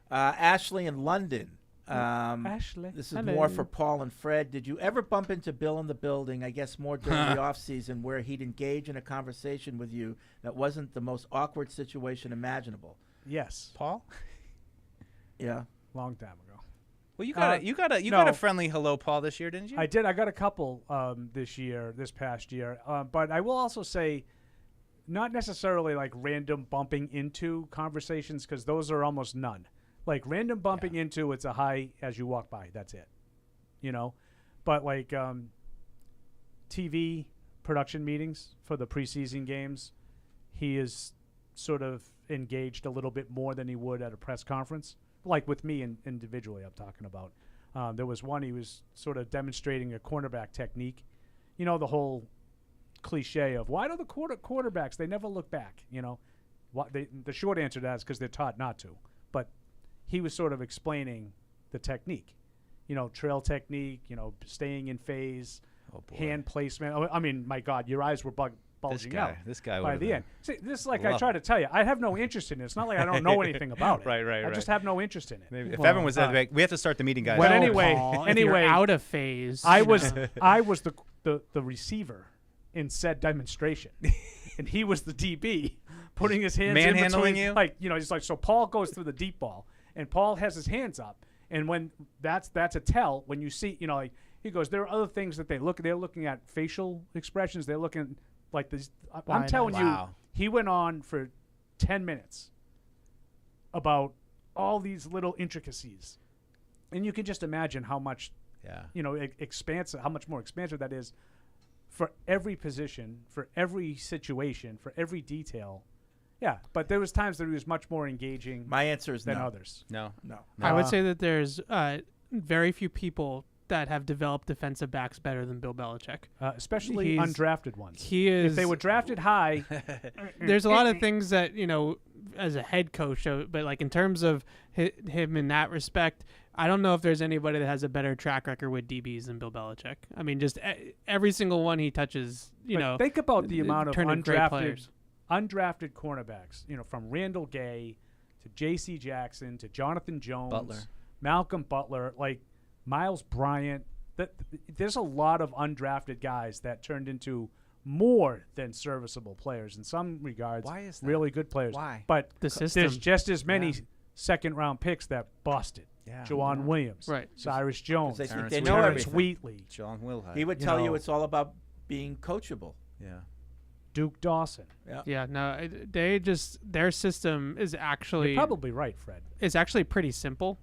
Ashley in London. Ashley. This is Hello. more for Paul and Fred. Did you ever bump into Bill in the building, I guess more during the offseason, where he'd engage in a conversation with you that wasn't the most awkward situation imaginable? Yes. Paul. Yeah. Long time ago. Well, you got a no. friendly hello, Paul, this year, didn't you? I did. I got a couple this past year. But I will also say, not necessarily like random bumping into conversations, because those are almost none. Like random bumping into, it's a hi as you walk by. That's it. But like TV production meetings for the preseason games, he is sort of engaged a little bit more than he would at a press conference. Like with me individually, I'm talking about. There was one, he was sort of demonstrating a cornerback technique. The whole cliche of why do the quarterbacks they never look back? The short answer to that is because they're taught not to. But he was sort of explaining the technique, trail technique, staying in phase, hand placement. I mean, my God, your eyes were bulging out. This guy by the end. See, this is like I try to tell you, I have no interest in it. It's not like I don't know anything about it. Right. I just have no interest in it. Maybe. If Evan was there, we have to start the meeting, guys. But anyway, if you're out of phase. I was the receiver in said demonstration, and he was the DB, putting his hands in between, you. He's like, so Paul goes through the deep ball, and Paul has his hands up, and when that's a tell when you see, he goes, there are other things that they're looking at facial expressions, they're looking like this. I'm telling you, he went on for 10 minutes about all these little intricacies, and you can just imagine how much, how much more expansive that is for every position, for every situation, for every detail. Yeah, but there was times that he was much more engaging. My answer is than no. others. No. I would say that there's very few people that have developed defensive backs better than Bill Belichick, especially undrafted ones. He is. If they were drafted high, there's a lot of things that as a head coach, but like in terms of him in that respect, I don't know if there's anybody that has a better track record with DBs than Bill Belichick. I mean, just every single one he touches, think about the amount of undrafted cornerbacks, from Randall Gay to J.C. Jackson to Jonathan Jones, Butler. Malcolm Butler, like Miles Bryant. There's a lot of undrafted guys that turned into more than serviceable players in some regards. Why is that? Really good players. Why? But The system. there's just as many second-round picks that busted. Yeah. Jawan Williams, Right. Cyrus Jones, They think Terrence they know Terrence everything. Wheatley, John Wilhite. He would tell you it's all about being coachable. Yeah. Duke Dawson. Yeah, no, their system is actually You're probably right, Fred. It's actually pretty simple,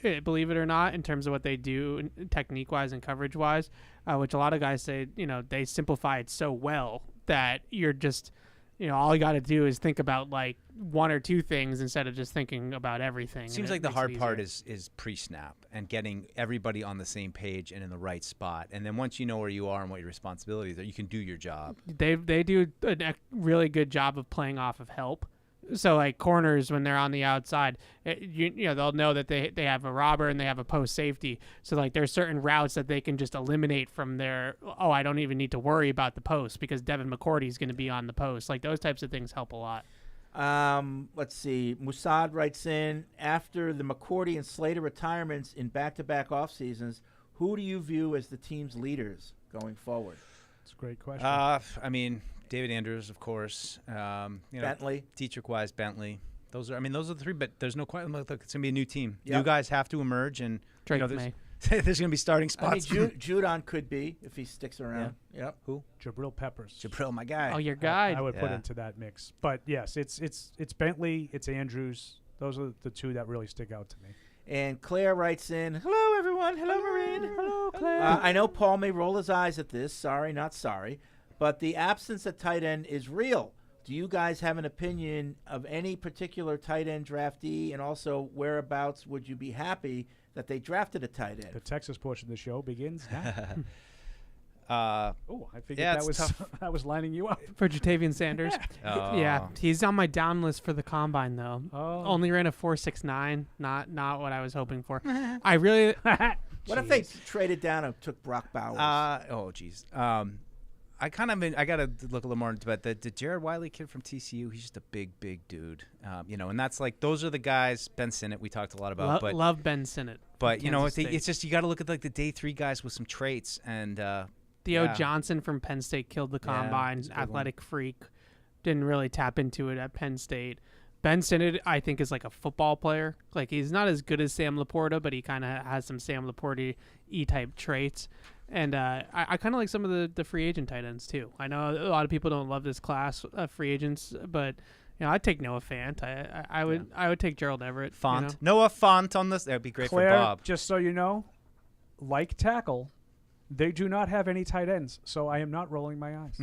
believe it or not, in terms of what they do technique-wise and coverage-wise, which a lot of guys say, they simplify it so well that you're just, all you got to do is think about like one or two things instead of just thinking about everything. Seems like the hard part is pre-snap and getting everybody on the same page and in the right spot. And then once you know where you are and what your responsibilities are, you can do your job. They do a really good job of playing off of help. So like corners when they're on the outside, they'll know that they have a robber and they have a post safety. So like there's certain routes that they can just eliminate from their. Oh, I don't even need to worry about the post because Devin McCourty is going to be on the post. Like those types of things help a lot. Let's see. Musad writes in, after the McCourty and Slater retirements in back-to-back off seasons, who do you view as the team's leaders going forward? That's a great question. I mean, David Andrews, of course. Bentley. Teacher-wise, Bentley. Those are the three, but there's no question. Look, it's going to be a new team. Yep. New guys have to emerge, and Drake May. There's going to be starting spots. I mean, Judon could be if he sticks around. Yeah. Yep. Who? Jabril Peppers. Jabril, my guy. Oh, your guy. I would put into that mix. But yes, it's Bentley, it's Andrews. Those are the two that really stick out to me. And Claire writes in, hello, everyone. Hello, Marine. Hello, Claire. I know Paul may roll his eyes at this. Sorry, not sorry. But the absence at tight end is real. Do you guys have an opinion of any particular tight end draftee? And also, whereabouts would you be happy that they drafted a tight end? The Texas portion of the show begins now. I figured yeah, that was tough. that was lining you up. For Jatavian Sanders. Yeah, he's on my down list for the combine though. Oh. Only ran a 4.69. Not what I was hoping for. I really. What if they traded down and took Brock Bowers? Geez. I got to look a little more into it. The Jared Wiley kid from TCU, he's just a big dude. And that's like, those are the guys, Ben Sinnott, we talked a lot about. Love Ben Sinnott. But, it's just, you got to look at like the day three guys with some traits. And Theo Johnson from Penn State killed the combine. Athletic freak. Didn't really tap into it at Penn State. Ben Sinnott, I think, is like a football player. Like, he's not as good as Sam Laporta, but he kind of has some Sam Laporta-y type traits. And I kind of like some of the free agent tight ends, too. I know a lot of people don't love this class of free agents, but I'd take Noah Fant. I would take Gerald Everett. Font. Noah Font on this. That would be great Claire, for Bob. Just so you know, like tackle, they do not have any tight ends, so I am not rolling my eyes.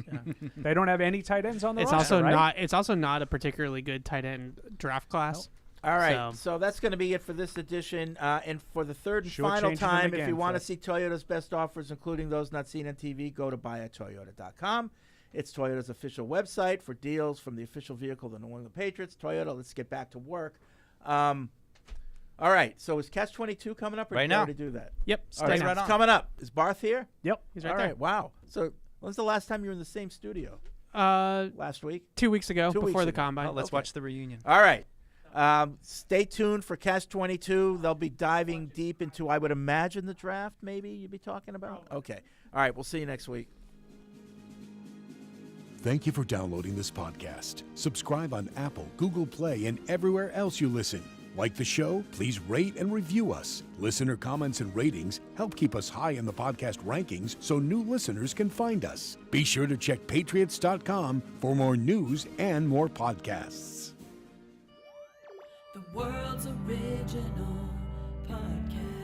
They don't have any tight ends on the roster, right? It's also not a particularly good tight end draft class. Nope. All right, so that's going to be it for this edition. And for the third and final time, if you want to see Toyota's best offers, including those not seen on TV, go to buyatoyota.com. It's Toyota's official website for deals from the official vehicle of the New England Patriots. Toyota, let's get back to work. All right, so is Catch 22 coming up? Or Right did you now. already do that? Yep. All right, right it's on. coming up. Is Barth here? Yep. He's right All there. right, wow. So when's the last time you were in the same studio? Last week? 2 weeks ago, 2 before weeks the ago. combine. Oh, let's watch the reunion. All right. Stay tuned for Catch 22. They'll be diving deep into, I would imagine, the draft, maybe you'd be talking about? Okay. All right, we'll see you next week. Thank you for downloading this podcast. Subscribe on Apple, Google Play, and everywhere else you listen. Like the show? Please rate and review us. Listener comments and ratings help keep us high in the podcast rankings so new listeners can find us. Be sure to check Patriots.com for more news and more podcasts. The world's original podcast.